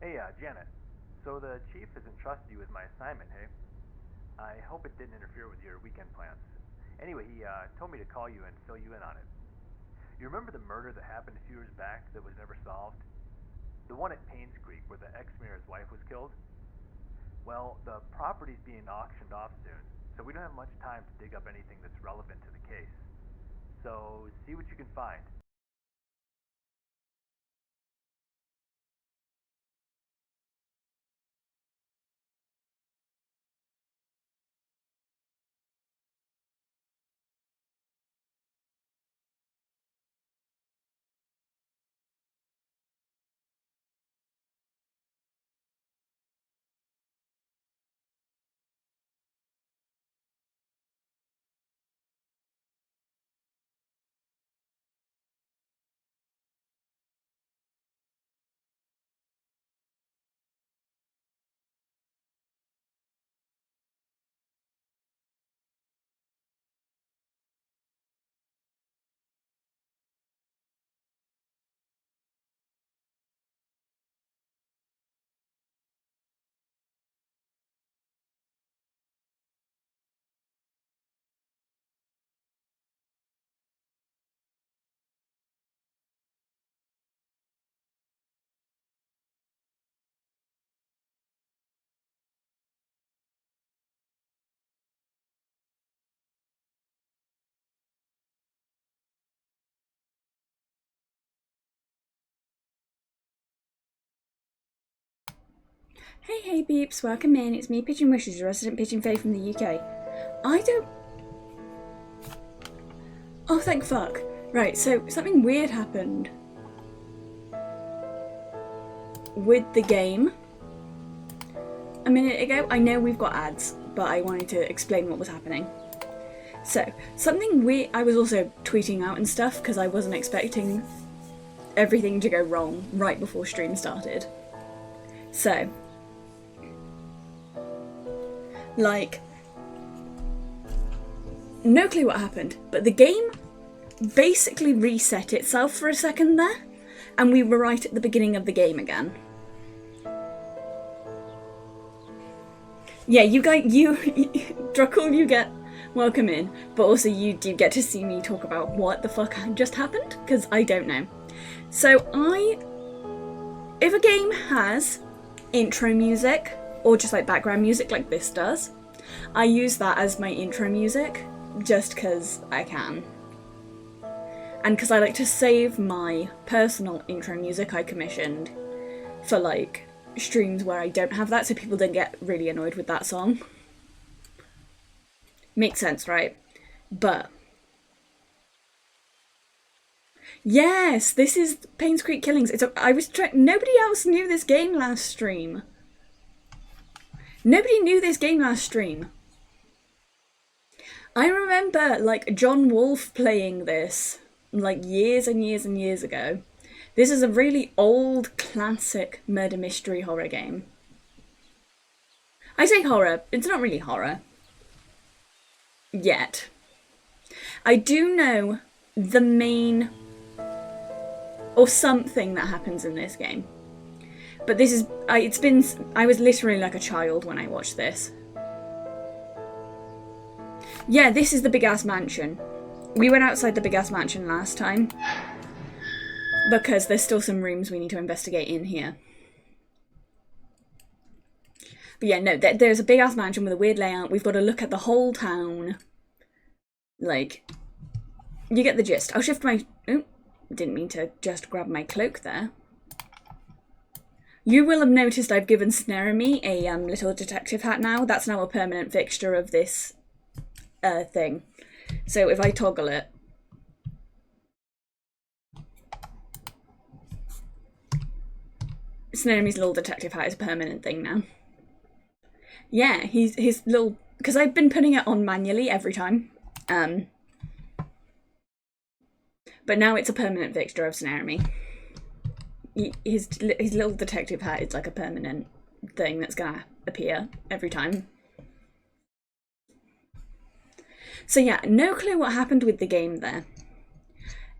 Hey, Janet. So the chief has entrusted you with my assignment, hey? I hope it didn't interfere with your weekend plans. Anyway, he told me to call you and fill you in on it. You remember the murder that happened a few years back that was never solved? The one at painscreak where the ex-mayor's wife was killed? Well, the property's being auctioned off soon, so we don't have much time to dig up anything that's relevant to the case. So, see what you can find. Hey, hey, beeps, welcome in. It's me, Pigeon Wishes, your resident pigeon fae from the UK. I don't. Oh, thank fuck. Right, so something weird happened with the game a minute ago. I know we've got ads, but I wanted to explain what was happening. So, something weird. I was also tweeting out and stuff because I wasn't expecting everything to go wrong right before stream started. So, like, no clue what happened, but the game basically reset itself for a second there, and we were right at the beginning of the game again. Yeah, you guys, Druckle, you get welcome in, but also you do get to see me talk about what the fuck just happened, because I don't know. So if a game has intro music, or just like background music like this does, I use that as my intro music, just because I can. And because I like to save my personal intro music I commissioned for like streams where I don't have that, so people don't get really annoyed with that song. Makes sense, right? But yes, this is painscreak Killings. Nobody else knew this game last stream. Nobody knew this game last stream. I remember like John Wolfe playing this like years and years and years ago. This is a really old classic murder mystery horror game. I say horror, it's not really horror. Yet. I do know the main or something that happens in this game. But this is, I was literally like a child when I watched this. Yeah, this is the big ass mansion. We went outside the big ass mansion last time because there's still some rooms we need to investigate in here. But yeah, no, there's a big ass mansion with a weird layout. We've got to look at the whole town. Like, you get the gist. I'll shift my... Oh, didn't mean to just grab my cloak there. You will have noticed I've given Sneremy a little detective hat now. That's now a permanent fixture of this thing. So if I toggle it... Sneremy's little detective hat is a permanent thing now. Yeah, his little... Because I've been putting it on manually every time. But now it's a permanent fixture of Sneremy. His little detective hat is like a permanent thing that's gonna appear every time. So yeah, no clue what happened with the game there.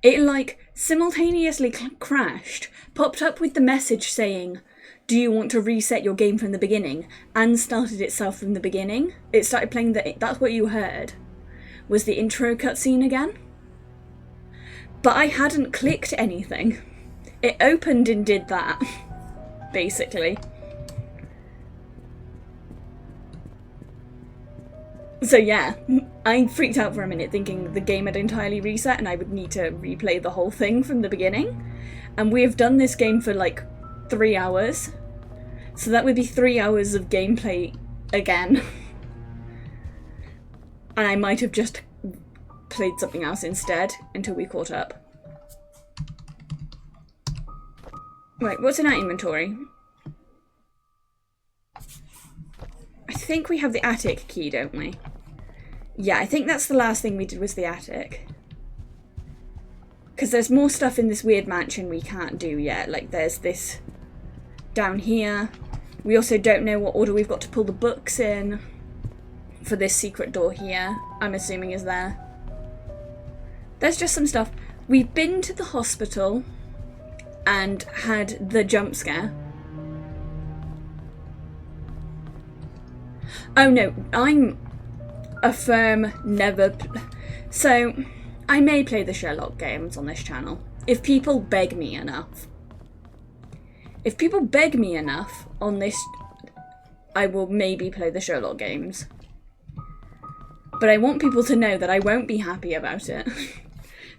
It like simultaneously crashed, popped up with the message saying, do you want to reset your game from the beginning? And started itself from the beginning. It started playing that's what you heard, was the intro cutscene again. But I hadn't clicked anything. It opened and did that, basically. So yeah, I freaked out for a minute thinking the game had entirely reset and I would need to replay the whole thing from the beginning. And we've done this game for like 3 hours. So that would be 3 hours of gameplay again. And I might have just played something else instead until we caught up. Right, what's in our inventory? I think we have the attic key, don't we? Yeah, I think that's the last thing we did was the attic. Because there's more stuff in this weird mansion we can't do yet. Like there's this down here. We also don't know what order we've got to pull the books in for this secret door here, I'm assuming is there. There's just some stuff. We've been to the hospital and had the jump scare. Oh no, I'm a firm never... So, I may play the Sherlock games on this channel, if people beg me enough. If people beg me enough on this, I will maybe play the Sherlock games. But I want people to know that I won't be happy about it.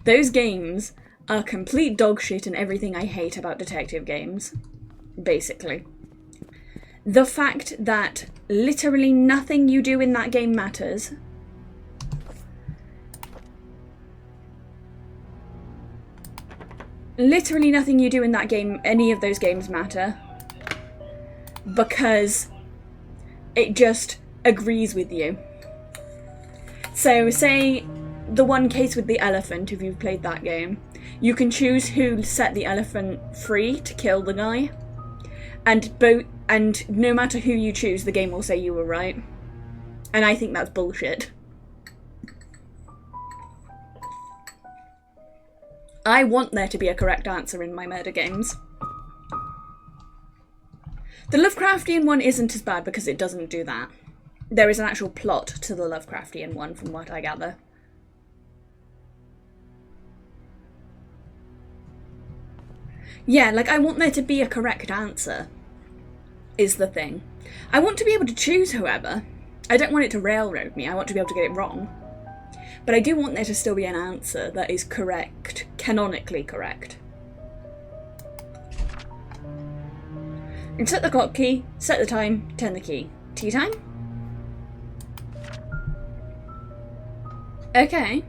Those games are complete dog shit and everything I hate about detective games, basically. The fact that literally nothing you do in that game matters. Literally nothing you do in that game, any of those games matter. Because it just agrees with you. So say the one case with the elephant, if you've played that game, you can choose who set the elephant free to kill the guy. And no matter who you choose, the game will say you were right. And I think that's bullshit. I want there to be a correct answer in my murder games. The Lovecraftian one isn't as bad because it doesn't do that. There is an actual plot to the Lovecraftian one, from what I gather. Yeah, like, I want there to be a correct answer, is the thing. I want to be able to choose, however. I don't want it to railroad me, I want to be able to get it wrong. But I do want there to still be an answer that is correct, canonically correct. Insert the clock key, set the time, turn the key. Tea time? Okay.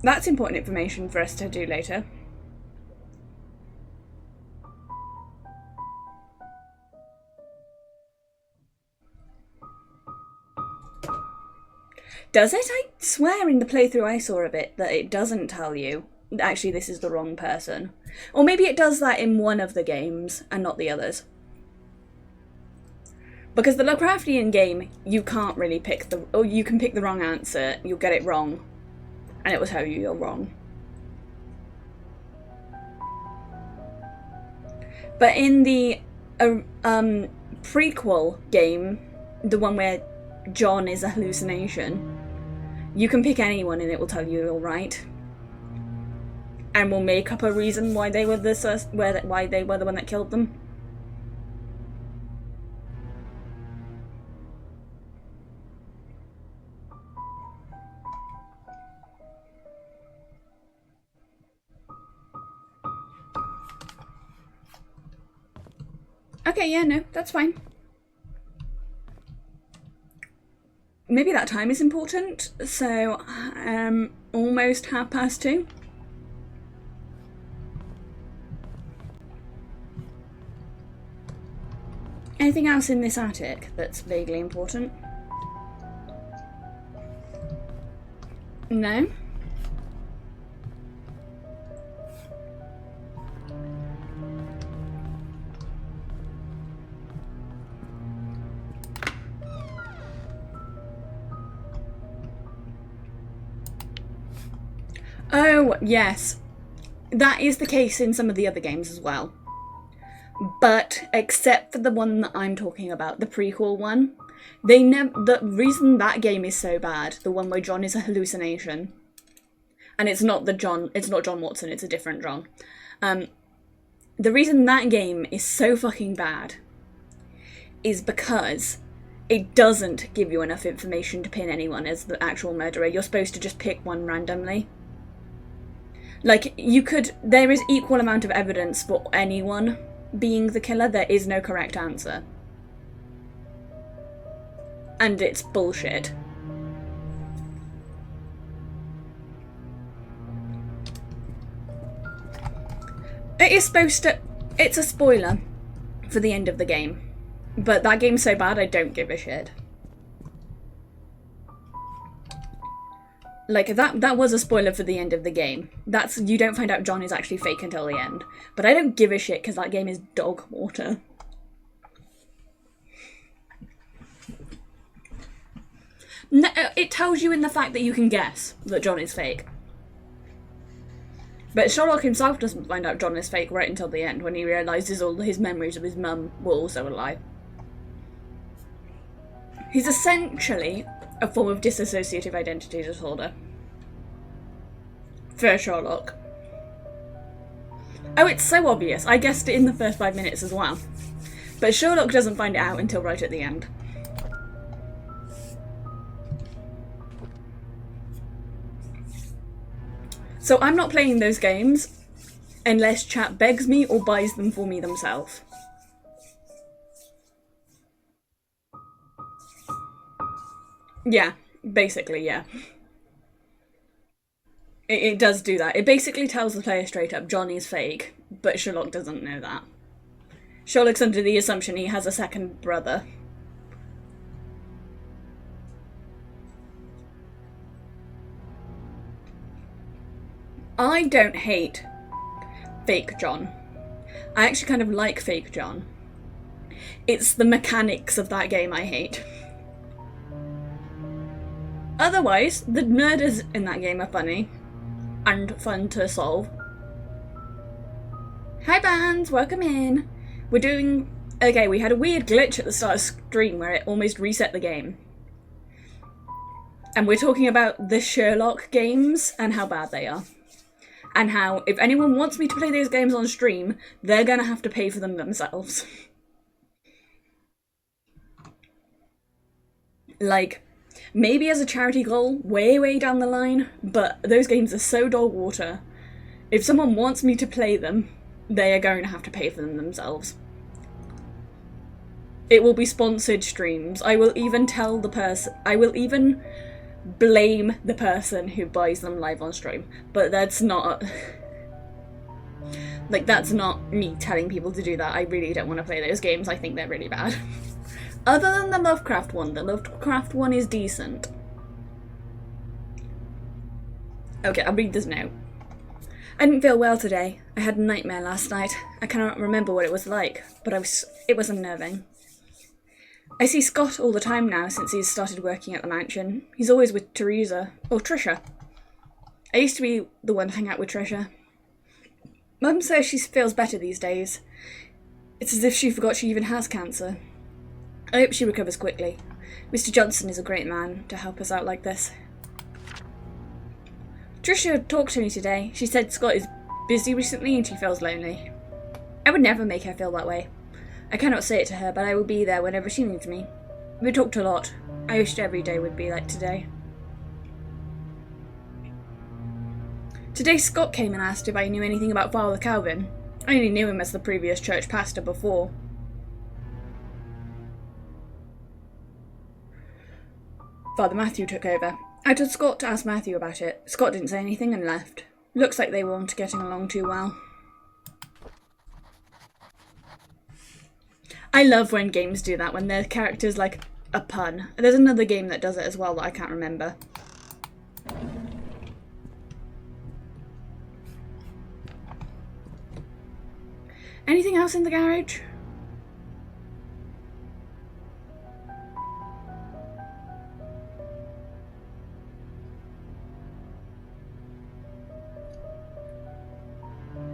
That's important information for us to do later. Does it? I swear in the playthrough I saw of it that it doesn't tell you, actually this is the wrong person. Or maybe it does that in one of the games and not the others. Because the Lovecraftian game, you can't really pick or you can pick the wrong answer, you'll get it wrong, and it will tell you you're wrong. But in the prequel game, the one where John is a hallucination, you can pick anyone and it will tell you you're right. And will make up a reason why they were why they were the one that killed them. Okay, yeah, no, that's fine. Maybe that time is important, so almost 2:30. Anything else in this attic that's vaguely important? No? Oh, yes. That is the case in some of the other games as well. But except for the one that I'm talking about, the prequel one, the reason that game is so bad, the one where John is a hallucination, and it's not John Watson, it's a different John. The reason that game is so fucking bad is because it doesn't give you enough information to pin anyone as the actual murderer. You're supposed to just pick one randomly. Like, there is equal amount of evidence for anyone being the killer. There is no correct answer. And it's bullshit. It's a spoiler for the end of the game. But that game's so bad, I don't give a shit. Like, that was a spoiler for the end of the game. You don't find out John is actually fake until the end. But I don't give a shit, because that game is dog water. No, it tells you in the fact that you can guess that John is fake. But Sherlock himself doesn't find out John is fake right until the end, when he realises all his memories of his mum were also a lie. He's essentially a form of dissociative identity disorder. For Sherlock. Oh, it's so obvious. I guessed it in the first 5 minutes as well. But Sherlock doesn't find it out until right at the end. So I'm not playing those games unless chat begs me or buys them for me themselves. Yeah, basically, yeah. It does do that. It basically tells the player straight up, John is fake, but Sherlock doesn't know that. Sherlock's under the assumption he has a second brother. I don't hate fake John. I actually kind of like fake John. It's the mechanics of that game I hate. Otherwise, the murders in that game are funny and fun to solve. Hi Bands, welcome in. Okay, we had a weird glitch at the start of stream where it almost reset the game. And we're talking about the Sherlock games and how bad they are. And how, if anyone wants me to play those games on stream, they're gonna have to pay for them themselves. Like, maybe as a charity goal, way down the line, but those games are so dog water. If someone wants me to play them, they are going to have to pay for them themselves. It will be sponsored streams. I will even blame the person who buys them live on stream, but that's not that's not me telling people to do that. I really don't want to play those games. I think they're really bad. Other than the Lovecraft one is decent. Okay, I'll read this note. I didn't feel well today. I had a nightmare last night. I cannot remember what it was like, but it was unnerving. I see Scott all the time now since he's started working at the mansion. He's always with Teresa, or Trisha. I used to be the one to hang out with Trisha. Mum says she feels better these days. It's as if she forgot she even has cancer. I hope she recovers quickly. Mr. Johnson is a great man to help us out like this. Trisha talked to me today. She said Scott is busy recently and she feels lonely. I would never make her feel that way. I cannot say it to her, but I will be there whenever she needs me. We talked a lot. I wished every day would be like today. Today Scott came and asked if I knew anything about Father Calvin. I only knew him as the previous church pastor before. Father Matthew took over. I told Scott to ask Matthew about it. Scott didn't say anything and left. Looks like they weren't getting along too well. I love when games do that, when their character's like a pun. There's another game that does it as well that I can't remember. Anything else in the garage?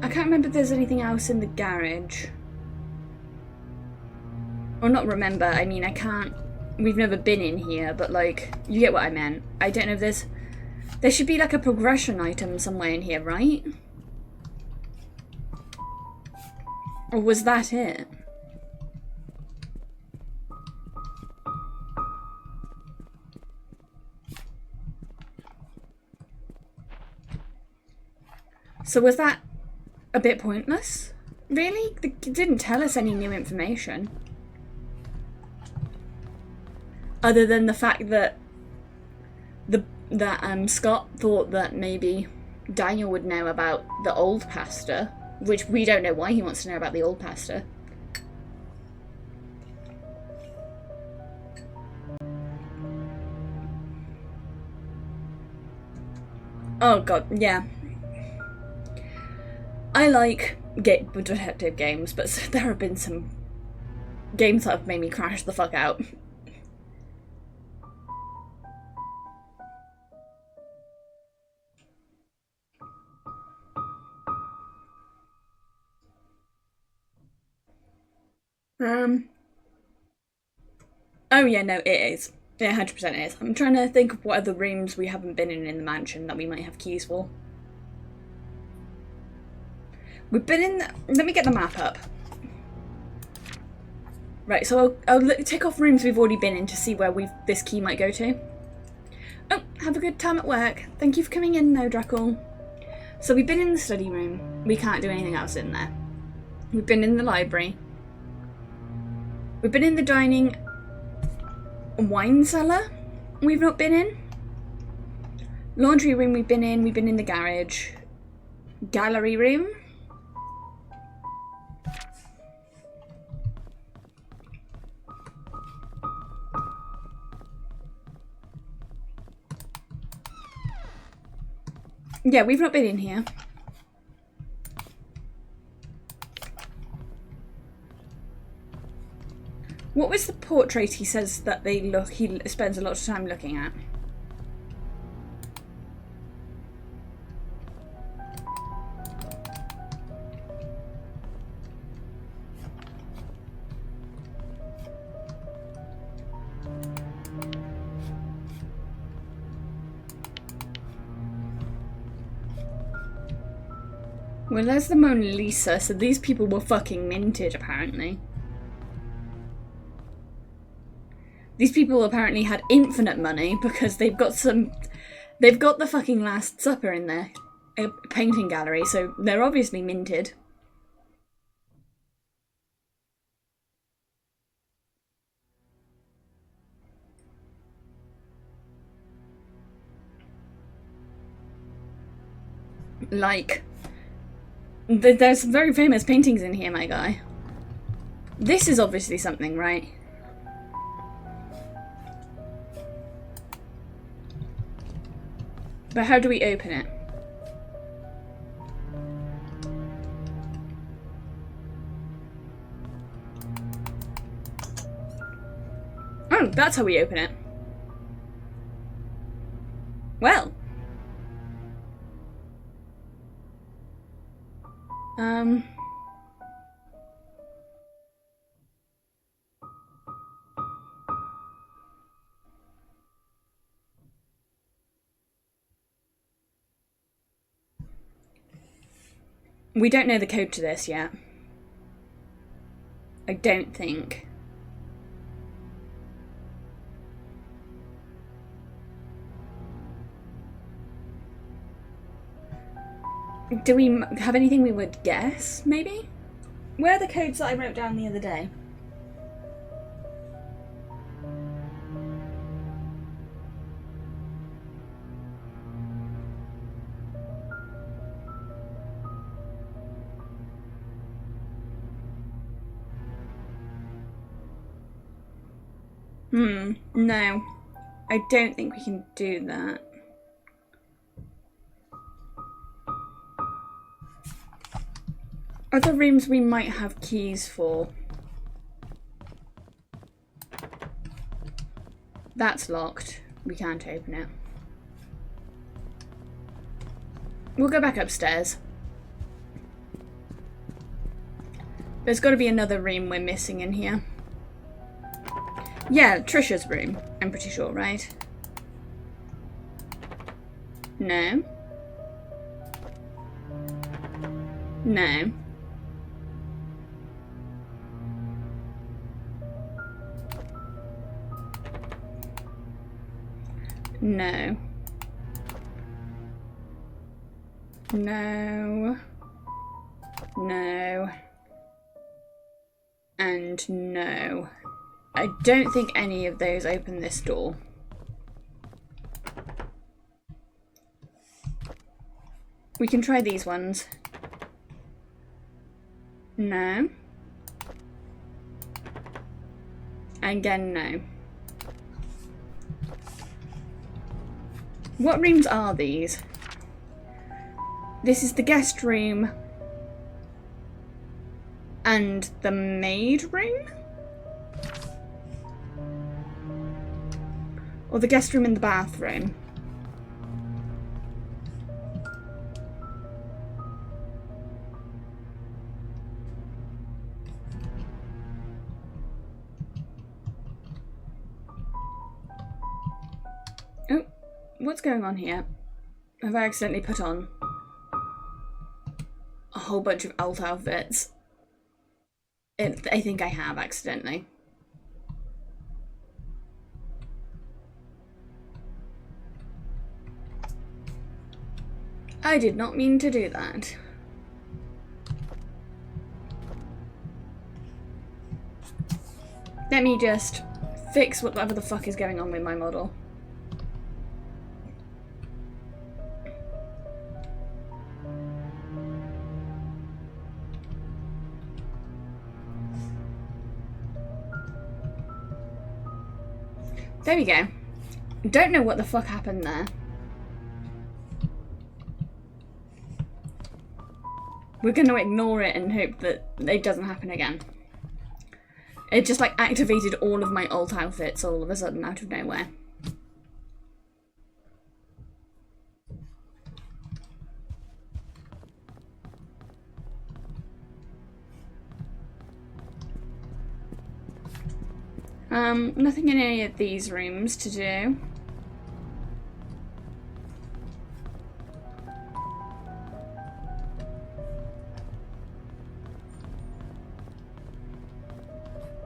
I can't remember if there's anything else in the garage. Or not remember, I mean, I can't... We've never been in here, but, like, you get what I meant. I don't know if there's... There should be, like, a progression item somewhere in here, right? Or was that it? So was that a bit pointless? Really? It didn't tell us any new information. Other than the fact that Scott thought that maybe Daniel would know about the old pastor, which we don't know why he wants to know about the old pastor. Oh god, yeah. I like detective games, but there have been some games that have made me crash the fuck out. Oh yeah, no, it is. Yeah, 100% is. I'm trying to think of what other rooms we haven't been in the mansion that we might have keys for. We've been in... Let me get the map up. Right, so I'll tick off rooms we've already been in to see where this key might go to. Oh, have a good time at work. Thank you for coming in, though, Drackle. So we've been in the study room. We can't do anything else in there. We've been in the library. We've been in the dining wine cellar. We've not been in. Laundry room we've been in. We've been in the garage. Gallery room. Yeah, we've not been in here. What was the portrait he says that he spends a lot of time looking at? Well, there's the Mona Lisa, so these people were fucking minted, apparently. These people apparently had infinite money because they've got the fucking Last Supper in their painting gallery, so they're obviously minted. Like, there's some very famous paintings in here, my guy. This is obviously something, right? But how do we open it? Oh, that's how we open it. Well. We don't know the code to this yet. I don't think. Do we have anything we would guess, maybe? Where are the codes that I wrote down the other day? No. I don't think we can do that. Other rooms we might have keys for. That's locked. We can't open it. We'll go back upstairs. There's got to be another room we're missing in here. Yeah, Trisha's room, I'm pretty sure, right? No. No. No. No. No. And no. I don't think any of those open this door. We can try these ones. No. Again, no. What rooms are these? This is the guest room and the maid room? Or the guest room and the bathroom? Oh, what's going on here? Have I accidentally put on a whole bunch of alt outfits? I think I have accidentally. I did not mean to do that. Let me just fix whatever the fuck is going on with my model. There we go. Don't know what the fuck happened there. We're going to ignore it and hope that it doesn't happen again. It just like activated all of my alt outfits all of a sudden out of nowhere. Nothing in any of these rooms to do.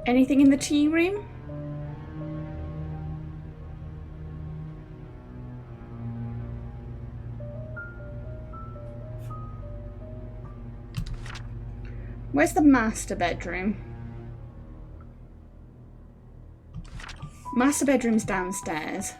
Anything in the tea room? Where's the master bedroom? Master bedroom's downstairs.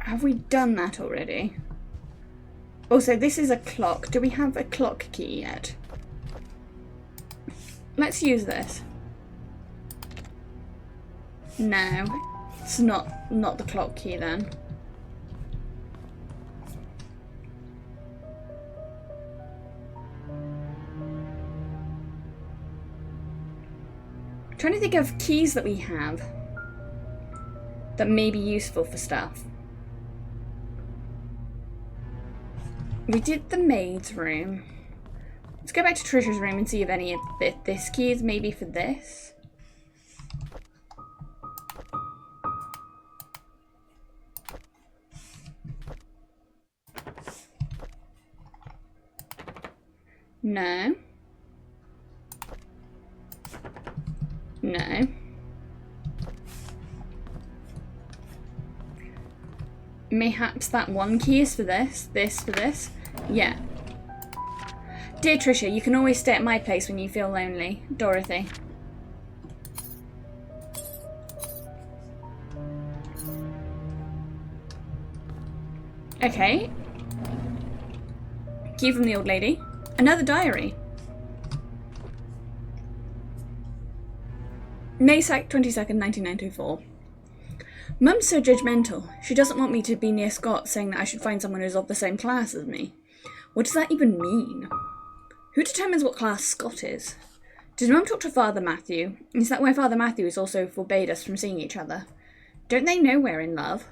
Have we done that already? Also, this is a clock. Do we have a clock key yet? Let's use this. No, it's not the clock key then. I'm trying to think of keys that we have that may be useful for stuff. We did the maid's room. Let's go back to Trisha's room and see if any of this key is maybe for this. No. No. Mayhaps that one key is for this for this. Yeah. Dear Trisha, you can always stay at my place when you feel lonely. Dorothy. Okay. Key from the old lady. Another diary. May 22nd, 1994. Mum's so judgmental. She doesn't want me to be near Scott, saying that I should find someone who's of the same class as me. What does that even mean? Who determines what class Scott is? Did Mum talk to Father Matthew? Is that why Father Matthew has also forbade us from seeing each other? Don't they know we're in love?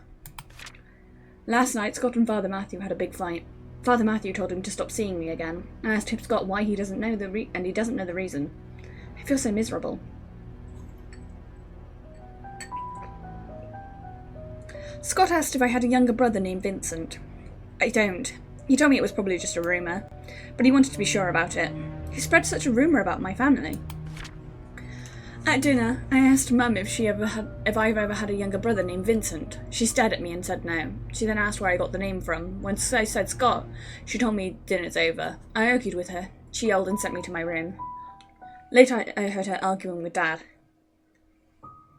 Last night, Scott and Father Matthew had a big fight. Father Matthew told him to stop seeing me again. I asked Scott why he doesn't know and he doesn't know the reason. I feel so miserable. Scott asked if I had a younger brother named Vincent. I don't. He told me it was probably just a rumour, but he wanted to be sure about it. He spread such a rumour about my family. At dinner, I asked Mum if I've ever had a younger brother named Vincent. She stared at me and said no. She then asked where I got the name from. When I said Scott, she told me dinner's over. I argued with her. She yelled and sent me to my room. Later, I heard her arguing with Dad.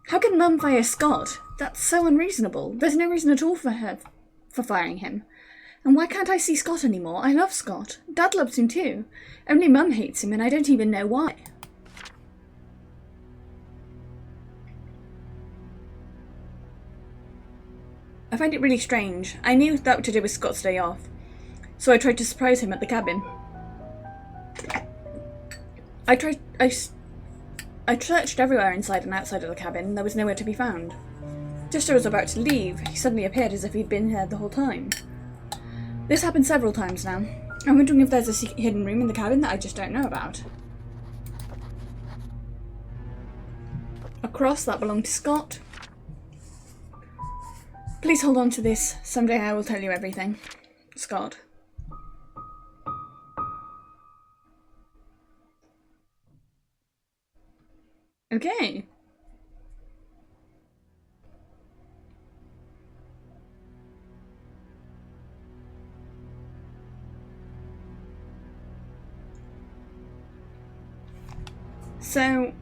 How can Mum fire Scott? That's so unreasonable. There's no reason at all for firing him. And why can't I see Scott anymore? I love Scott. Dad loves him too. Only Mum hates him and I don't even know why. I find it really strange. I knew that today was Scott's day off, so I tried to surprise him at the cabin. I searched everywhere inside and outside of the cabin. There was nowhere to be found. Just as I was about to leave, he suddenly appeared as if he'd been here the whole time. This happened several times now. I'm wondering if there's a hidden room in the cabin that I just don't know about. A cross that belonged to Scott. Please hold on to this. Someday I will tell you everything. Scott. Okay. So,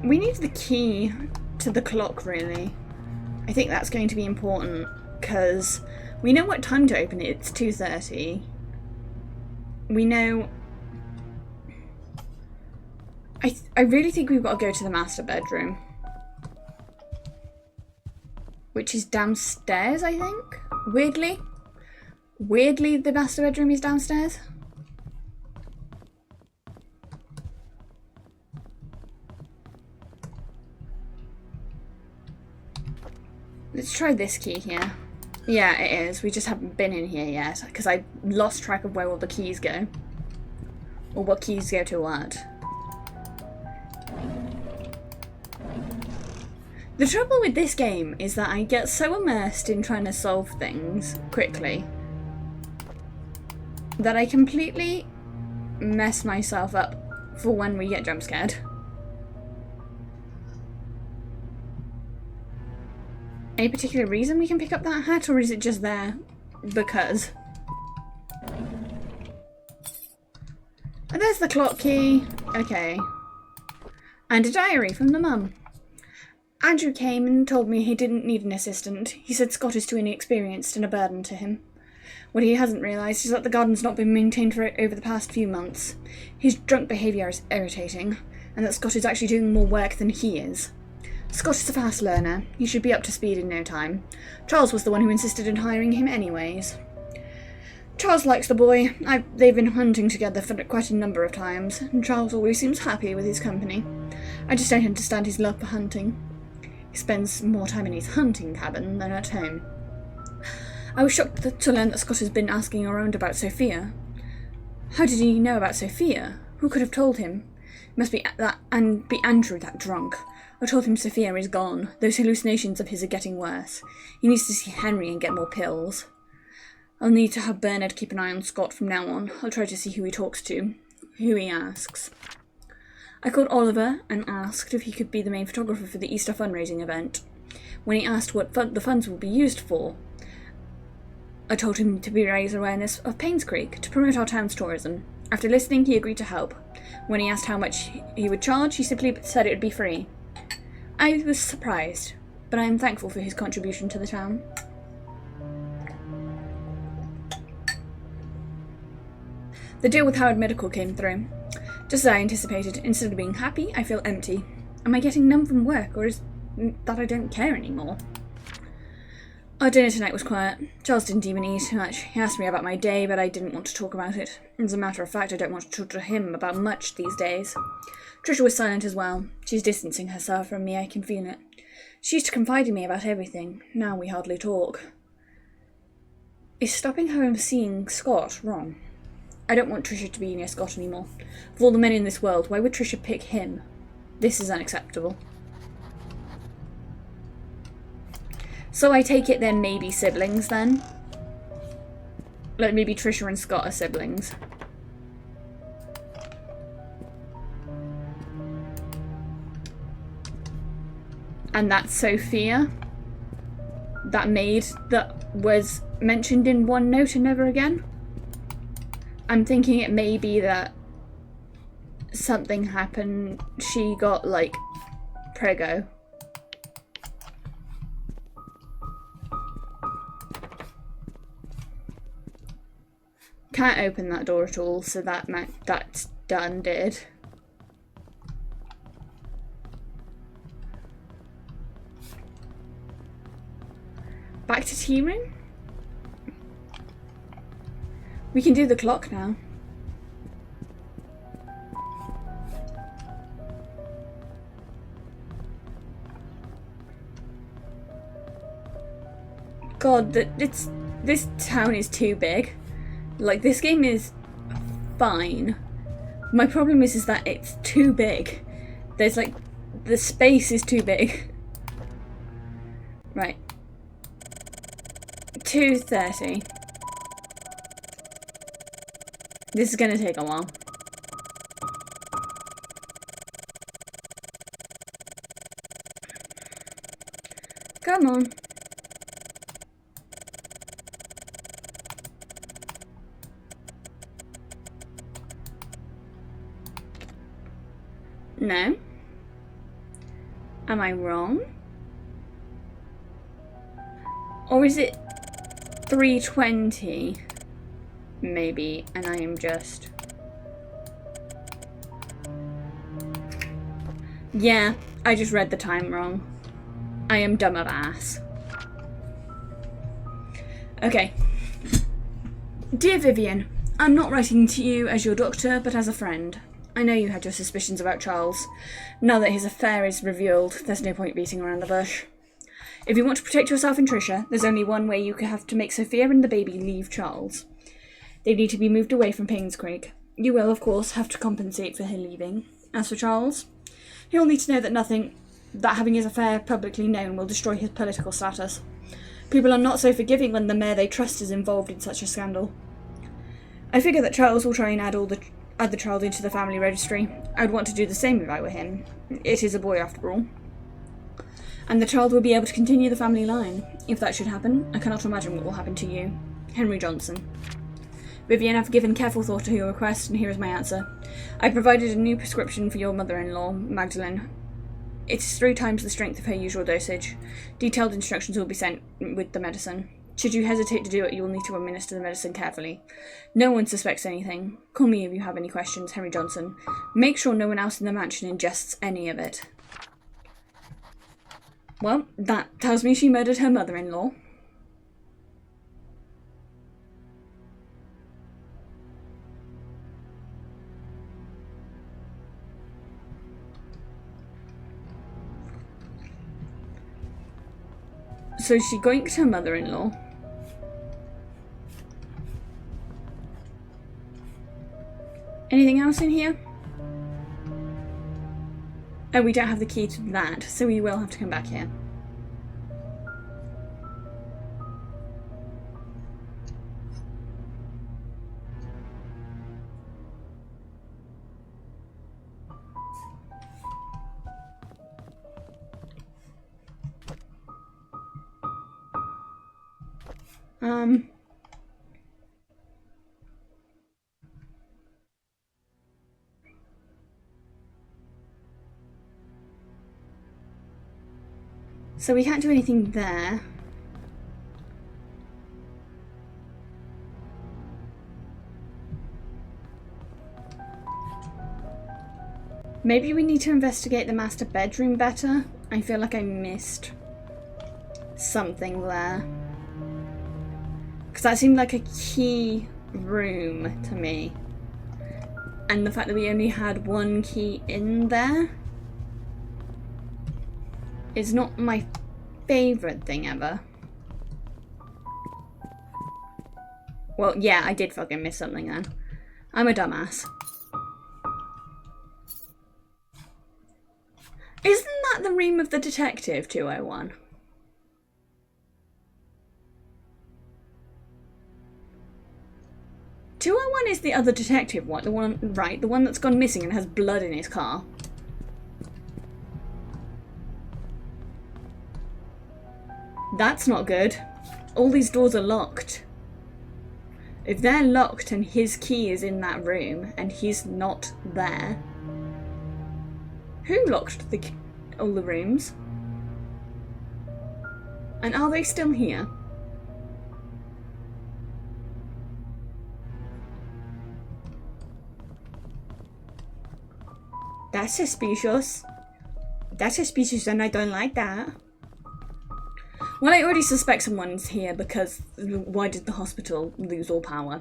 we need the key to the clock, really. I think that's going to be important, because we know what time to open it. It's 2:30. We know... I really think we've got to go to the master bedroom. Which is downstairs, I think? Weirdly, the master bedroom is downstairs. Let's try this key here. Yeah, it is. We just haven't been in here yet, because I lost track of where all the keys go. Or what keys go to what. The trouble with this game is that I get so immersed in trying to solve things quickly that I completely mess myself up for when we get jump scared. Any particular reason we can pick up that hat, or is it just there because? And there's the clock key. Okay. And a diary from the mum. Andrew came and told me he didn't need an assistant. He said Scott is too inexperienced and a burden to him. What he hasn't realised is that the garden's not been maintained for over the past few months. His drunk behaviour is irritating, and that Scott is actually doing more work than he is. Scott is a fast learner. He should be up to speed in no time. Charles was the one who insisted on hiring him anyways. Charles likes the boy. They've been hunting together for quite a number of times, and Charles always seems happy with his company. I just don't understand his love for hunting. He spends more time in his hunting cabin than at home. I was shocked to learn that Scott has been asking around about Sophia. How did he know about Sophia? Who could have told him? It must be Andrew, that drunk. I told him Sophia is gone. Those hallucinations of his are getting worse. He needs to see Henry and get more pills. I'll need to have Bernard keep an eye on Scott from now on. I'll try to see who he talks to, who he asks. I called Oliver and asked if he could be the main photographer for the Easter fundraising event. When he asked what the funds would be used for, I told him to raise awareness of Painscreak to promote our town's tourism. After listening, he agreed to help. When he asked how much he would charge, he simply said it would be free. I was surprised, but I am thankful for his contribution to the town. The deal with Howard Medical came through. Just as I anticipated, instead of being happy, I feel empty. Am I getting numb from work, or is that I don't care anymore? Our dinner tonight was quiet. Charles didn't even eat much. He asked me about my day, but I didn't want to talk about it. As a matter of fact, I don't want to talk to him about much these days. Trisha was silent as well. She's distancing herself from me, I can feel it. She used to confide in me about everything. Now we hardly talk. Is stopping her from seeing Scott wrong? I don't want Trisha to be near Scott anymore. Of all the men in this world, why would Trisha pick him? This is unacceptable. So I take it they're maybe siblings then? Like maybe Trisha and Scott are siblings. And that's Sophia? That maid that was mentioned in one note and never again? I'm thinking it may be that something happened. She got like prego. Can't open that door at all, so that's done, did. Back to tea room? We can do the clock now. God, this town is too big. Like, this game is fine. My problem is that it's too big. There's like, the space is too big. Right. 2:30. This is gonna take a while. Come on. No? Am I wrong? Or is it 3:20? Maybe, and I am just... Yeah, I just read the time wrong. I am dumb of ass. Okay. Dear Vivian, I'm not writing to you as your doctor, but as a friend. I know you had your suspicions about Charles. Now that his affair is revealed, there's no point beating around the bush. If you want to protect yourself and Trisha, there's only one way. You have to make Sophia and the baby leave Charles. They need to be moved away from Painscreak. You will, of course, have to compensate for her leaving. As for Charles, he'll need to know that having his affair publicly known will destroy his political status. People are not so forgiving when the mayor they trust is involved in such a scandal. I figure that Charles will try and add the child into the family registry. I would want to do the same if I were him. It is a boy after all. And the child will be able to continue the family line. If that should happen, I cannot imagine what will happen to you. Henry Johnson. Vivian, I've given careful thought to your request, and here is my answer. I provided a new prescription for your mother-in-law, Magdalene. It is 3 times the strength of her usual dosage. Detailed instructions will be sent with the medicine. Should you hesitate to do it, you will need to administer the medicine carefully. No one suspects anything. Call me if you have any questions, Henry Johnson. Make sure no one else in the mansion ingests any of it. Well, that tells me she murdered her mother-in-law. So she goinked her mother-in-law. Anything else in here? Oh, we don't have the key to that, so we will have to come back here. So we can't do anything there. Maybe we need to investigate the master bedroom better. I feel like I missed something there. Because that seemed like a key room to me. And the fact that we only had one key in there is not my favourite thing ever. Well, yeah, I did fucking miss something then. I'm a dumbass. Isn't that the room of the detective, 201? .201 is the other detective one, the one, right, the one that's gone missing and has blood in his car. That's not good. All these doors are locked. If they're locked and his key is in that room and he's not there, who locked all the rooms? And are they still here? That's suspicious. That's suspicious and I don't like that. Well, I already suspect someone's here because why did the hospital lose all power?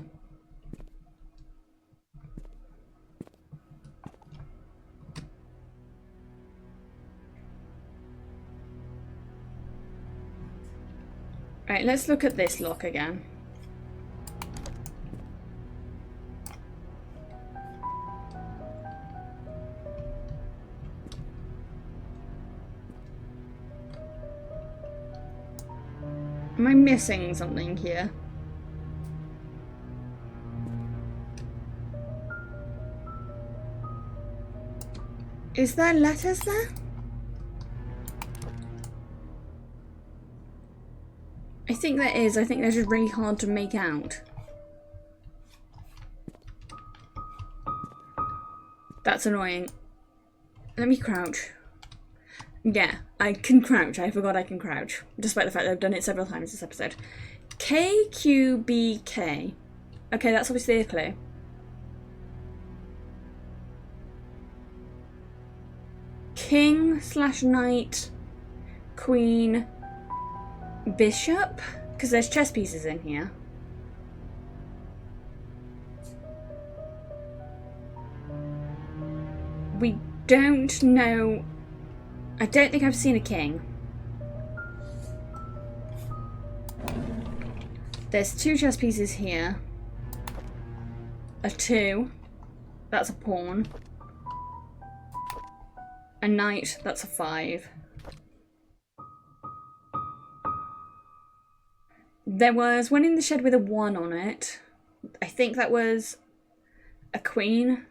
Right, let's look at this lock again. Am I missing something here? Is there letters there? I think there is. I think they're just really hard to make out. That's annoying. Let me crouch. Yeah, I can crouch. I forgot I can crouch. Despite the fact that I've done it several times this episode. KQBK. Okay, that's obviously a clue. King / knight, queen, bishop? Because there's chess pieces in here. We don't know. I don't think I've seen a king. There's 2 chess pieces here. A 2. That's a pawn. A knight. That's a 5. There was one in the shed with a 1 on it. I think that was a queen.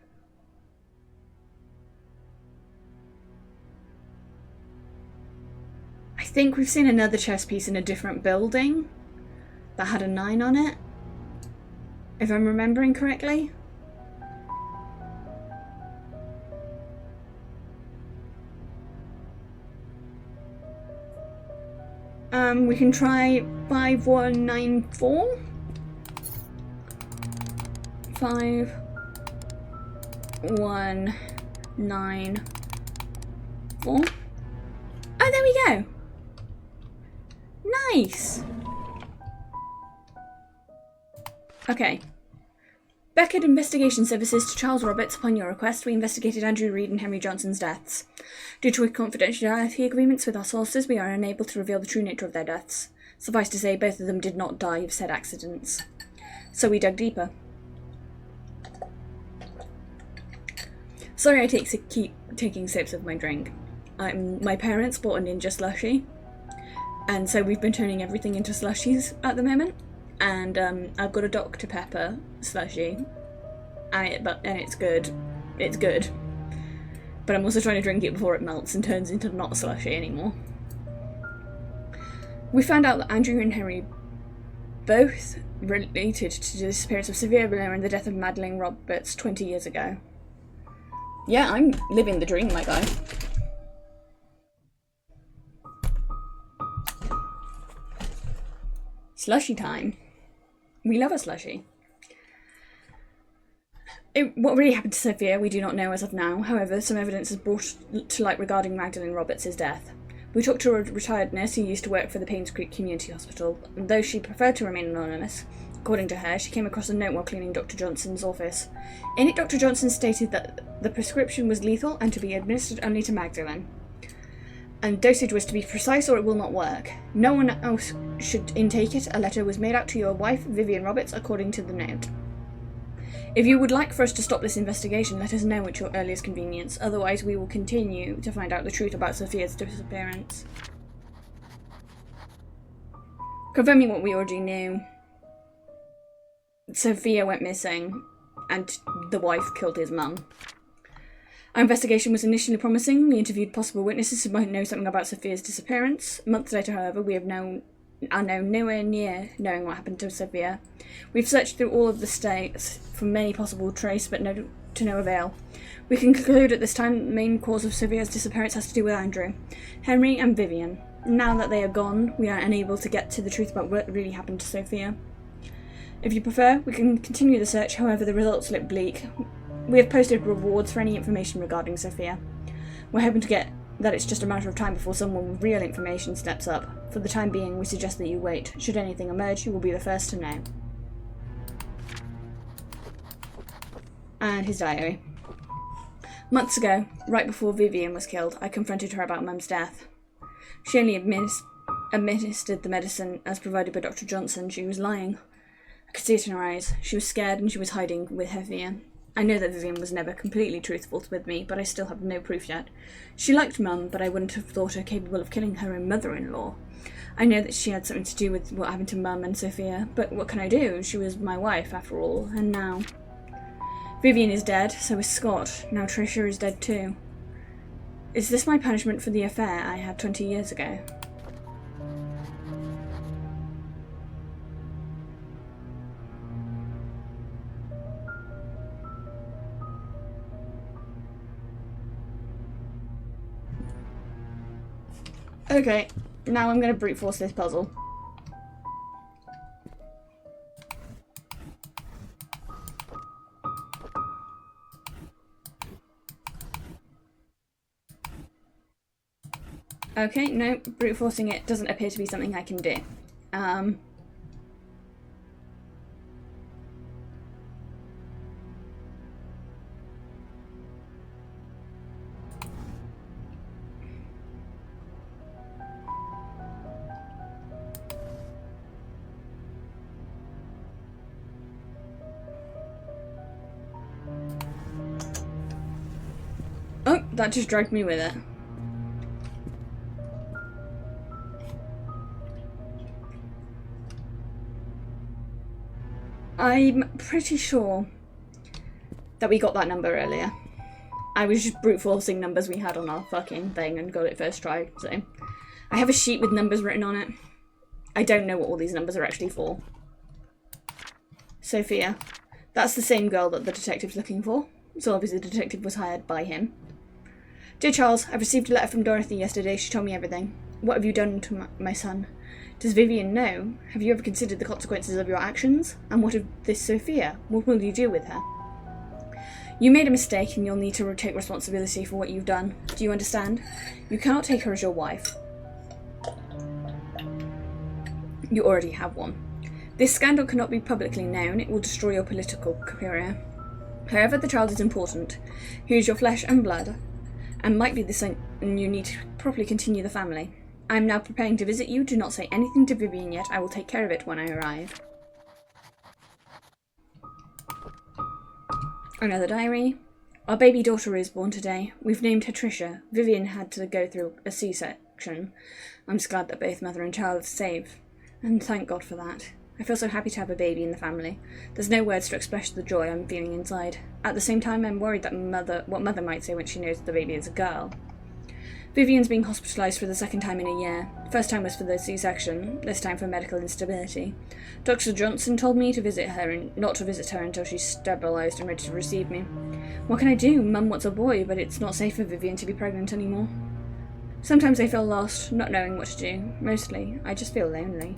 I think we've seen another chess piece in a different building that had a 9 on it, if I'm remembering correctly. We can try 5194. 5194. Oh, there we go. Nice. Okay. Beckett Investigation Services to Charles Roberts. Upon your request, we investigated Andrew Reed and Henry Johnson's deaths. Due to confidentiality agreements with our sources, we are unable to reveal the true nature of their deaths. Suffice to say, both of them did not die of said accidents. So we dug deeper. Sorry I keep taking sips of my drink. My parents bought a ninja slushie, and so we've been turning everything into slushies at the moment. And I've got a Dr. Pepper slushie, and it's good. It's good. But I'm also trying to drink it before it melts and turns into not slushie anymore. We found out that Andrew and Henry both related to the disappearance of Sophia Miller and the death of Madeleine Roberts 20 years ago. Yeah, I'm living the dream, my guy. Slushie time. We love a slushie. What really happened to Sophia, we do not know as of now. However, some evidence is brought to light regarding Magdalene Roberts' death. We talked to a retired nurse who used to work for the Painscreak Community Hospital, and though she preferred to remain anonymous, according to her, she came across a note while cleaning Dr. Johnson's office. In it, Dr. Johnson stated that the prescription was lethal and to be administered only to Magdalene. And dosage was to be precise or it will not work. No one else should intake it. A letter was made out to your wife, Vivian Roberts, according to the note. If you would like for us to stop this investigation, let us know at your earliest convenience. Otherwise, we will continue to find out the truth about Sophia's disappearance. Confirming what we already knew. Sophia went missing, and the wife killed his mum. Our investigation was initially promising. We interviewed possible witnesses who might know something about Sophia's disappearance. Months later, however, we are now nowhere near knowing what happened to Sophia. We've searched through all of the states for many possible traces, but to no avail. We can conclude at this time the main cause of Sophia's disappearance has to do with Andrew, Henry, and Vivian. Now that they are gone, we are unable to get to the truth about what really happened to Sophia. If you prefer, we can continue the search, however the results look bleak. We have posted rewards for any information regarding Sophia. We're hoping to get that it's just a matter of time before someone with real information steps up. For the time being, we suggest that you wait. Should anything emerge, you will be the first to know. And his diary. Months ago, right before Vivian was killed, I confronted her about Mum's death. She only administered the medicine as provided by Dr. Johnson. She was lying. I could see it in her eyes. She was scared and she was hiding with her fear. I know that Vivian was never completely truthful with me, but I still have no proof yet. She liked Mum, but I wouldn't have thought her capable of killing her own mother-in-law. I know that she had something to do with what happened to Mum and Sophia, but what can I do? She was my wife, after all, and now... Vivian is dead, so is Scott. Now Tricia is dead too. Is this my punishment for the affair I had 20 years ago? Okay, now I'm going to brute force this puzzle. Okay, no, brute forcing it doesn't appear to be something I can do. Oh, that just dragged me with it. I'm pretty sure that we got that number earlier. I was just brute forcing numbers we had on our fucking thing and got it first try, so. I have a sheet with numbers written on it. I don't know what all these numbers are actually for. Sophia. That's the same girl that the detective's looking for. So obviously the detective was hired by him. Dear Charles, I've received a letter from Dorothy yesterday. She told me everything. What have you done to my son? Does Vivian know? Have you ever considered the consequences of your actions? And what of this Sophia? What will you do with her? You made a mistake and you'll need to take responsibility for what you've done. Do you understand? You cannot take her as your wife. You already have one. This scandal cannot be publicly known. It will destroy your political career. However, the child is important. He is your flesh and blood, and might be the son you need to properly continue the family. I am now preparing to visit you. Do not say anything to Vivian yet. I will take care of it when I arrive. Another diary. Our baby daughter is born today. We've named her Tricia. Vivian had to go through a C-section. I'm just glad that both mother and child are safe, and thank God for that. I feel so happy to have a baby in the family. There's no words to express the joy I'm feeling inside. At the same time, I'm worried that what mother might say when she knows the baby is a girl. Vivian's being hospitalised for the second time in a year. First time was for the C-section, this time for medical instability. Dr. Johnson told me to visit her and not to visit her until she's stabilised and ready to receive me. What can I do? Mum wants a boy, but it's not safe for Vivian to be pregnant anymore. Sometimes I feel lost, not knowing what to do. Mostly, I just feel lonely.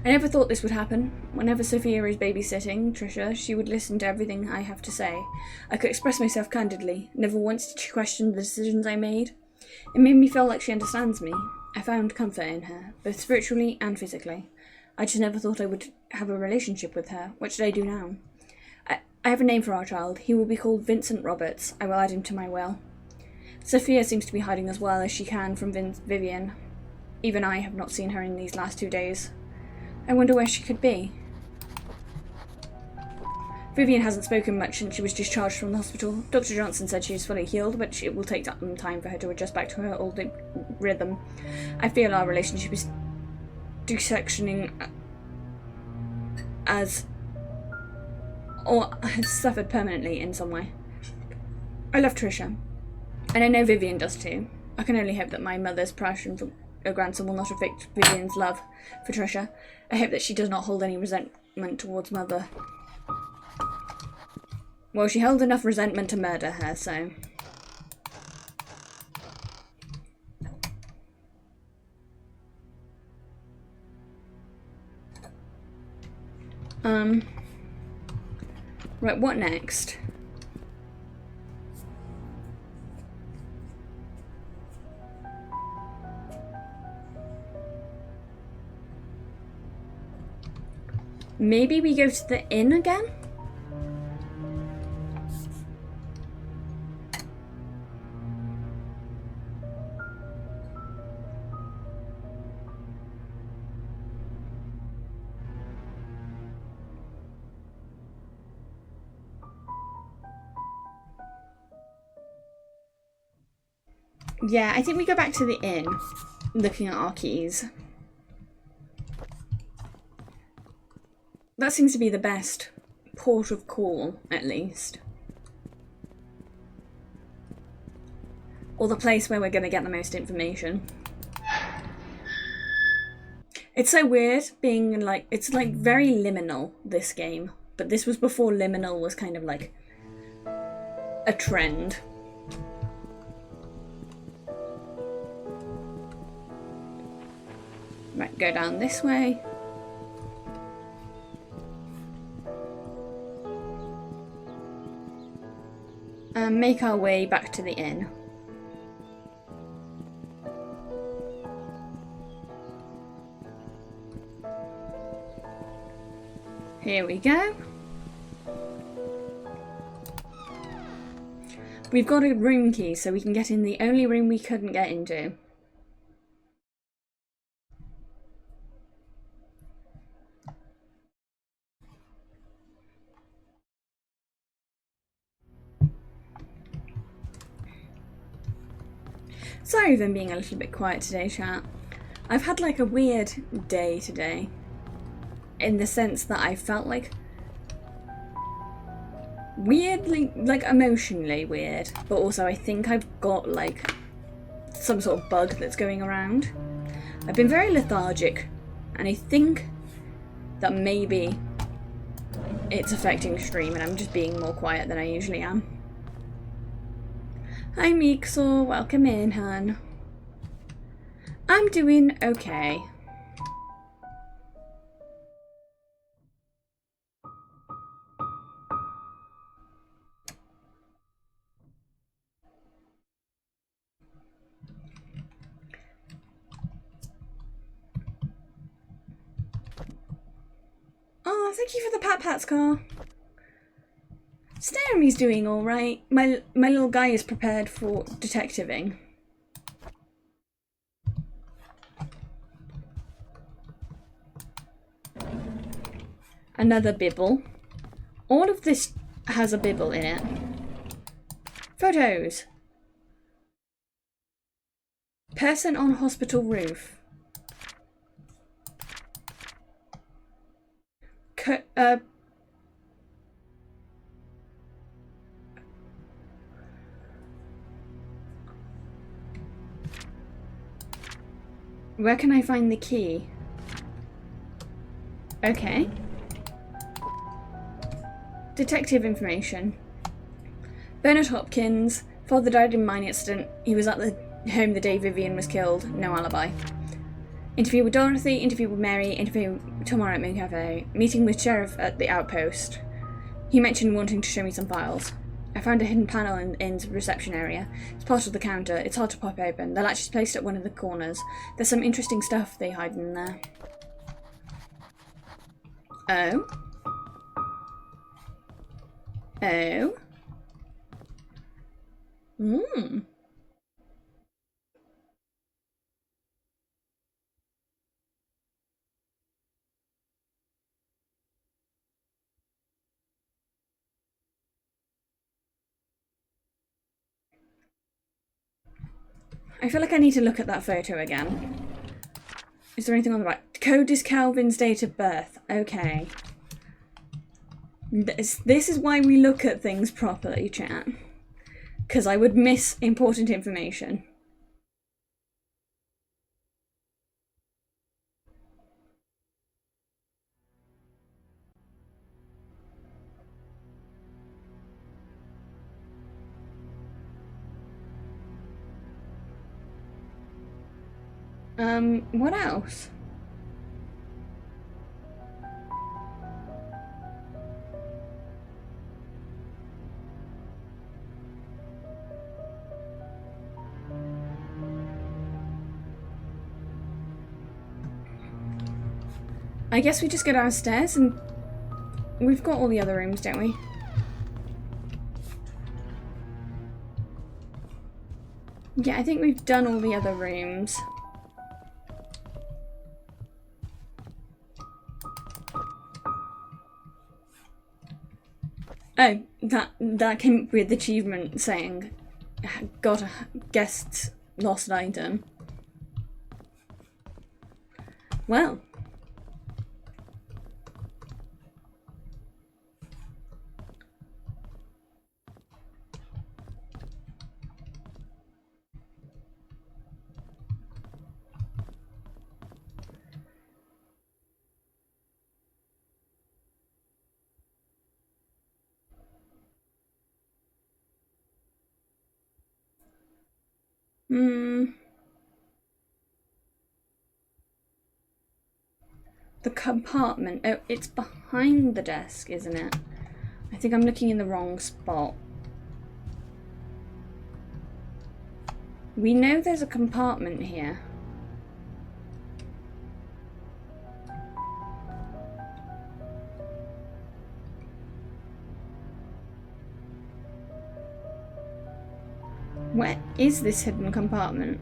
I never thought this would happen. Whenever Sophia is babysitting Tricia, she would listen to everything I have to say. I could express myself candidly. Never once did she question the decisions I made. It made me feel like she understands me. I found comfort in her, both spiritually and physically. I just never thought I would have a relationship with her. What should I do now? I have a name for our child. He will be called Vincent Roberts. I will add him to my will. Sophia seems to be hiding as well as she can from Vivian. Even I have not seen her in these last 2 days. I wonder where she could be. Vivian hasn't spoken much since she was discharged from the hospital. Dr. Johnson said she is fully healed, but it will take some time for her to adjust back to her old rhythm. I feel our relationship is dissectioning or has suffered permanently in some way. I love Trisha, and I know Vivian does too. I can only hope that my mother's passion for her grandson will not affect Vivian's love for Trisha. I hope that she does not hold any resentment towards Mother. Well, she held enough resentment to murder her, so... Right, what next? Maybe we go to the inn again? Yeah, I think we go back to the inn, looking at our keys. That seems to be the best port of call, at least. Or the place where we're going to get the most information. It's so weird being like, it's like very liminal, this game. But this was before liminal was kind of like a trend. Right, go down this way. And make our way back to the inn. Here we go. We've got a room key, so we can get in the only room we couldn't get into. Sorry if I'm being a little bit quiet today, chat. I've had like a weird day today. In the sense that I felt like weirdly, like emotionally weird, but also I think I've got like some sort of bug that's going around. I've been very lethargic, and I think that maybe it's affecting stream and I'm just being more quiet than I usually am. Hi Mixor, welcome in, hun. I'm doing okay. Oh, thank you for the pat-pats, car. Snaramy's doing alright. My little guy is prepared for detectiving. Another bibble. All of this has a bibble in it. Photos. Person on hospital roof. Where can I find the key? Okay. Detective information. Bernard Hopkins. Father died in mine accident. He was at the home the day Vivian was killed. No alibi. Interview with Dorothy. Interview with Mary. Interview tomorrow at Moon Cafe. Meeting with Sheriff at the outpost. He mentioned wanting to show me some files. I found a hidden panel in the reception area. It's part of the counter. It's hard to pop open. The latch is placed at one of the corners. There's some interesting stuff they hide in there. Oh? Oh? Hmm. I feel like I need to look at that photo again. Is there anything on the right? Code is Calvin's date of birth. Okay. This is why we look at things properly, chat. Because I would miss important information. What else? I guess we just go downstairs and we've got all the other rooms, don't we? Yeah, I think we've done all the other rooms. Oh, that came up with achievement saying, got a guest's lost item. Well. The compartment. Oh, it's behind the desk, isn't it? I think I'm looking in the wrong spot. We know there's a compartment here. Where is this hidden compartment?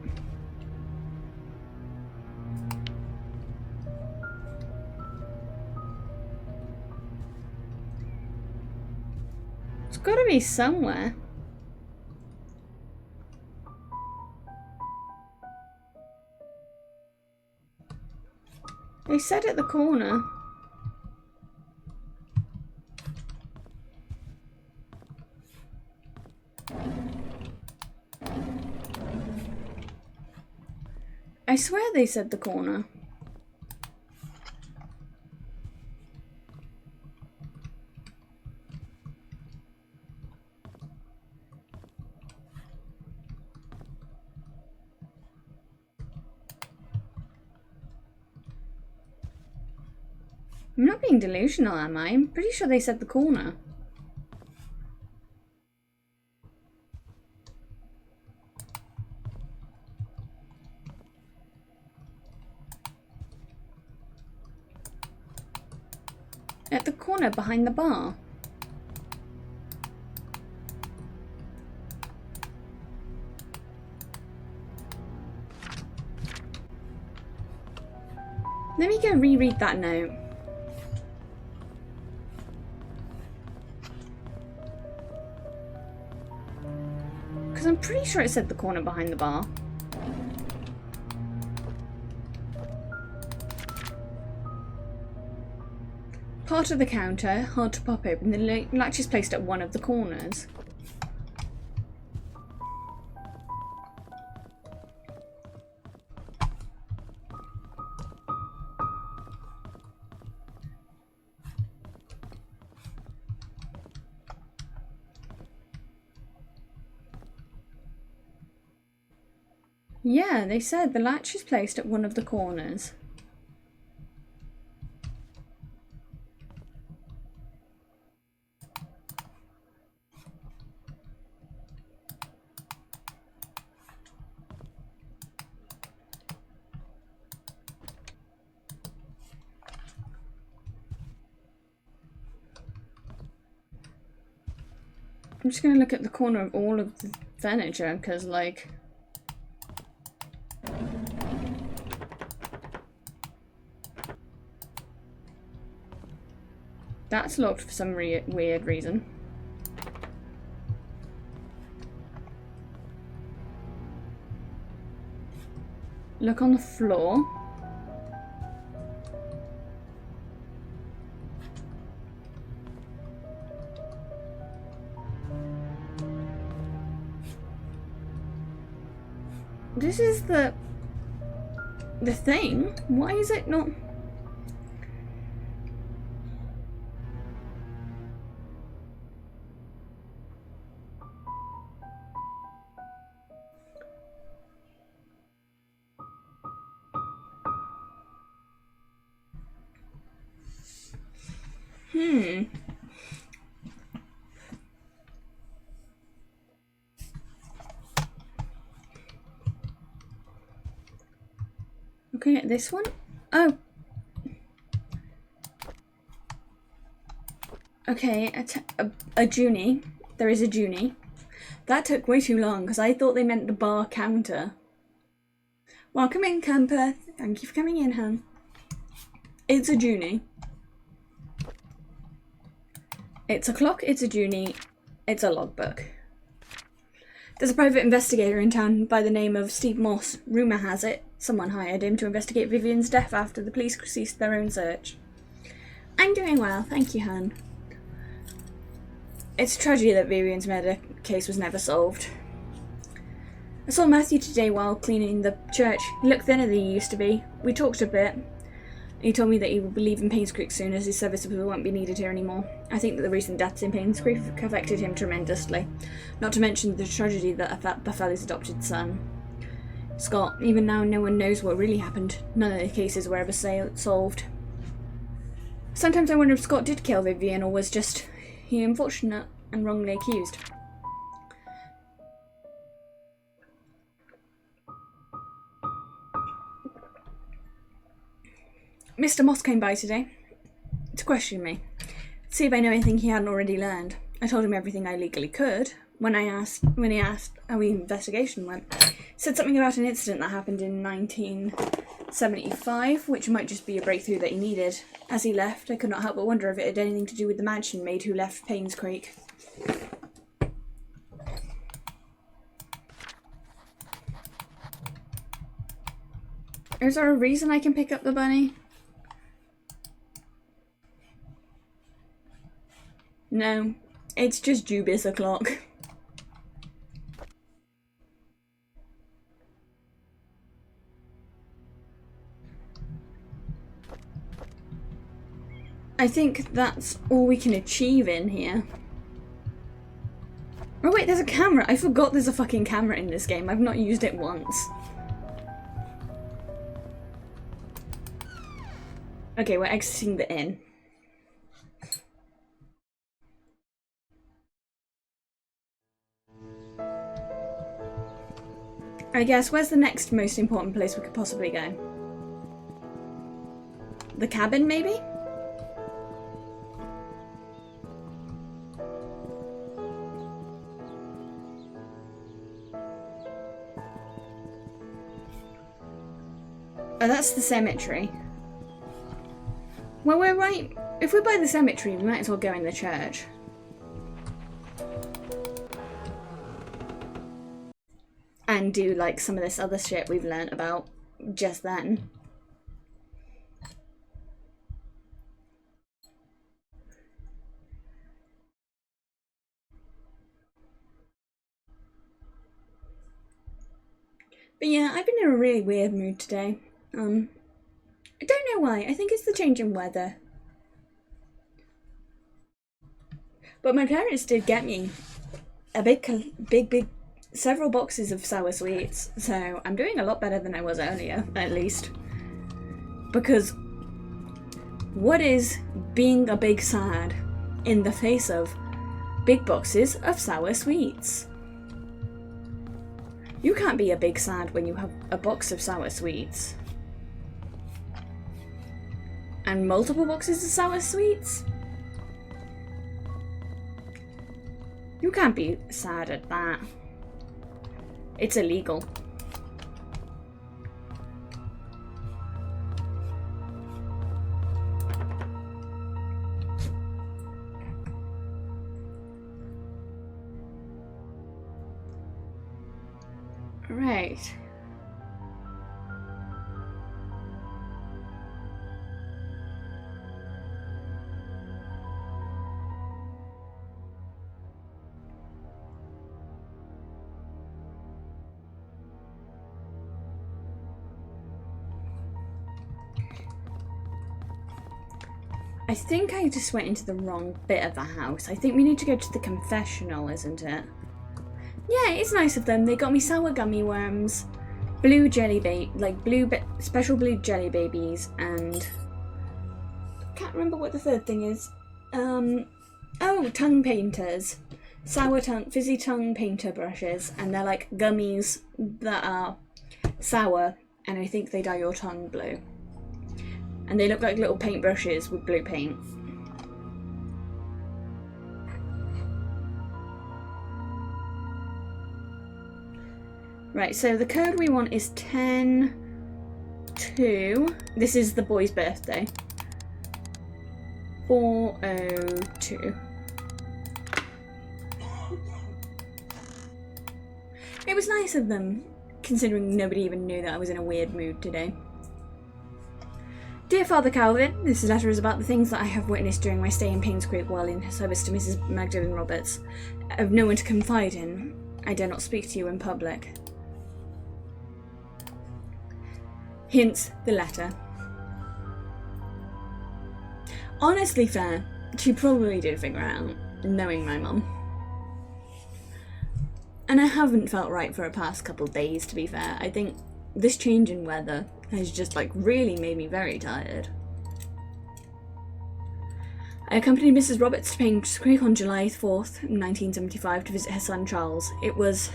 It's gotta be somewhere. They said at the corner. I swear they said the corner. I'm not being delusional, am I? I'm pretty sure they said the corner. At the corner behind the bar. Let me go reread that note. Because I'm pretty sure it said the corner behind the bar. Part of the counter, hard to pop open. The latch is placed at one of the corners. Yeah, they said the latch is placed at one of the corners. I'm just gonna look at the corner of all of the furniture, because, like... That's locked for some weird reason. Look on the floor. This is the thing. Why is it not? Looking at this one? Oh. Okay, a Junie. There is a Junie. That took way too long because I thought they meant the bar counter. Welcome in, camper. Thank you for coming in, hon. It's a Junie. It's a clock, it's a Junie, it's a logbook. There's a private investigator in town by the name of Steve Moss. Rumour has it someone hired him to investigate Vivian's death after the police ceased their own search. I'm doing well, thank you, hon. It's a tragedy that Vivian's murder case was never solved. I saw Matthew today while cleaning the church. He looked thinner than he used to be. We talked a bit. He told me that he will be leaving Painscreak soon, as his services won't be needed here anymore. I think that the recent deaths in Painscreak affected him tremendously, not to mention the tragedy that befell his adopted son. Scott, even now no one knows what really happened. None of the cases were ever solved. Sometimes I wonder if Scott did kill Vivian, or was just he unfortunate and wrongly accused. Mr. Moss came by today to question me, see if I know anything he hadn't already learned. I told him everything I legally could. When he asked how the investigation went, he said something about an incident that happened in 1975, which might just be a breakthrough that he needed. As he left, I could not help but wonder if it had anything to do with the mansion maid who left Painscreak. Is there a reason I can pick up the bunny? No, it's just Jubis o'clock. I think that's all we can achieve in here. Oh wait, there's a camera. I forgot there's a fucking camera in this game. I've not used it once. Okay, we're exiting the inn. I guess, where's the next most important place we could possibly go? The cabin, maybe? Oh, that's the cemetery. Well, we're right. If we're by the cemetery, we might as well go in the church. And do, like, some of this other shit we've learnt about just then. But yeah, I've been in a really weird mood today. I don't know why. I think it's the change in weather. But my parents did get me a big several boxes of sour sweets, so I'm doing a lot better than I was earlier, at least. Because what is being a big sad in the face of big boxes of sour sweets? You can't be a big sad when you have a box of sour sweets. And multiple boxes of sour sweets? You can't be sad at that. It's illegal. Right. I think I just went into the wrong bit of the house. I think we need to go to the confessional, isn't it? Yeah, it's nice of them. They got me sour gummy worms, blue jelly special blue jelly babies, and can't remember what the third thing is. Oh, tongue painters, fizzy tongue painter brushes, and they're like gummies that are sour, and I think they dye your tongue blue. And they look like little paintbrushes with blue paint. Right, so the code we want is 10-2. This is the boy's birthday. 402. It was nice of them, considering nobody even knew that I was in a weird mood today. Dear Father Calvin, this letter is about the things that I have witnessed during my stay in painscreak while in service to Mrs. Magdalene Roberts. I have no one to confide in. I dare not speak to you in public. Hence the letter. Honestly fair, she probably did figure it out, knowing my mum. And I haven't felt right for the past couple days, to be fair. I think this change in weather has just really made me very tired. I accompanied Mrs. Roberts to painscreak on July 4th, 1975 to visit her son Charles. It was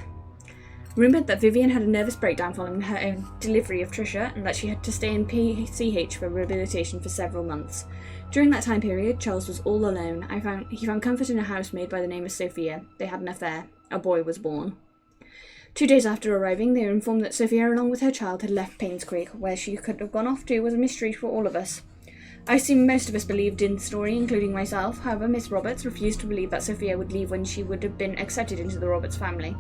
rumoured that Vivian had a nervous breakdown following her delivery of Trisha and that she had to stay in PCH for rehabilitation for several months. During that time period, Charles was all alone. He found comfort in a housemaid by the name of Sophia. They had an affair. A boy was born. 2 days after arriving, they were informed that Sophia, along with her child, had left painscreak. Where she could have gone off to was a mystery for all of us. I assume most of us believed in the story, including myself. However, Miss Roberts refused to believe that Sophia would leave when she would have been accepted into the Roberts family.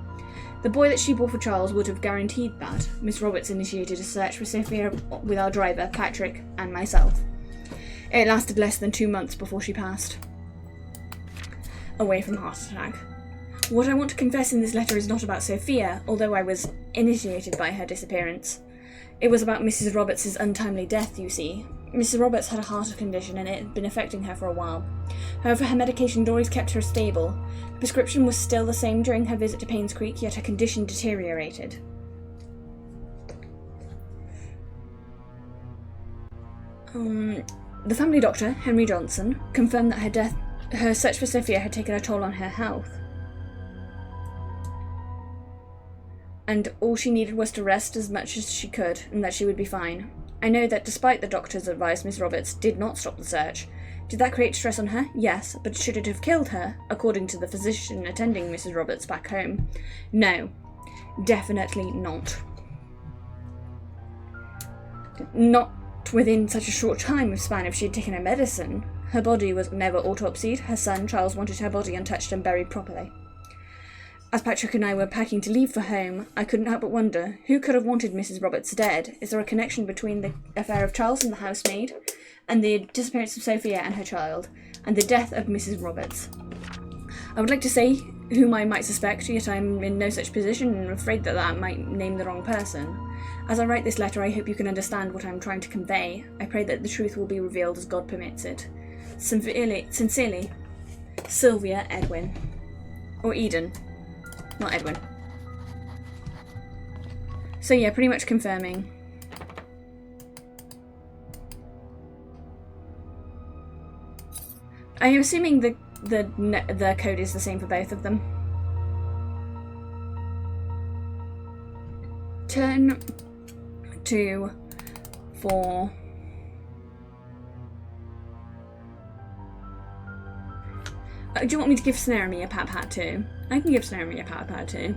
The boy that she bore for Charles would have guaranteed that. Miss Roberts initiated a search for Sophia with our driver, Patrick, and myself. It lasted less than 2 months before she passed away from a heart attack. What I want to confess in this letter is not about Sophia, although I was initiated by her disappearance. It was about Mrs. Roberts' untimely death, you see. Mrs. Roberts had a heart condition and it had been affecting her for a while. However, her medication had always kept her stable. Her prescription was still the same during her visit to Painscreak, yet her condition deteriorated. The family doctor, Henry Johnson, confirmed that her search for Sophia had taken a toll on her health. And all she needed was to rest as much as she could, and that she would be fine. I know that despite the doctor's advice, Miss Roberts did not stop the search. Did that create stress on her? Yes, but should it have killed her, according to the physician attending Mrs. Roberts back home? No, definitely not. Not within such a short time span if she had taken her medicine. Her body was never autopsied. Her son, Charles, wanted her body untouched and buried properly. As Patrick and I were packing to leave for home, I couldn't help but wonder, who could have wanted Mrs. Roberts dead? Is there a connection between the affair of Charles and the housemaid, and the disappearance of Sophia and her child, and the death of Mrs. Roberts? I would like to say whom I might suspect, yet I am in no such position and am afraid that might name the wrong person. As I write this letter, I hope you can understand what I am trying to convey. I pray that the truth will be revealed as God permits it. Sincerely, Sylvia Edwin. Or Eden. Not Edwin. So yeah, pretty much confirming. I am assuming the code is the same for both of them. 10, 2, 4. do you want me to give Snaremy a pat pat too? I can give Snaremy a pat pat too.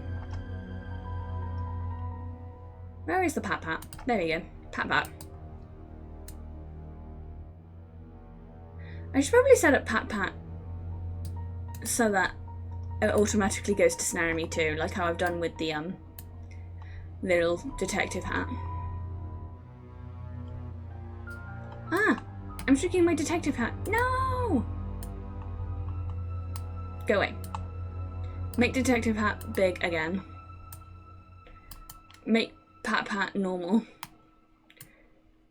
Where is the pat pat? There we go. Pat pat. I should probably set up pat pat so that it automatically goes to Snaremy too, like how I've done with the little detective hat. Ah! I'm striking my detective hat. No! Go away. Make detective hat big again. Make pat pat normal.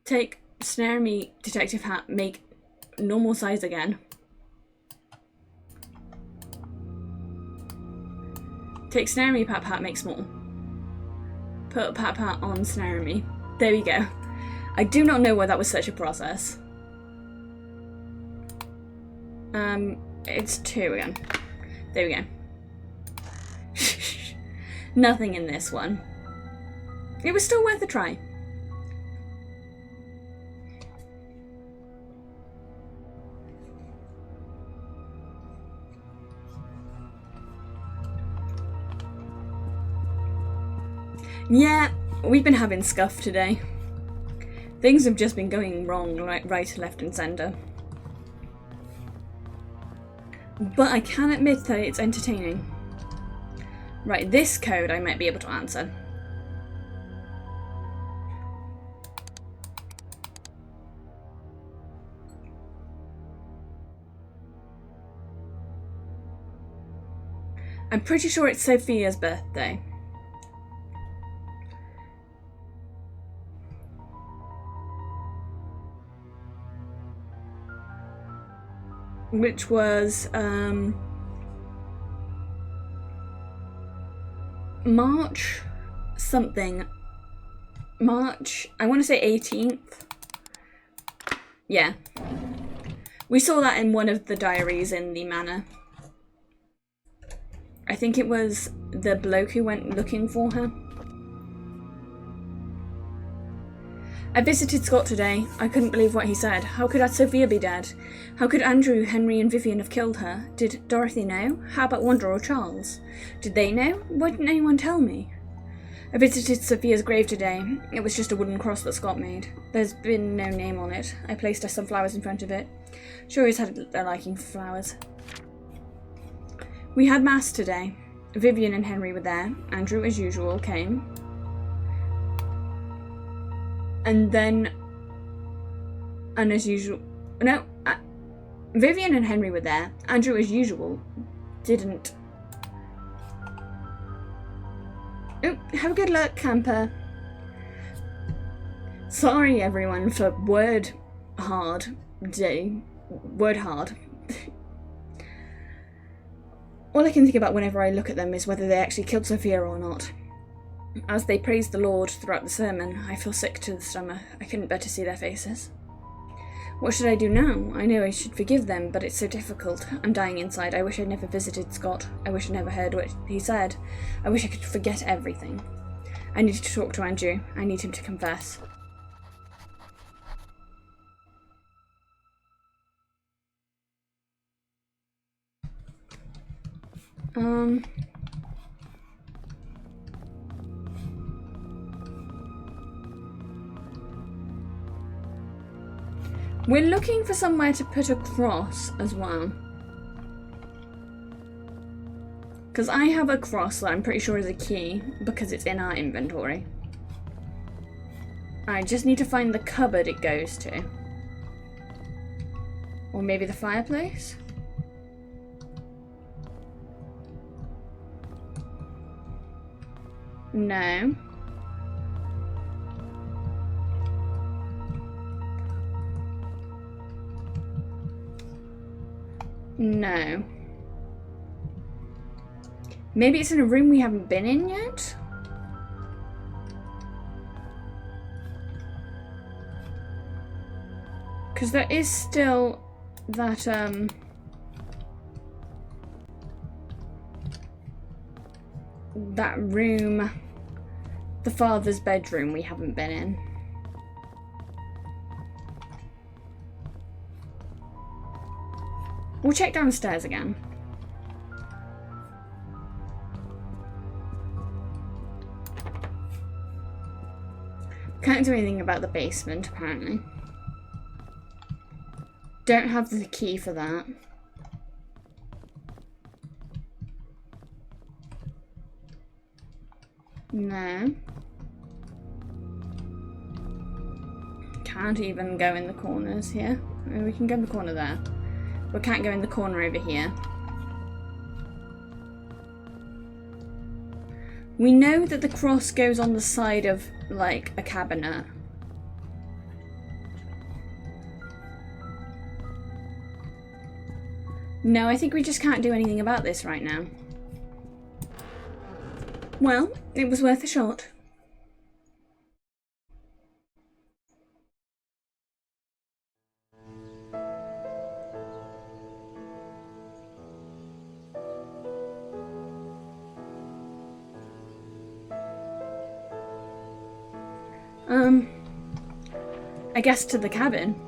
Take Snaremy detective hat, make normal size again. Take Snaremy pat pat, make small. Put pat pat on Snaremy. There we go. I do not know why that was such a process. It's 2 again. There we go. Nothing in this one. It was still worth a try. Yeah, we've been having scuff today. Things have just been going wrong right, left and centre. But I can admit that it's entertaining. Right, this code I might be able to answer. I'm pretty sure it's Sophia's birthday. Which was March something. March, I want to say 18th. Yeah. We saw that in one of the diaries in the manor. I think it was the bloke who went looking for her. I visited Scott today. I couldn't believe what he said. How could Aunt Sophia be dead? How could Andrew, Henry and Vivian have killed her? Did Dorothy know? How about Wanda or Charles? Did they know? Why didn't anyone tell me? I visited Sophia's grave today. It was just a wooden cross that Scott made. There's been no name on it. I placed her some flowers in front of it. She always had a liking for flowers. We had mass today. Vivian and Henry were there. Andrew, as usual, came. And as usual, no, Vivian and Henry were there. Andrew, as usual, didn't. Oop, have a good luck, camper. Sorry, everyone, for word hard day. Word hard. All I can think about whenever I look at them is whether they actually killed Sophia or not. As they praised the Lord throughout the sermon, I feel sick to the stomach. I couldn't bear to see their faces. What should I do now? I know I should forgive them, but it's so difficult. I'm dying inside. I wish I'd never visited Scott. I wish I never heard what he said. I wish I could forget everything. I need to talk to Andrew. I need him to confess. We're looking for somewhere to put a cross as well. Because I have a cross that I'm pretty sure is a key, because it's in our inventory. I just need to find the cupboard it goes to. Or maybe the fireplace? No. No. Maybe it's in a room we haven't been in yet? Because there is still that, that room, the father's bedroom we haven't been in. We'll check downstairs again. can't do anything about the basement, apparently. Don't have the key for that. No. Can't even go in the corners here. We can go in the corner there. We can't go in the corner over here. We know that the cross goes on the side of, like, a cabinet. No, I think we just can't do anything about this right now. Well, it was worth a shot. I guess to the cabin.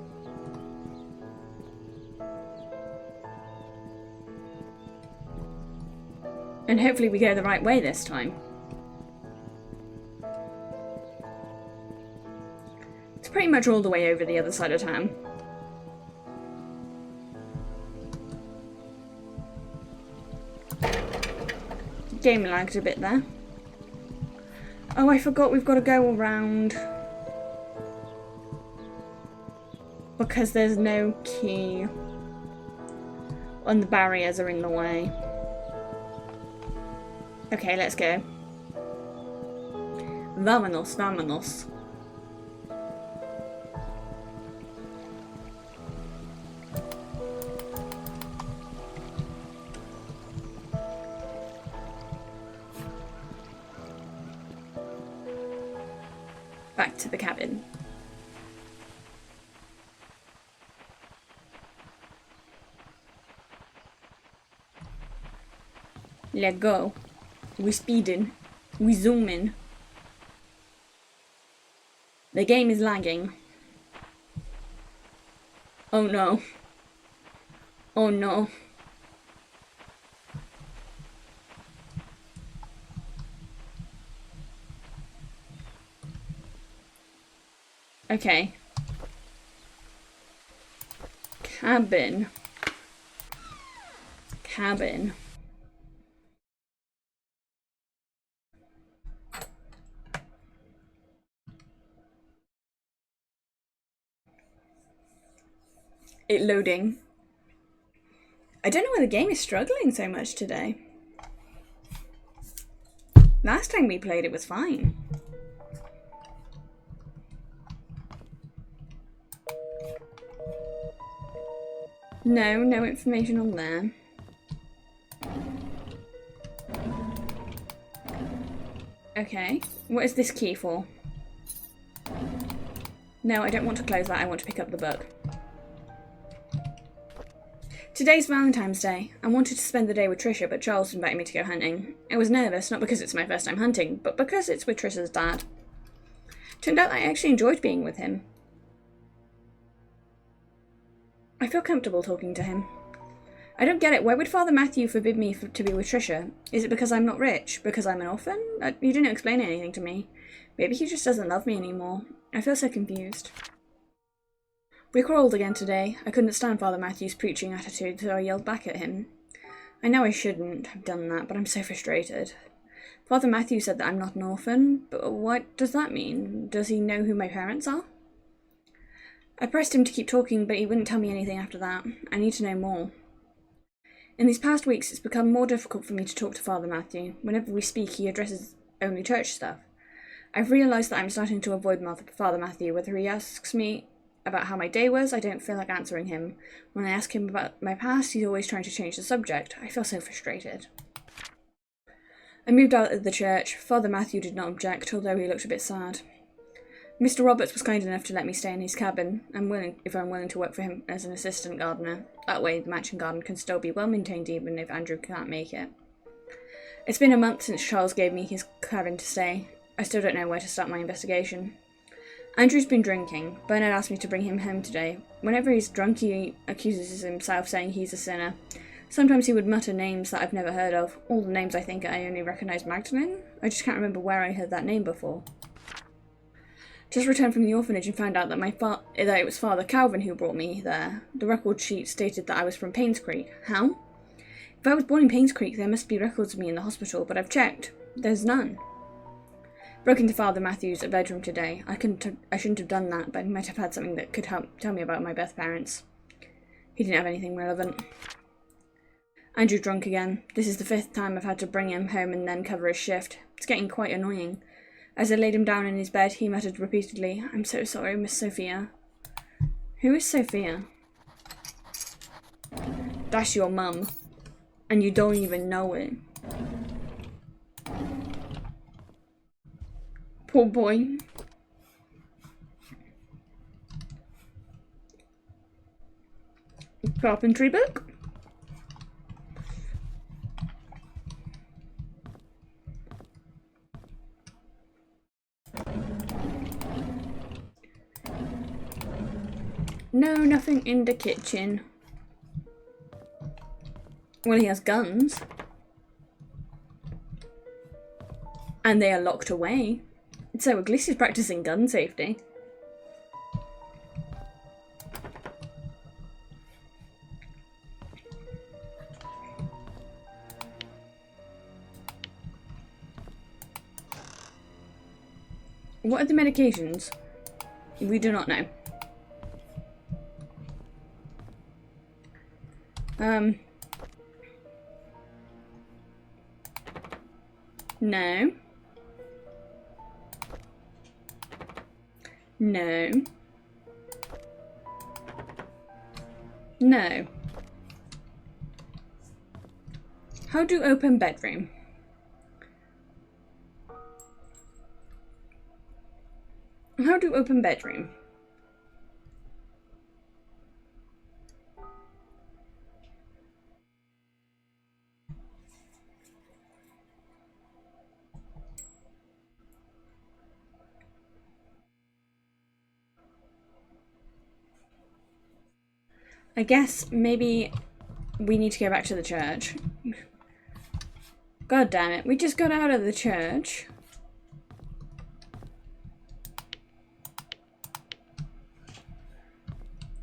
And hopefully we go the right way this time. It's pretty much all the way over the other side of town. Game lagged a bit there. Oh, I forgot we've got to go around. Because there's no key. And the barriers are in the way. Okay, let's go. Vámonos, vámonos. Back to the cabin. Let go. We speeding. We zooming. The game is lagging. Oh no. Oh no. Okay. Cabin. Cabin. It loading. I don't know why the game is struggling so much today. Last time we played it was fine. No, no information on there. Okay, what is this key for? No, I don't want to close that, I want to pick up the book. Today's Valentine's Day. I wanted to spend the day with Trisha, but Charles invited me to go hunting. I was nervous, not because it's my first time hunting, but because it's with Trisha's dad. Turned out I actually enjoyed being with him. I feel comfortable talking to him. I don't get it. Why would Father Matthew forbid me to be with Trisha? Is it because I'm not rich? Because I'm an orphan? You didn't explain anything to me. Maybe he just doesn't love me anymore. I feel so confused. We quarrelled again today. I couldn't stand Father Matthew's preaching attitude, so I yelled back at him. I know I shouldn't have done that, but I'm so frustrated. Father Matthew said that I'm not an orphan, but what does that mean? Does he know who my parents are? I pressed him to keep talking, but he wouldn't tell me anything after that. I need to know more. In these past weeks, it's become more difficult for me to talk to Father Matthew. Whenever we speak, he addresses only church stuff. I've realised that I'm starting to avoid Father Matthew. Whether he asks me about how my day was, I don't feel like answering him. When I ask him about my past, he's always trying to change the subject. I feel so frustrated. I moved out of the church. Father Matthew did not object, although he looked a bit sad. Mr. Roberts was kind enough to let me stay in his cabin, if I'm willing to work for him as an assistant gardener. That way the mansion garden can still be well maintained even if Andrew can't make it. It's been a month since Charles gave me his cabin to stay. I still don't know where to start my investigation. Andrew's been drinking. Bernard asked me to bring him home today. Whenever he's drunk, he accuses himself, saying he's a sinner. Sometimes he would mutter names that I've never heard of. All the names I think I only recognise Magdalene. I just can't remember where I heard that name before. Just returned from the orphanage and found out that that it was Father Calvin who brought me there. The record sheet stated that I was from Painscreak. How? If I was born in Painscreak, there must be records of me in the hospital, but I've checked. There's none. Broke into Father Matthew's bedroom today. I shouldn't have done that, but he might have had something that could help tell me about my birth parents. He didn't have anything relevant. Andrew's drunk again. This is the 5th time I've had to bring him home and then cover his shift. It's getting quite annoying. As I laid him down in his bed, he muttered repeatedly, "I'm so sorry, Miss Sophia." Who is Sophia? That's your mum. And you don't even know it. Poor boy. Carpentry book? No, nothing in the kitchen. Well, he has guns. And they are locked away. So at least he's practicing gun safety. What are the medications? We do not know. No. No. No. How to open bedroom? How to open bedroom? I guess maybe we need to go back to the church. God damn it, we just got out of the church.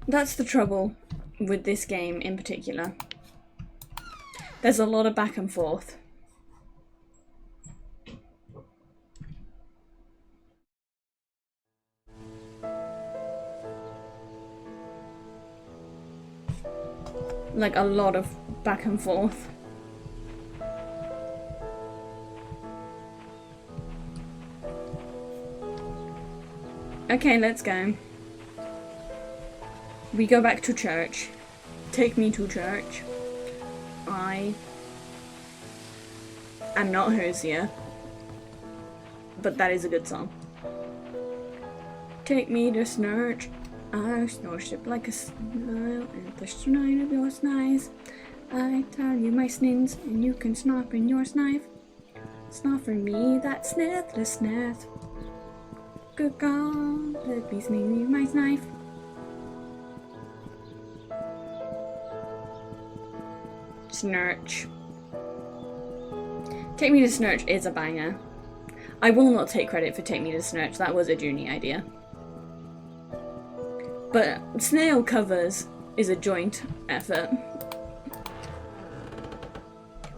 That's the trouble with this game in particular. There's a lot of back and forth. Like a lot of back and forth. Okay, let's go. We go back to church. Take me to church. I am not Hosea, but that is a good song. Take me to church. I worship like a smile and the shrine of your snives. I tell you my sins and you can snap in your knife. It's not for me that snith the snith. Good God, let me sneeze my knife. Snurch. Take Me to Snurch is a banger. I will not take credit for Take Me to Snurch, that was a Junie idea. But Snail Covers is a joint effort.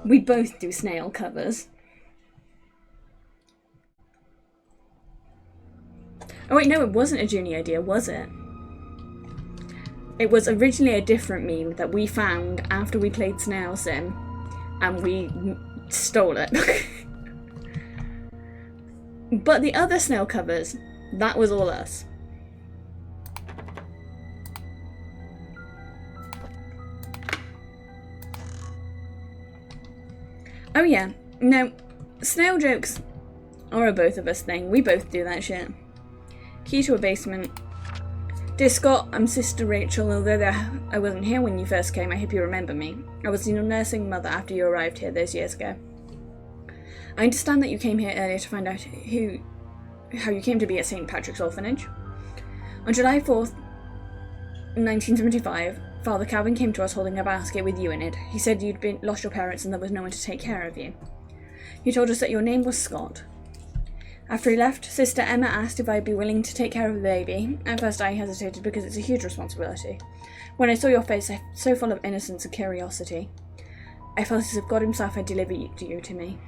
We both do Snail Covers. Oh wait, no, it wasn't a Junie idea, was it? It was originally a different meme that we found after we played Snail Sim, and we stole it. But the other Snail Covers, that was all us. Oh yeah, no, snail jokes are a both of us thing. We both do that shit. Key to a basement. Dear Scott, I'm Sister Rachel. Although I wasn't here when you first came, I hope you remember me. I was your nursing mother after you arrived here those years ago. I understand that you came here earlier to find out how you came to be at St. Patrick's Orphanage. On July 4th, 1975, Father Calvin came to us holding a basket with you in it. He said you'd lost your parents and there was no one to take care of you. He told us that your name was Scott. After he left, Sister Emma asked if I'd be willing to take care of the baby. At first I hesitated because it's a huge responsibility. When I saw your face, so full of innocence and curiosity, I felt as if God himself had delivered you to me.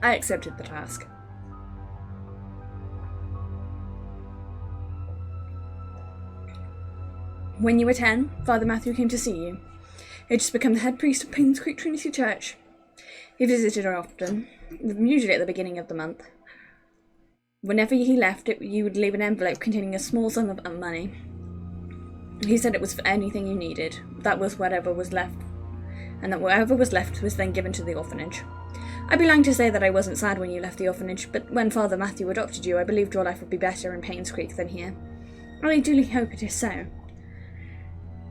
I accepted the task. When you were 10, Father Matthew came to see you. He had just become the head priest of Painscreak Trinity Church. He visited her often, usually at the beginning of the month. Whenever he left, you would leave an envelope containing a small sum of money. He said it was for anything you needed. That was whatever was left, and that whatever was left was then given to the orphanage. I'd be lying to say that I wasn't sad when you left the orphanage, but when Father Matthew adopted you, I believed your life would be better in Painscreak than here. I duly hope it is so.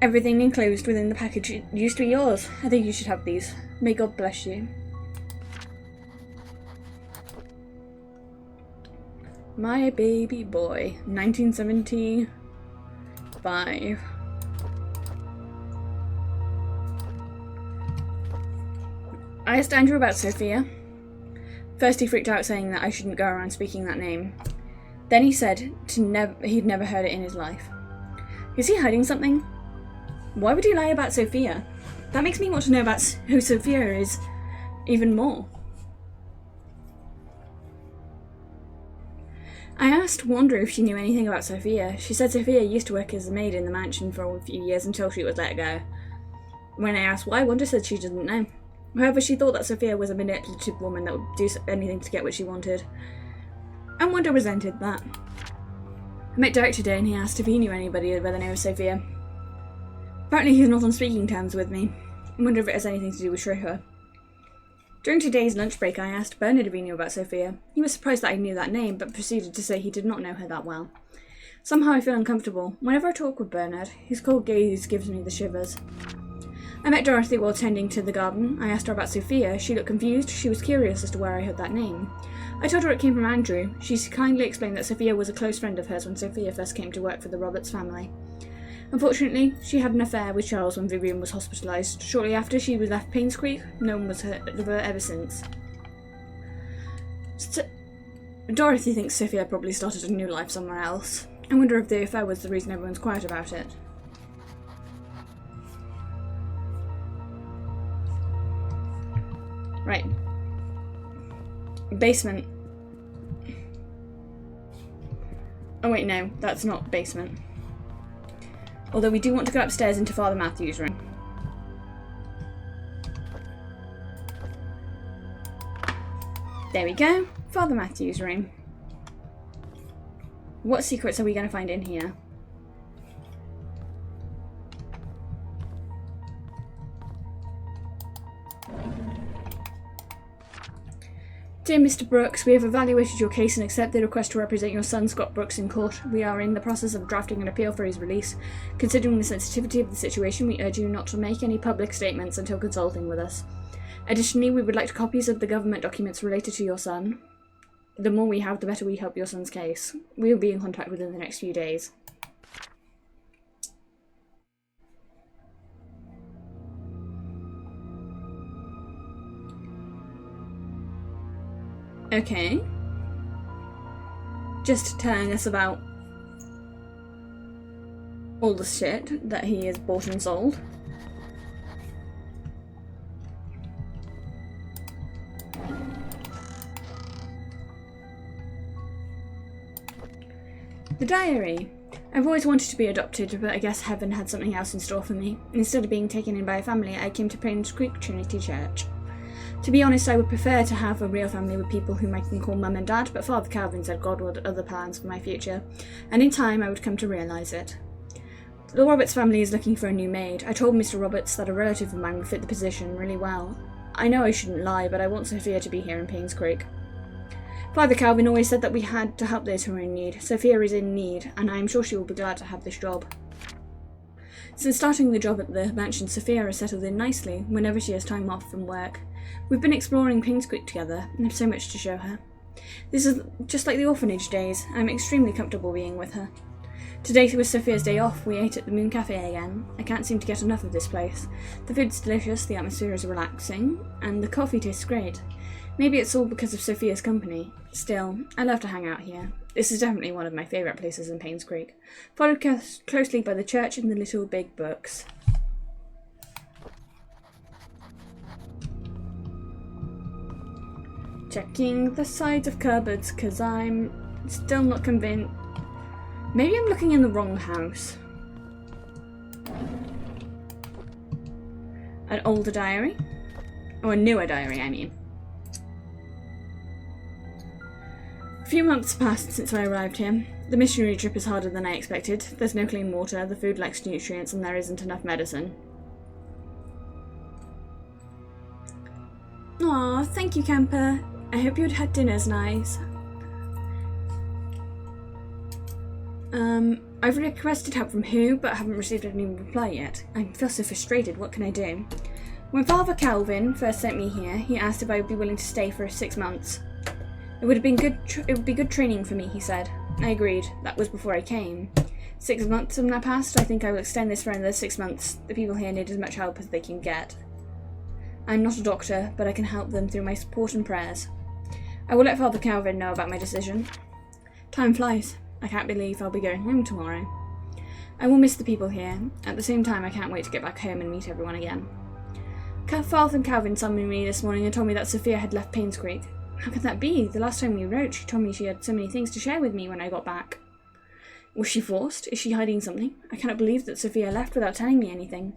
Everything enclosed within the package used to be yours. I think you should have these. May God bless you. My baby boy, 1975. I asked Andrew about Sophia. First he freaked out saying that I shouldn't go around speaking that name. Then he said he'd never heard it in his life. Is he hiding something? Why would he lie about Sophia? That makes me want to know about who Sophia is even more. I asked Wanda if she knew anything about Sophia. She said Sophia used to work as a maid in the mansion for a few years until she was let go. When I asked why, Wanda said she didn't know. However, she thought that Sophia was a manipulative woman that would do anything to get what she wanted. And Wanda resented that. I met Derek today and he asked if he knew anybody by the name of Sophia. Apparently he's not on speaking terms with me. I wonder if it has anything to do with Shriha. During today's lunch break, I asked Bernard if he knew about Sophia. He was surprised that I knew that name, but proceeded to say he did not know her that well. Somehow I feel uncomfortable. Whenever I talk with Bernard, his cold gaze gives me the shivers. I met Dorothy while tending to the garden. I asked her about Sophia. She looked confused. She was curious as to where I heard that name. I told her it came from Andrew. She kindly explained that Sophia was a close friend of hers when Sophia first came to work for the Roberts family. Unfortunately, she had an affair with Charles when Vivian was hospitalised. Shortly after she was left Painscreak, no one was heard of her ever since. Dorothy thinks Sophia probably started a new life somewhere else. I wonder if the affair was the reason everyone's quiet about it. Right. Basement. Oh wait, no, that's not basement. Although we do want to go upstairs into Father Matthew's room. There we go, Father Matthew's room. What secrets are we going to find in here? Dear Mr. Brooks, we have evaluated your case and accept the request to represent your son Scott Brooks in court. We are in the process of drafting an appeal for his release. Considering the sensitivity of the situation, we urge you not to make any public statements until consulting with us. Additionally, we would like copies of the government documents related to your son. The more we have, the better we help your son's case. We will be in contact within the next few days. Okay. Just telling us about all the shit that he has bought and sold. The diary. I've always wanted to be adopted, but I guess heaven had something else in store for me. Instead of being taken in by a family, I came to Painscreak Trinity Church. To be honest, I would prefer to have a real family with people whom I can call Mum and Dad, but Father Calvin said God had other plans for my future, and in time I would come to realise it. The Roberts family is looking for a new maid. I told Mr. Roberts that a relative of mine would fit the position really well. I know I shouldn't lie, but I want Sophia to be here in Painscreak. Father Calvin always said that we had to help those who are in need. Sophia is in need, and I am sure she will be glad to have this job. Since starting the job at the mansion, Sophia has settled in nicely whenever she has time off from work. We've been exploring Painscreak together, and have so much to show her. This is just like the orphanage days. I'm extremely comfortable being with her. Today was Sophia's day off. We ate at the Moon Cafe again. I can't seem to get enough of this place. The food's delicious, the atmosphere is relaxing, and the coffee tastes great. Maybe it's all because of Sophia's company. Still, I love to hang out here. This is definitely one of my favourite places in Painscreak, followed closely by the church and the little big books. Checking the sides of cupboards, because I'm still not convinced. Maybe I'm looking in the wrong house. An older diary? Or a newer diary, I mean. A few months passed since I arrived here. The missionary trip is harder than I expected. There's no clean water, the food lacks nutrients, and there isn't enough medicine. Aw, thank you, Camper. I hope you'd had dinner's nice. I've requested help from who, but haven't received any reply yet. I feel so frustrated, what can I do? When Father Calvin first sent me here, he asked if I would be willing to stay for 6 months. It would be good training for me, he said. I agreed. That was before I came. 6 months have now passed. I think I will extend this for another 6 months. The people here need as much help as they can get. I'm not a doctor, but I can help them through my support and prayers. I will let Father Calvin know about my decision. Time flies. I can't believe I'll be going home tomorrow. I will miss the people here. At the same time, I can't wait to get back home and meet everyone again. Father Calvin summoned me this morning and told me that Sophia had left Painscreak. How could that be? The last time we wrote, she told me she had so many things to share with me when I got back. Was she forced? Is she hiding something? I cannot believe that Sophia left without telling me anything.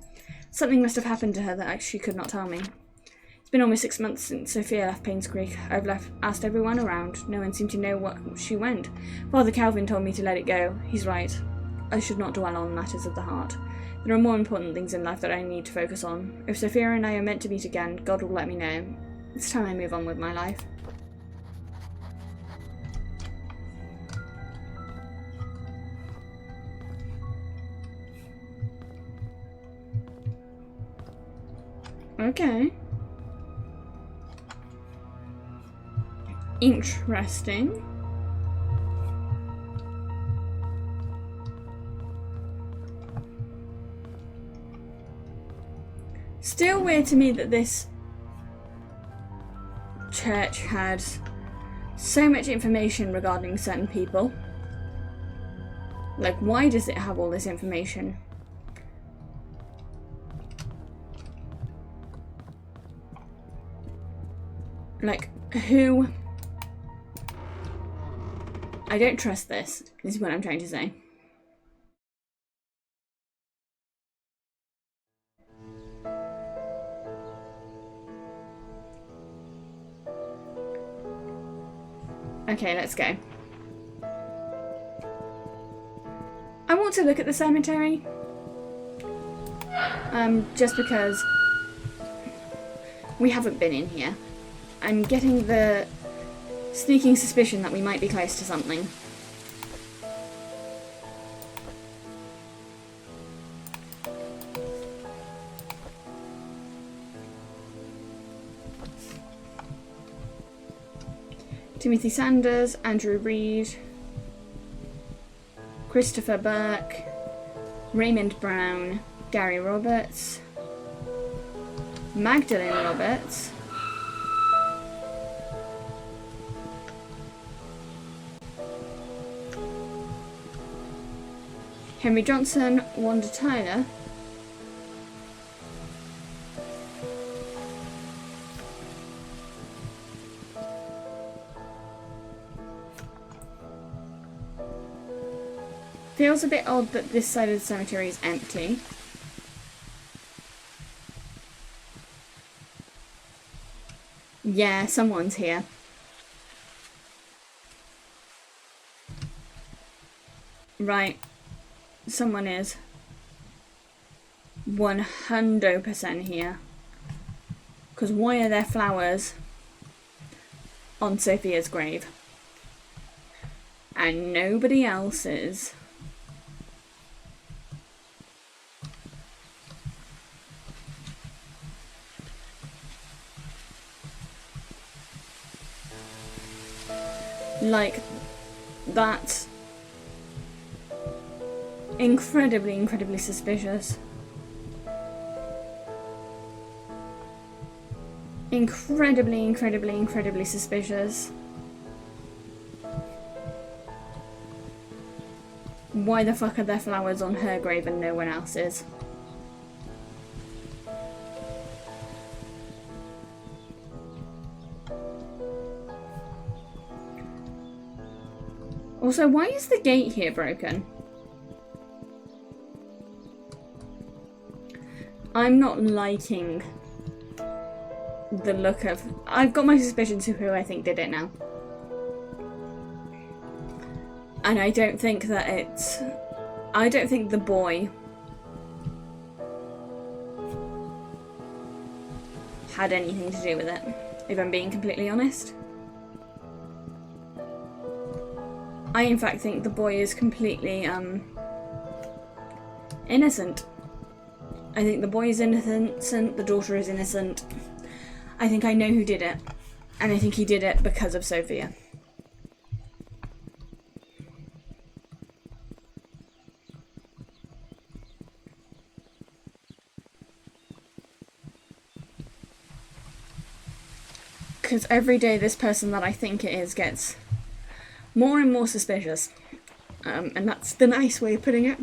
Something must have happened to her that she could not tell me. It's been almost 6 months since Sophia left Painscreak. I've asked everyone around. No one seemed to know what she went. Father Calvin told me to let it go. He's right. I should not dwell on matters of the heart. There are more important things in life that I need to focus on. If Sophia and I are meant to meet again, God will let me know. It's time I move on with my life. Okay. Interesting. Still weird to me that this church had so much information regarding certain people. Like, why does it have all this information? Like, who? I don't trust this, is what I'm trying to say. Okay, let's go. I want to look at the cemetery. Just because we haven't been in here. I'm getting the sneaking suspicion that we might be close to something. Timothy Sanders, Andrew Reed, Christopher Burke, Raymond Brown, Gary Roberts, Magdalene Roberts, Henry Johnson, Wanda Tyler, feels a bit odd that this side of the cemetery is empty. Yeah, someone's here. Right. Someone is 100% here. Because why are there flowers on Sophia's grave? And nobody else's. Like, that Incredibly, incredibly suspicious. Incredibly, incredibly, incredibly suspicious. Why the fuck are there flowers on her grave and no one else's? Also, why is the gate here broken? I'm not liking the look of... I've got my suspicions of who I think did it now. And I don't think that it's... I don't think the boy had anything to do with it, if I'm being completely honest. I in fact think the boy is completely innocent. I think the boy is innocent, the daughter is innocent. I think I know who did it, and I think he did it because of Sophia. Because every day this person that I think it is gets more and more suspicious. And that's the nice way of putting it.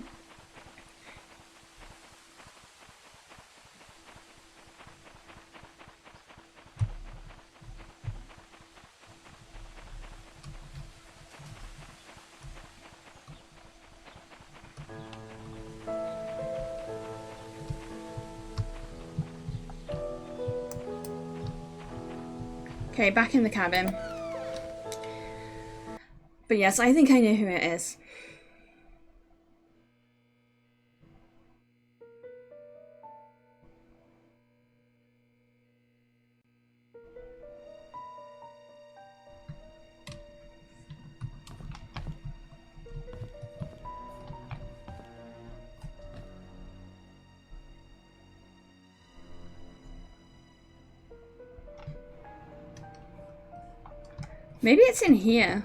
Okay, back in the cabin. But yes, I think I know who it is. Maybe it's in here.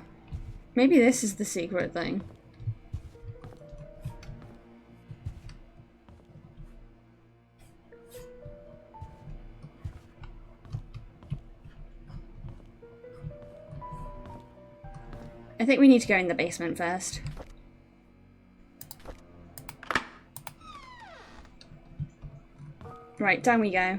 Maybe this is the secret thing. I think we need to go in the basement first. Right, down we go.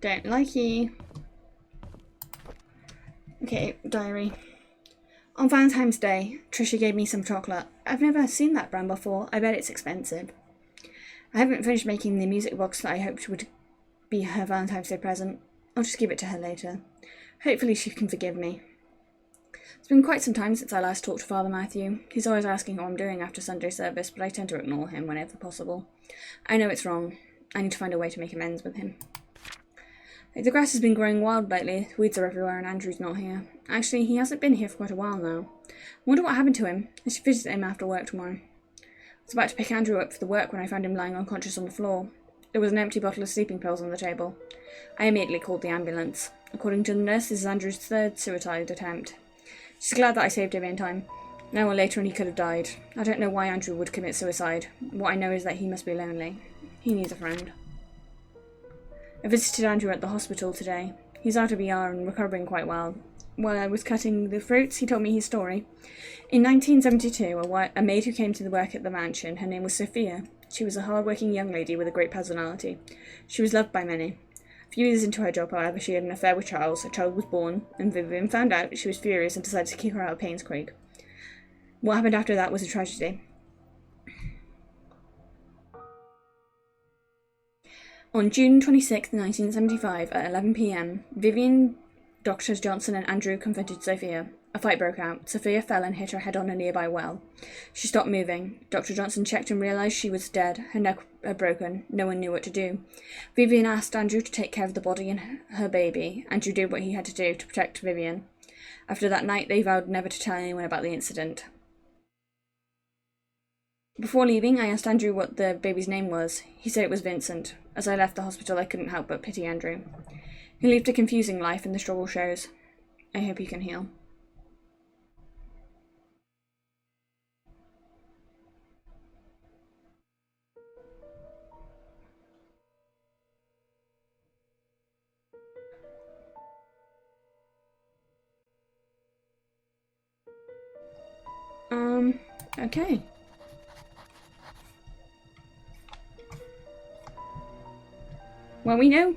Don't like you. Okay, diary. On Valentine's Day, Trisha gave me some chocolate. I've never seen that brand before. I bet it's expensive. I haven't finished making the music box that I hoped would be her Valentine's Day present. I'll just give it to her later. Hopefully she can forgive me. It's been quite some time since I last talked to Father Matthew. He's always asking how I'm doing after Sunday service, but I tend to ignore him whenever possible. I know it's wrong. I need to find a way to make amends with him. The grass has been growing wild lately. Weeds are everywhere and Andrew's not here. Actually, he hasn't been here for quite a while now. I wonder what happened to him. I should visit him after work tomorrow. I was about to pick Andrew up for the work when I found him lying unconscious on the floor. There was an empty bottle of sleeping pills on the table. I immediately called the ambulance. According to the nurse, this is Andrew's third suicide attempt. She's glad that I saved him in time. An hour later and he could have died. I don't know why Andrew would commit suicide. What I know is that he must be lonely. He needs a friend. I visited Andrew at the hospital today. He's out of ER and recovering quite well. While I was cutting the fruits, he told me his story. In 1972, a maid who came to work at the mansion, her name was Sophia. She was a hard-working young lady with a great personality. She was loved by many. A few years into her job, however, she had an affair with Charles. A child was born, and Vivian found out. She was furious and decided to kick her out of painscreak. What happened after that was a tragedy. On June 26, 1975, at 11 p.m., Vivian, Drs. Johnson and Andrew confronted Sophia. A fight broke out. Sophia fell and hit her head on a nearby well. She stopped moving. Dr. Johnson checked and realised she was dead. Her neck had broken. No one knew what to do. Vivian asked Andrew to take care of the body and her baby. Andrew did what he had to do to protect Vivian. After that night, they vowed never to tell anyone about the incident. Before leaving, I asked Andrew what the baby's name was. He said it was Vincent. As I left the hospital, I couldn't help but pity Andrew. He lived a confusing life and the struggle shows. I hope you can heal. Okay. Well, we know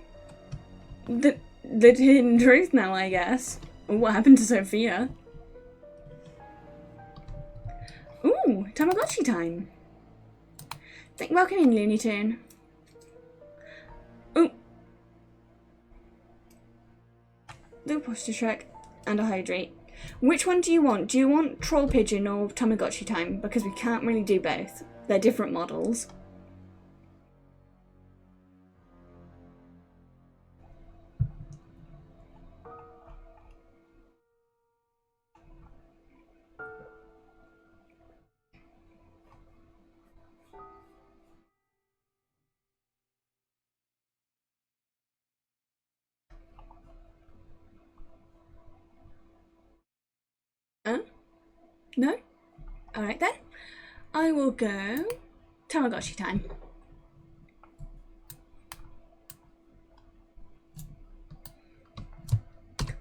the hidden truth now, I guess. What happened to Sophia? Ooh, Tamagotchi time. Welcome in, Looney Tune. Ooh. The posture check and a hydrate. Which one do you want? Do you want Troll Pigeon or Tamagotchi time? Because we can't really do both. They're different models. No? Alright then. I will go Tamagotchi time.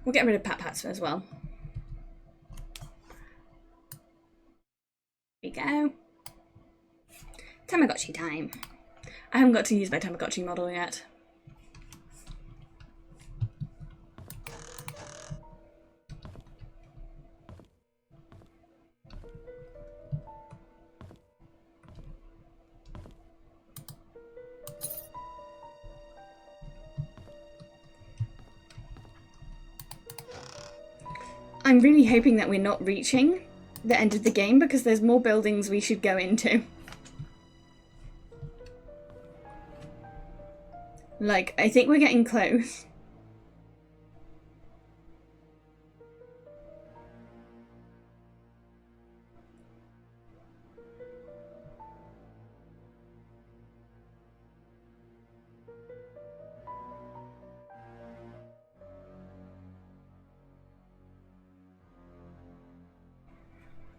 We'll get rid of Pat Pats as well. Here we go. Tamagotchi time. I haven't got to use my Tamagotchi model yet. I'm really hoping that we're not reaching the end of the game because there's more buildings we should go into. Like, I think we're getting close.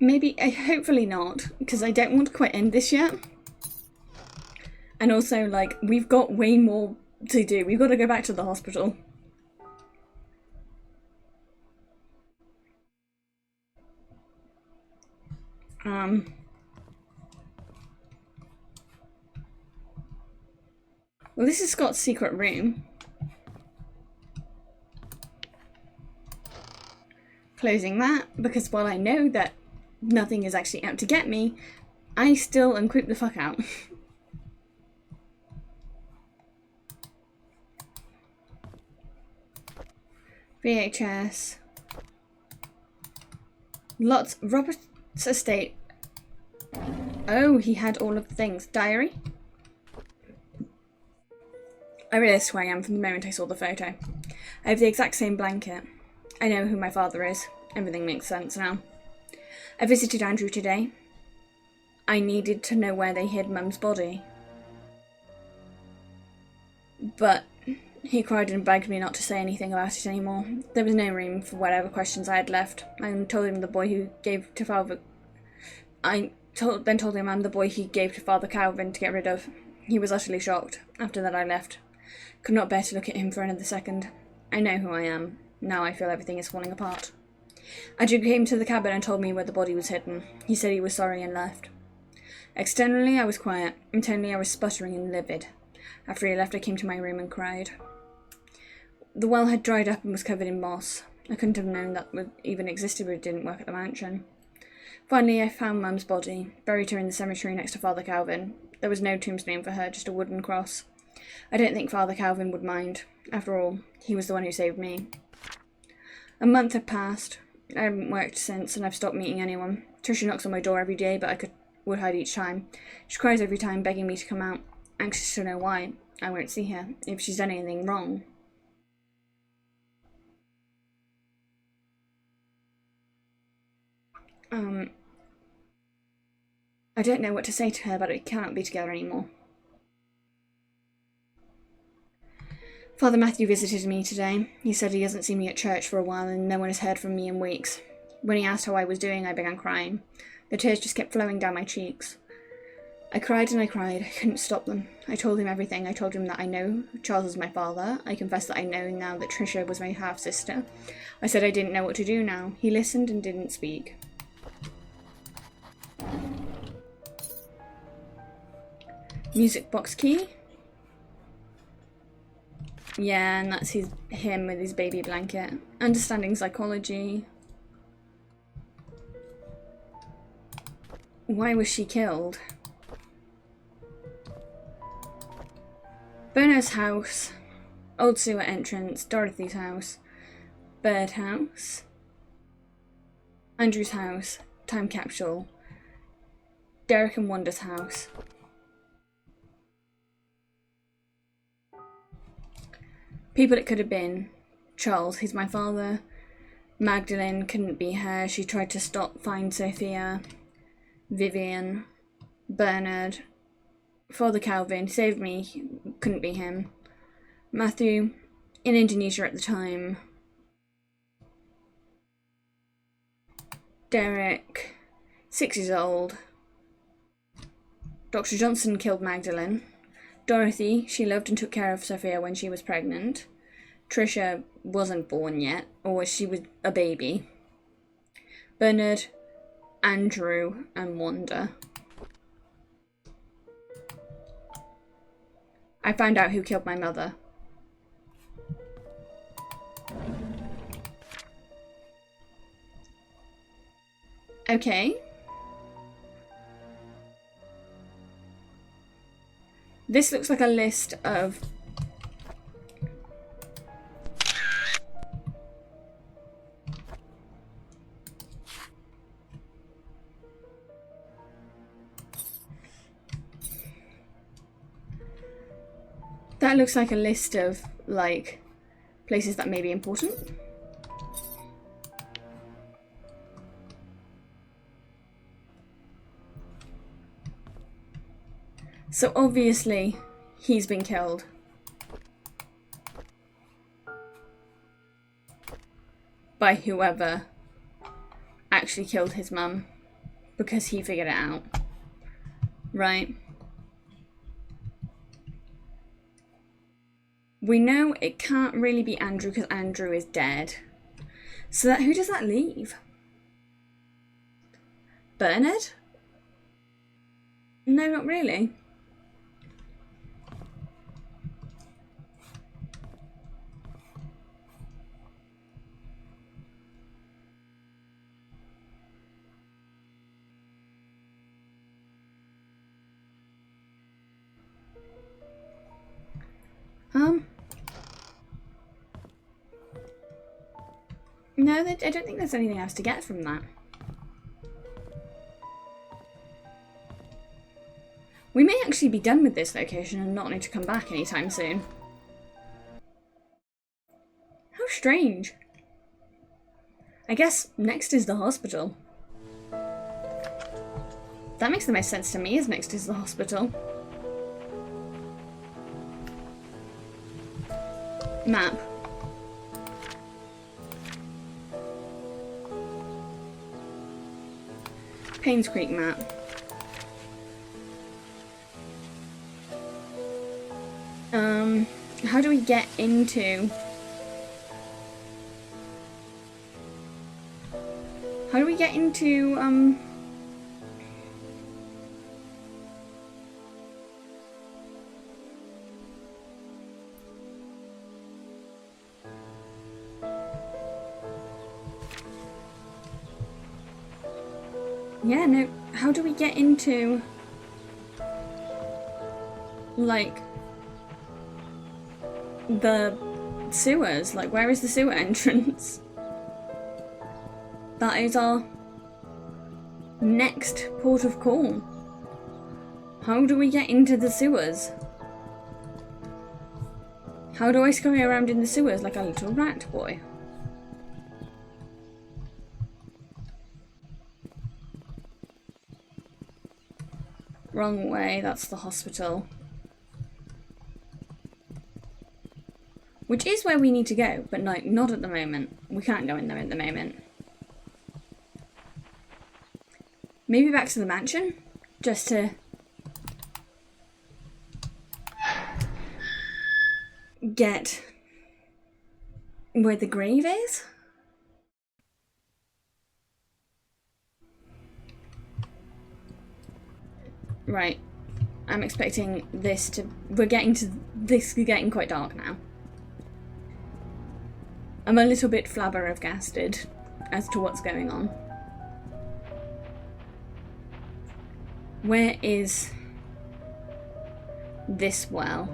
Maybe, hopefully not, because I don't want to quite end this yet. And also, like, we've got way more to do. We've got to go back to the hospital. Well, this is Scott's secret room. Closing that, because while I know that nothing is actually out to get me, I still am creeped the fuck out. VHS. Lots. Robert's estate. Oh, he had all of the things. Diary. I realised who I am from the moment I saw the photo. I have the exact same blanket. I know who my father is. Everything makes sense now. I visited Andrew today. I needed to know where they hid Mum's body. But he cried and begged me not to say anything about it anymore. There was no room for whatever questions I had left. I told him the boy who gave to Father... then told him I'm the boy he gave to Father Calvin to get rid of. He was utterly shocked. After that I left. Could not bear to look at him for another second. I know who I am. Now I feel everything is falling apart. Andrew came to the cabin and told me where the body was hidden. He said he was sorry and left. Externally I was quiet. Internally I was sputtering and livid. After he left I came to my room and cried. The well had dried up and was covered in moss. I couldn't have known that would even existed but it didn't work at the mansion. Finally I found Mum's body, buried her in the cemetery next to Father Calvin. There was no tombstone for her, just a wooden cross. I don't think Father Calvin would mind. After all, he was the one who saved me. A month had passed. I haven't worked since, and I've stopped meeting anyone. Tricia knocks on my door every day, but would hide each time. She cries every time, begging me to come out, anxious to know why. I won't see her, if she's done anything wrong. I don't know what to say to her, but we cannot be together anymore. Father Matthew visited me today. He said he hasn't seen me at church for a while and no one has heard from me in weeks. When he asked how I was doing, I began crying. The tears just kept flowing down my cheeks. I cried and I cried. I couldn't stop them. I told him everything. I told him that I know Charles is my father. I confessed that I know now that Tricia was my half-sister. I said I didn't know what to do now. He listened and didn't speak. Music box key. Yeah, and that's him with his baby blanket. Understanding psychology. Why was she killed? Bernard's house. Old sewer entrance. Dorothy's house. Birdhouse. Andrew's house. Time capsule. Derek and Wanda's house. People it could have been. Charles, he's my father. Magdalene couldn't be her. She tried to find Sophia. Vivian. Bernard. Father Calvin saved me. Couldn't be him. Matthew, in Indonesia at the time. Derek, 6 years old. Dr. Johnson killed Magdalene. Dorothy, she loved and took care of Sophia when she was pregnant. Tricia wasn't born yet, or she was a baby. Bernard, Andrew, and Wanda. I found out who killed my mother. Okay. This looks like a list of... That looks like a list of, like, places that may be important. So obviously, he's been killed. By whoever actually killed his mum. Because he figured it out. Right? We know it can't really be Andrew because Andrew is dead. So who does that leave? Bernard? No, not really. No, I don't think there's anything else to get from that. We may actually be done with this location and not need to come back anytime soon. How strange. I guess next is the hospital. That makes the most sense to me, as next is the hospital. Map. Painscreak map. How do we get into... How do we get into, Yeah, no, how do we get into, like, the sewers? Like, where is the sewer entrance? That is our next port of call. How do we get into the sewers? How do I scurry around in the sewers like a little rat boy? Wrong way, that's the hospital. Which is where we need to go, but no, not at the moment. We can't go in there at the moment. Maybe back to the mansion? Just to get where the grave is? Right. I'm expecting this to... This is getting quite dark now. I'm a little bit flabbergasted as to what's going on. Where is this well?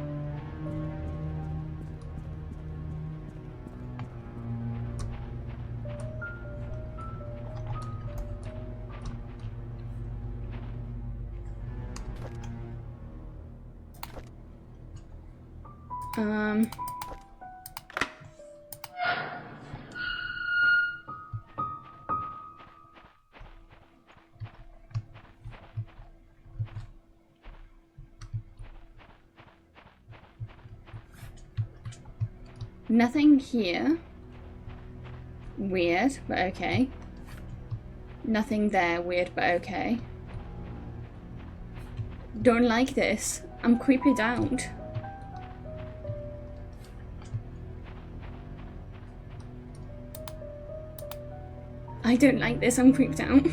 Nothing here. Weird, but okay. Nothing there. Weird, but okay. Don't like this. I'm creeped out. I don't like this. I'm creeped out.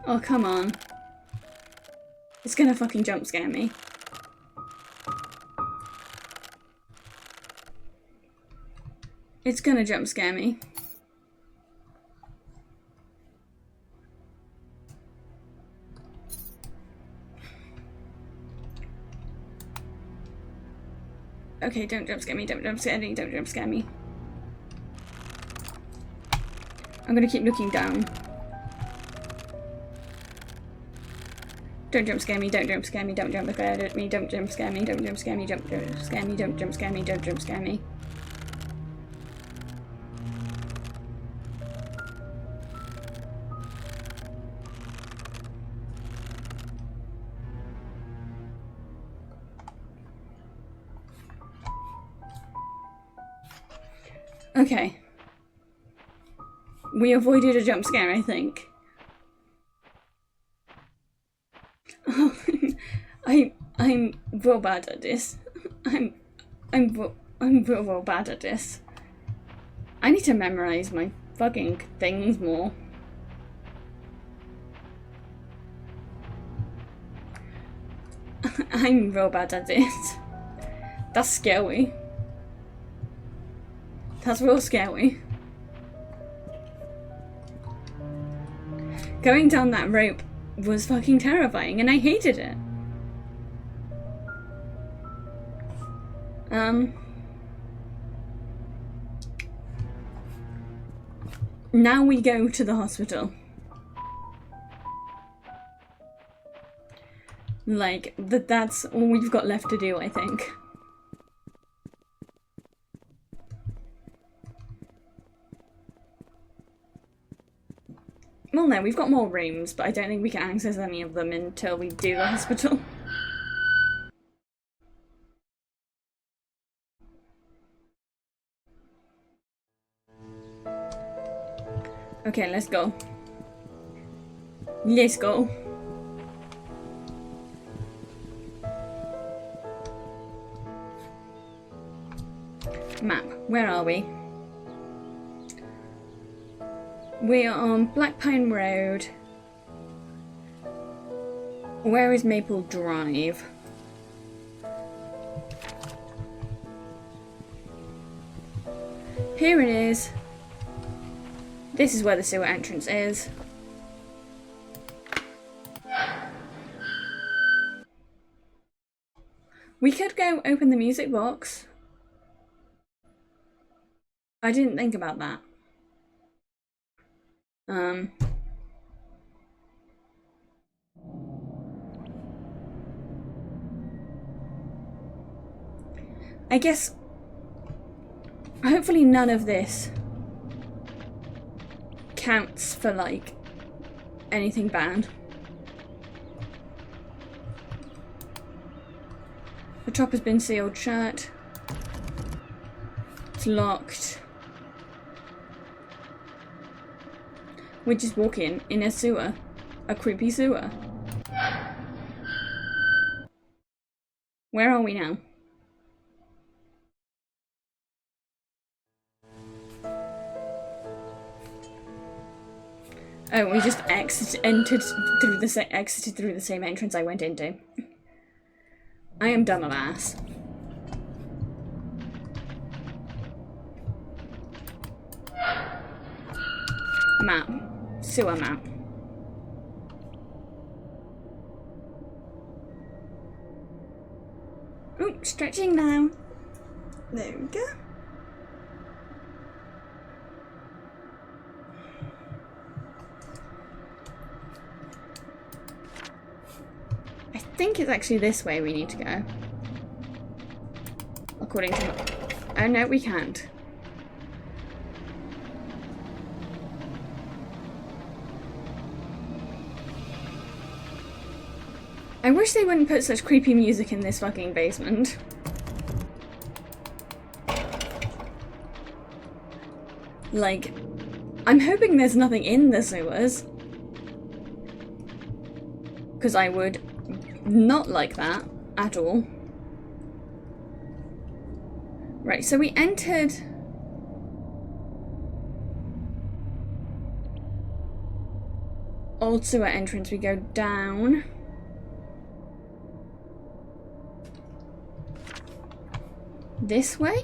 Oh, come on. It's gonna fucking jump scare me. It's gonna jump scare me. Okay, don't jump scare me, don't jump scare me, don't jump scare me. I'm gonna keep looking down. Don't jump scare me, don't jump scare me, don't jump scare me, don't jump scare me, don't jump scare me, don't jump scare me, don't jump scare me, don't jump scare me. Okay. We avoided a jump scare, I think. Oh, I'm real bad at this. I'm real bad at this. I need to memorize my fucking things more. I'm real bad at this. That's scary. That's real scary. Going down that rope was fucking terrifying and I hated it. Now we go to the hospital. Like, that's all we've got left to do, I think. Well, no, we've got more rooms, but I don't think we can access any of them until we do the hospital. Okay, let's go. Let's go. Map, where are we? We are on Black Pine Road. Where is Maple Drive? Here it is. This is where the sewer entrance is. We could go open the music box. I didn't think about that. I guess Hopefully none of this counts for, like, anything bad. The top has been sealed shut. It's locked. We're just walking in a sewer. A creepy sewer. Where are we now? Oh, we just exited through the same entrance I went into. I am dumb of ass. Map. Sewer map. Ooh, stretching now. There we go. I think it's actually this way we need to go. According to... Oh no, we can't. I wish they wouldn't put such creepy music in this fucking basement. Like, I'm hoping there's nothing in the sewers. Because I would not like that at all. Right, so we entered... Old sewer entrance, we go down. This way?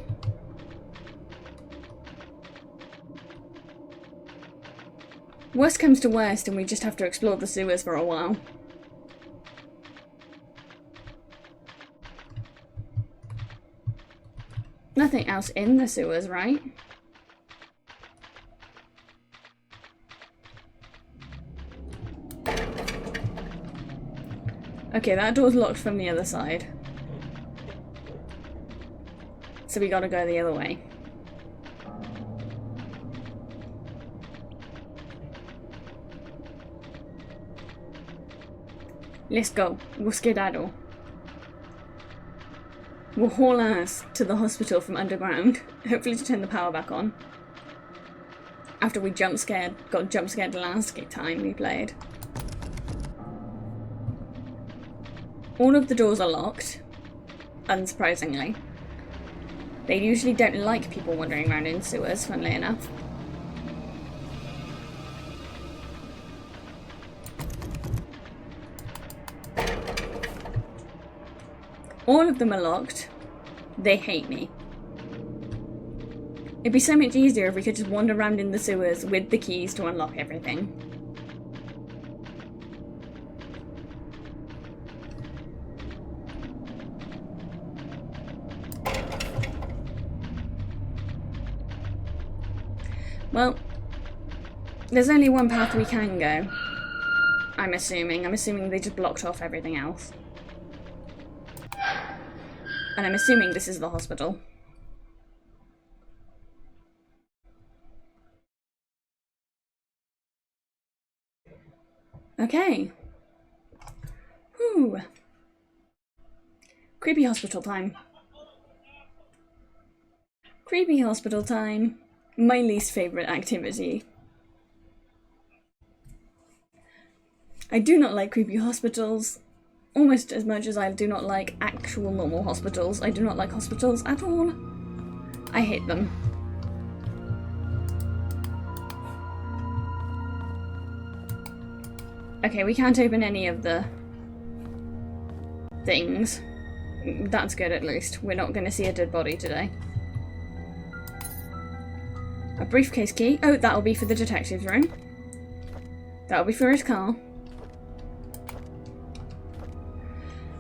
Worst comes to worst and we just have to explore the sewers for a while. Nothing else in the sewers, right? Okay, that door's locked from the other side. So we gotta go the other way. Let's go. We'll skedaddle. We'll haul ass to the hospital from underground. Hopefully to turn the power back on. After we got jump scared the last time we played. All of the doors are locked. Unsurprisingly. They usually don't like people wandering around in sewers, funnily enough. All of them are locked. They hate me. It'd be so much easier if we could just wander around in the sewers with the keys to unlock everything. Well, there's only one path we can go. I'm assuming. I'm assuming they just blocked off everything else. And I'm assuming this is the hospital. Okay. Whew. Creepy hospital time. Creepy hospital time. My least favourite activity. I do not like creepy hospitals. Almost as much as I do not like actual normal hospitals. I do not like hospitals at all. I hate them. Okay, we can't open any of the things. That's good at least. We're not going to see a dead body today. A briefcase key. Oh, that'll be for the detective's room. That'll be for his car.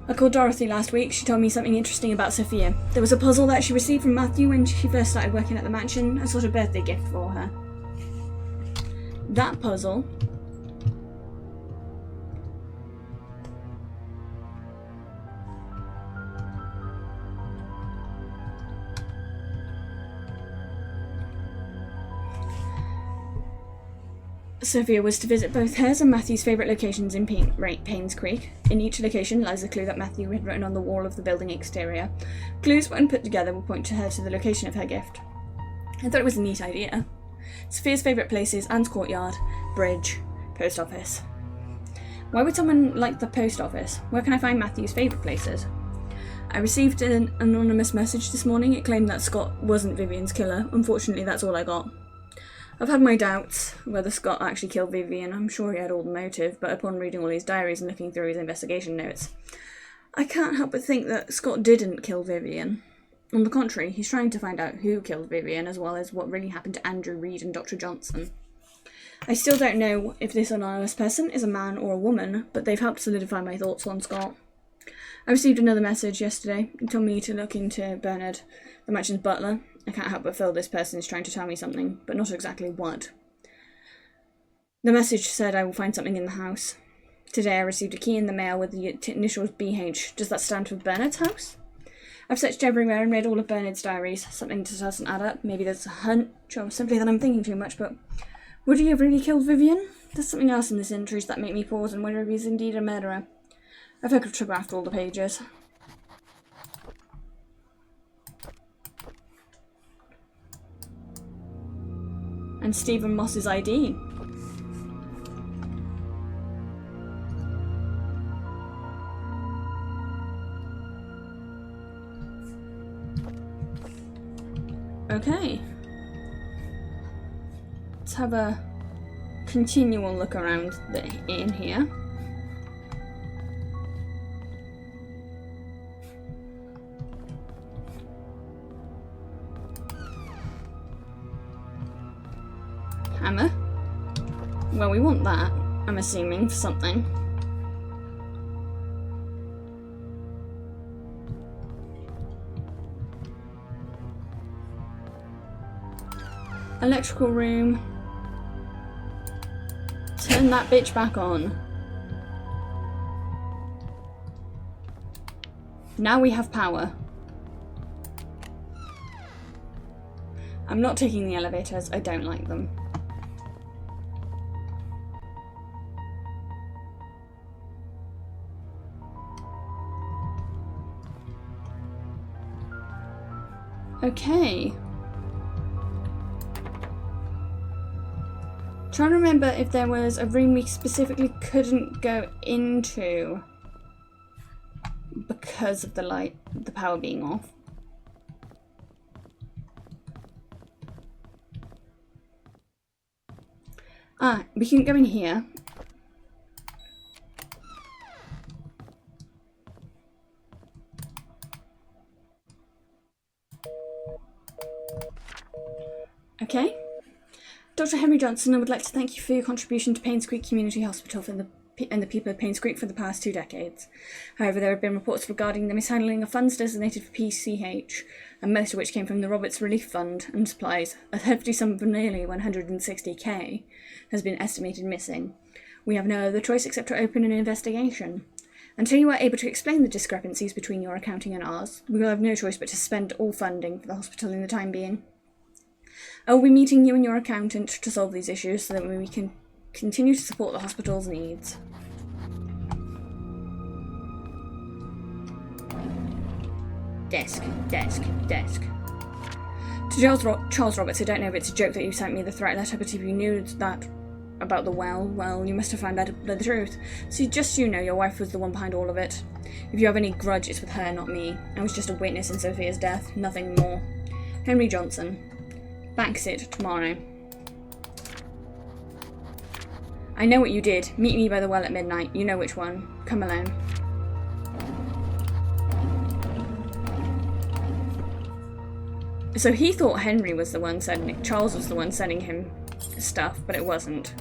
I called Dorothy last week. She told me something interesting about Sophia. There was a puzzle that she received from Matthew when she first started working at the mansion, a sort of birthday gift for her. That puzzle Sophia was to visit both hers and Matthew's favourite locations in Painscreak. In each location lies a clue that Matthew had written on the wall of the building exterior. Clues, when put together, will point her to the location of her gift. I thought it was a neat idea. Sophia's favourite places: Anne's courtyard, bridge, post office. Why would someone like the post office? Where can I find Matthew's favourite places? I received an anonymous message this morning. It claimed that Scott wasn't Vivian's killer. Unfortunately, that's all I got. I've had my doubts whether Scott actually killed Vivian. I'm sure he had all the motive, but upon reading all his diaries and looking through his investigation notes, I can't help but think that Scott didn't kill Vivian. On the contrary, he's trying to find out who killed Vivian, as well as what really happened to Andrew Reed and Dr. Johnson. I still don't know if this anonymous person is a man or a woman, but they've helped solidify my thoughts on Scott. I received another message yesterday. It told me to look into Bernard, the mansion's butler. I can't help but feel this person is trying to tell me something, but not exactly what. The message said I will find something in the house. Today I received a key in the mail with the initials BH. Does that stand for Bernard's house? I've searched everywhere and read all of Bernard's diaries. Something just doesn't add up. Maybe there's a hunch, or simply that I'm thinking too much, but would he have really killed Vivian? There's something else in this entries that make me pause and wonder if he's indeed a murderer. I've photographed all the pages. And Stephen Moss's ID. Okay. Let's have a continual look around in here. Hammer. Well, we want that, I'm assuming, for something. Electrical room. Turn that bitch back on. Now we have power. I'm not taking the elevators, I don't like them. Okay. Trying to remember if there was a room we specifically couldn't go into because of the power being off. Ah, we can go in here. Okay. Dr. Henry Johnson, I would like to thank you for your contribution to Painscreak Community Hospital and the people of Painscreak for the past 2 decades. However, there have been reports regarding the mishandling of funds designated for PCH, and most of which came from the Roberts Relief Fund and supplies. A hefty sum of nearly 160k has been estimated missing. We have no other choice except to open an investigation. Until you are able to explain the discrepancies between your accounting and ours, we will have no choice but to suspend all funding for the hospital in the time being. I will be meeting you and your accountant to solve these issues so that we can continue to support the hospital's needs. Desk, desk, desk. To Charles Roberts, I don't know if it's a joke that you sent me the threat letter, but if you knew that about the well, you must have found out the truth. So just so you know, your wife was the one behind all of it. If you have any grudge, it's with her, not me. I was just a witness in Sophia's death, nothing more. Henry Johnson. Backsit tomorrow. I know what you did. Meet me by the well at midnight. You know which one. Come alone. So he thought Henry was the one sending... Charles was the one sending him stuff, but it wasn't.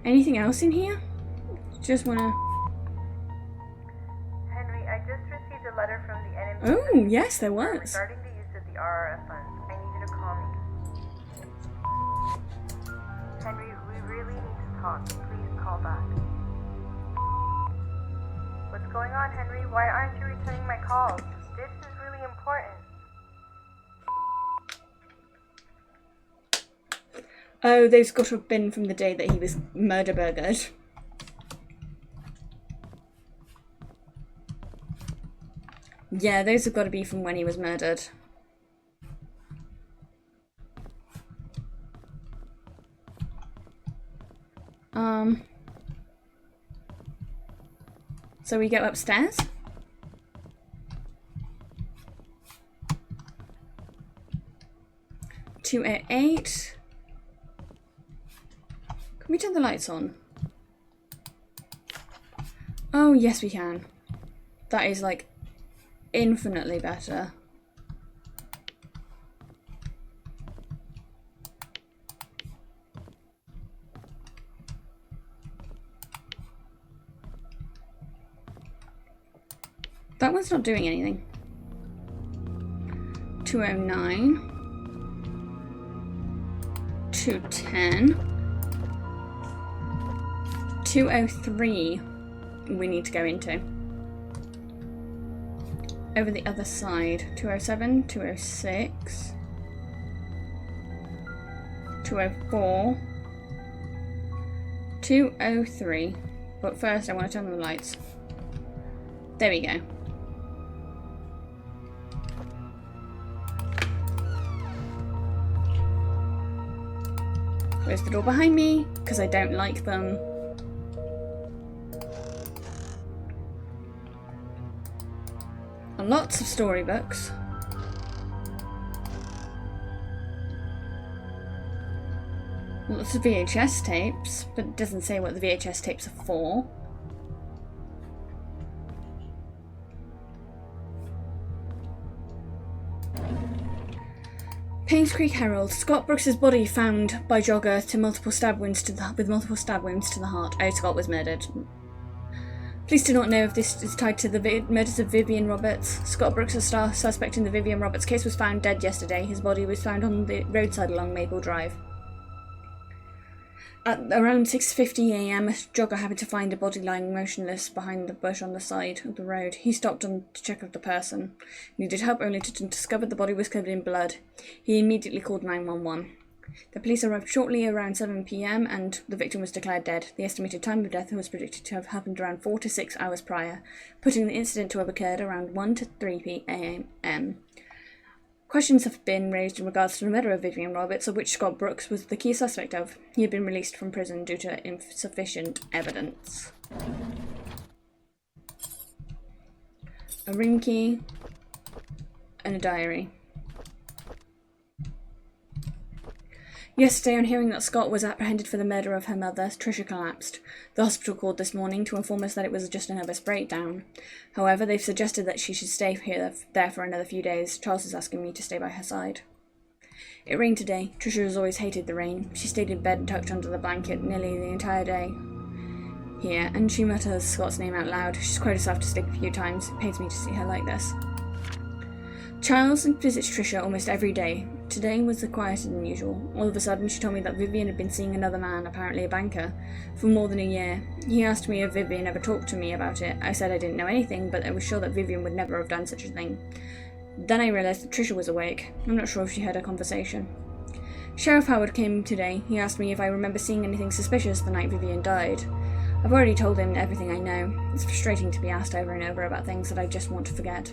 Anything else in here? Just wanna... Henry, I just received a letter from the NMC. Oh, yes, there was. Regarding the use of the RRF funds, I need you to call me. Henry, we really need to talk. Please call back. What's going on, Henry? Why aren't you returning my calls? This is really important. Oh, those got to have been from the day that he was murder-burgered. Yeah, those have got to be from when he was murdered. So we go upstairs? (2:08). Can we turn the lights on? Oh, yes we can. That is like infinitely better. That one's not doing anything. 2:09. 2:10. 2:03 we need to go into. Over the other side. 2:07, 2:06. 2:04. 2:03. But first I want to turn on the lights. There we go. Close the door behind me, because I don't like them. And lots of storybooks. Lots of VHS tapes, but it doesn't say what the VHS tapes are for. Painscreak Herald. Scott Brooks's body found by jogger with multiple stab wounds to the heart. Oh, Scott was murdered. Police do not know if this is tied to the murders of Vivian Roberts. Scott Brooks, a star suspect in the Vivian Roberts case, was found dead yesterday. His body was found on the roadside along Maple Drive. At around 6:50 a.m, a jogger happened to find a body lying motionless behind the bush on the side of the road. He stopped to check out the person. He needed help only to discover the body was covered in blood. He immediately called 911. The police arrived shortly around 7 p.m. and the victim was declared dead. The estimated time of death was predicted to have happened around 4 to 6 hours prior, putting the incident to have occurred around 1 to 3 p.m. Questions have been raised in regards to the murder of Vivian Roberts, of which Scott Brooks was the key suspect of. He had been released from prison due to insufficient evidence. A room key and a diary. Yesterday, on hearing that Scott was apprehended for the murder of her mother, Tricia collapsed. The hospital called this morning to inform us that it was just a nervous breakdown. However, they've suggested that she should stay there for another few days. Charles is asking me to stay by her side. It rained today. Tricia has always hated the rain. She stayed in bed tucked under the blanket nearly the entire day here, and she mutters Scott's name out loud. She's cried herself to sleep a few times. It pains me to see her like this. Charles visits Tricia almost every day. Today was quieter than usual. All of a sudden, she told me that Vivian had been seeing another man, apparently a banker, for more than a year. He asked me if Vivian ever talked to me about it. I said I didn't know anything, but I was sure that Vivian would never have done such a thing. Then I realised that Tricia was awake. I'm not sure if she heard our conversation. Sheriff Howard came today. He asked me if I remember seeing anything suspicious the night Vivian died. I've already told him everything I know. It's frustrating to be asked over and over about things that I just want to forget.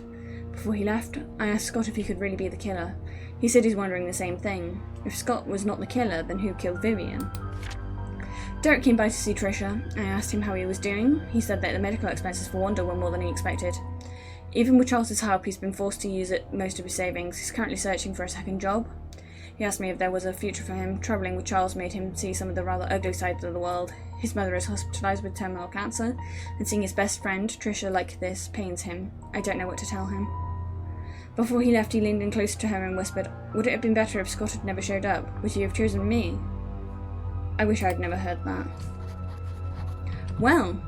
Before he left, I asked Scott if he could really be the killer. He said he's wondering the same thing. If Scott was not the killer, then who killed Vivian? Derek came by to see Tricia. I asked him how he was doing. He said that the medical expenses for Wanda were more than he expected. Even with Charles's help, he's been forced to use most of his savings. He's currently searching for a second job. He asked me if there was a future for him. Travelling with Charles made him see some of the rather ugly sides of the world. His mother is hospitalised with terminal cancer, and seeing his best friend, Tricia, like this pains him. I don't know what to tell him. Before he left, he leaned in closer to her and whispered, "Would it have been better if Scott had never showed up? Would you have chosen me?" I wish I'd never heard that. Well,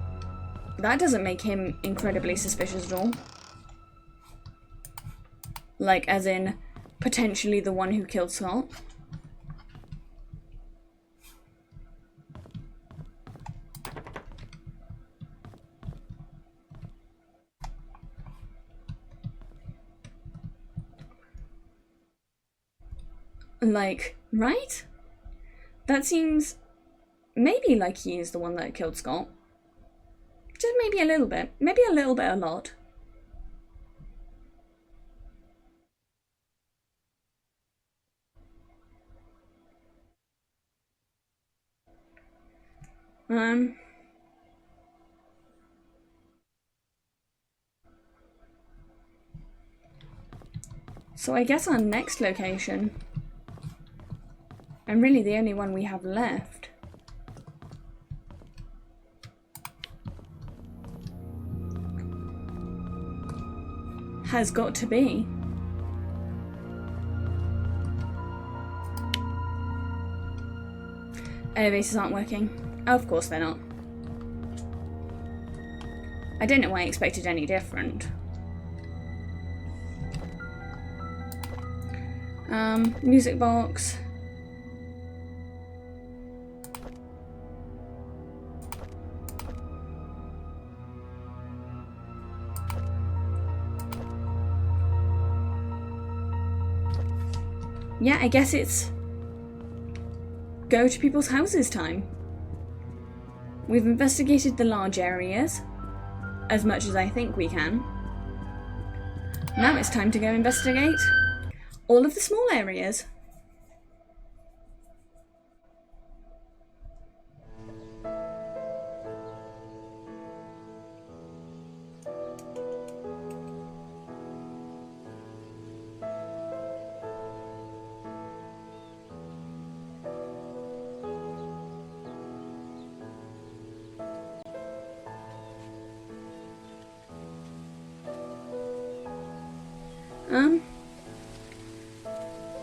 that doesn't make him incredibly suspicious at all. Like, as in, potentially the one who killed Scott. Like, right? That seems maybe like he is the one that killed Scott. Just maybe a little bit. Maybe a little bit a lot. So I guess our next location, and really the only one we have left, has got to be elevators aren't working. Oh, of course they're not. I don't know why I expected any different. Music box. Yeah, I guess it's go to people's houses time. We've investigated the large areas as much as I think we can. Now it's time to go investigate all of the small areas.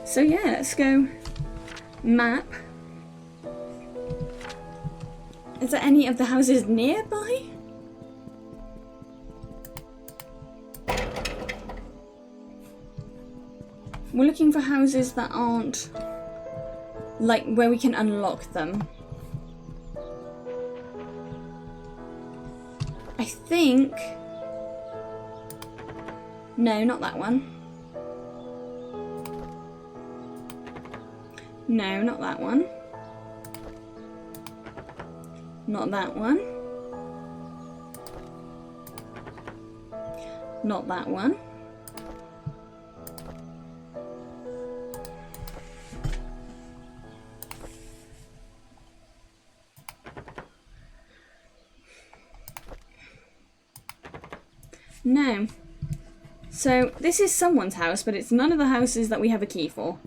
So yeah, let's go map. Is there any of the houses nearby? We're looking for houses that aren't like where we can unlock them. I think... No, not that one. No, not that one. Not that one. Not that one. No. So this is someone's house, but it's none of the houses that we have a key for.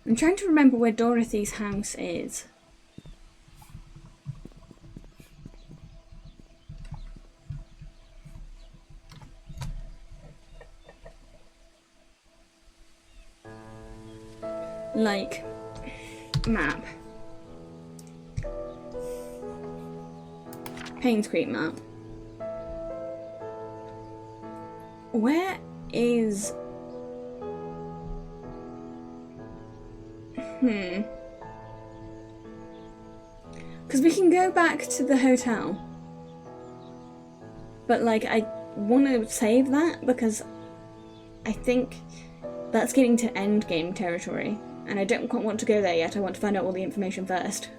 I'm trying to remember where Dorothy's house is. Like, map. Painscreak map. Where is... Because we can go back to the hotel. But, like, I want to save that because I think that's getting to endgame territory. And I don't quite want to go there yet. I want to find out all the information first.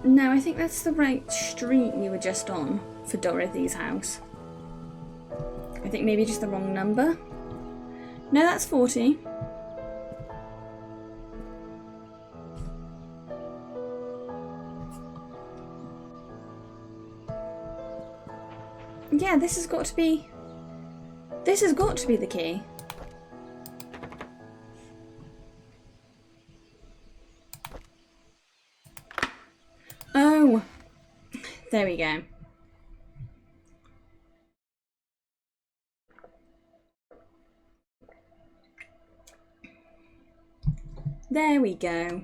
No, I think that's the right street we were just on for Dorothy's house. I think maybe just the wrong number. No, that's 40. Yeah, this has got to be... This has got to be the key. Oh, there we go. There we go.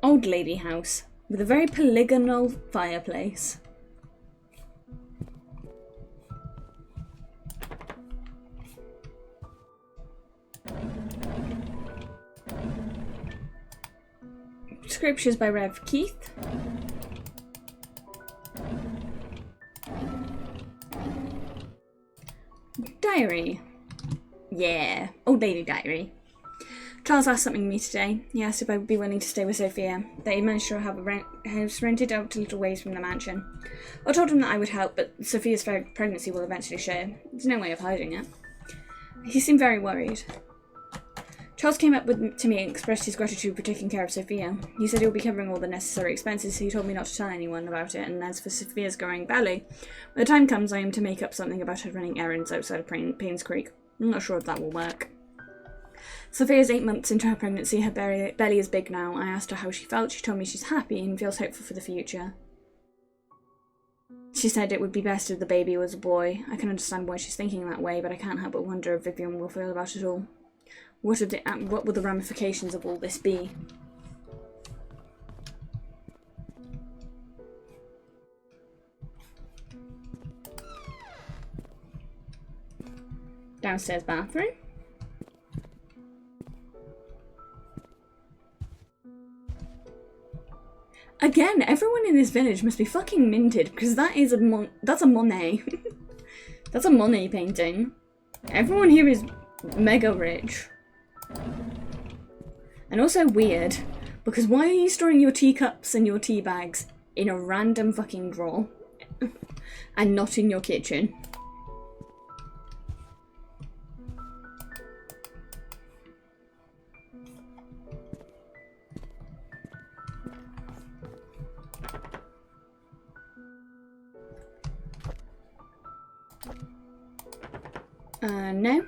old lady house with a very polygonal fireplace. Scriptures by Rev Keith. Diary. Yeah, old lady diary. Charles asked something of me today. He asked if I would be willing to stay with Sophia, that he managed to have a house rented out a little ways from the mansion. I told him that I would help, but Sophia's pregnancy will eventually show. There's no way of hiding it. He seemed very worried. Charles came up to me and expressed his gratitude for taking care of Sophia. He said he'll be covering all the necessary expenses, so he told me not to tell anyone about it, and as for Sophia's growing belly, when the time comes I am to make up something about her running errands outside of Painscreak. I'm not sure if that will work. Sophia's 8 months into her pregnancy, her belly is big now. I asked her how she felt. She told me she's happy and feels hopeful for the future. She said it would be best if the baby was a boy. I can understand why she's thinking that way, but I can't help but wonder if Vivian will feel about it all. What will the ramifications of all this be? Downstairs bathroom. Again, everyone in this village must be fucking minted, because that is that's a Monet. That's a Monet painting. Everyone here is mega rich. And also weird, because why are you storing your teacups and your tea bags in a random fucking drawer and not in your kitchen? No.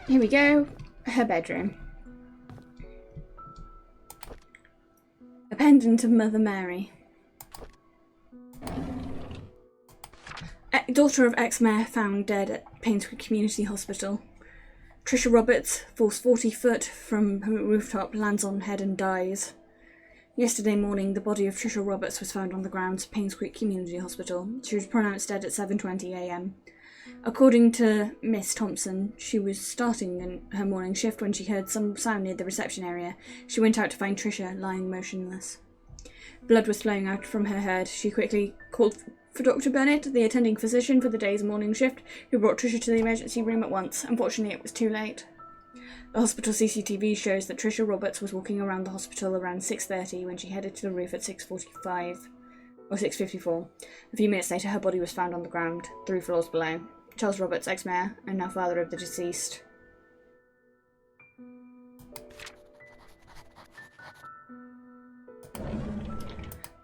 Here we go. Her bedroom. A pendant of Mother Mary. Daughter of ex-mayor found dead at Painscreak Community Hospital. Trisha Roberts falls 40 foot from rooftop, lands on head and dies. Yesterday morning, the body of Trisha Roberts was found on the grounds of Painscreak Community Hospital. She was pronounced dead at 7:20 a.m. According to Miss Thompson, she was starting her morning shift when she heard some sound near the reception area. She went out to find Trisha lying motionless. Blood was flowing out from her head. She quickly called for Dr. Bennett, the attending physician for the day's morning shift, who brought Trisha to the emergency room at once. Unfortunately, it was too late. The hospital CCTV shows that Trisha Roberts was walking around the hospital around 6:30 when she headed to the roof at 6:45 or 6:54. A few minutes later, her body was found on the ground, 3 floors below. Charles Roberts, ex-mayor, and now father of the deceased.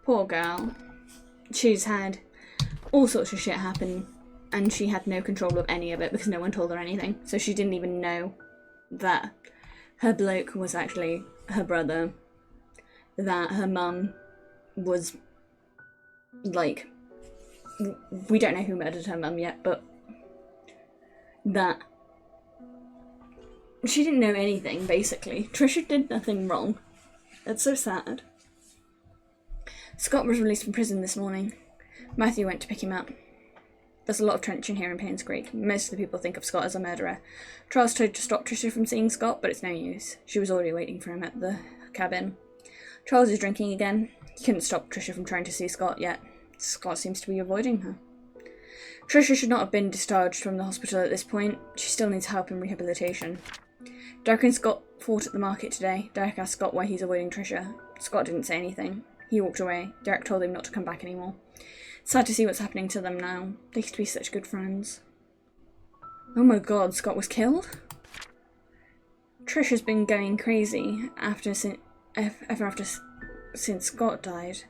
Poor girl. She's had all sorts of shit happen, and she had no control of any of it because no one told her anything. So she didn't even know that her bloke was actually her brother, that her mum was, like, we don't know who murdered her mum yet, but that she didn't know anything, basically. Trisha did nothing wrong. That's so sad. Scott was released from prison this morning. Matthew went to pick him up. There's a lot of tension here in Painscreak. Most of the people think of Scott as a murderer. Charles tried to stop Trisha from seeing Scott, but it's no use. She was already waiting for him at the cabin. Charles is drinking again. He couldn't stop Trisha from trying to see Scott yet. Scott seems to be avoiding her. Trisha should not have been discharged from the hospital at this point. She still needs help and rehabilitation. Derek and Scott fought at the market today. Derek asked Scott why he's avoiding Trisha. Scott didn't say anything. He walked away. Derek told him not to come back anymore. Sad to see what's happening to them now. They used to be such good friends. Oh my god, Scott was killed? Trisha's been going crazy since Scott died.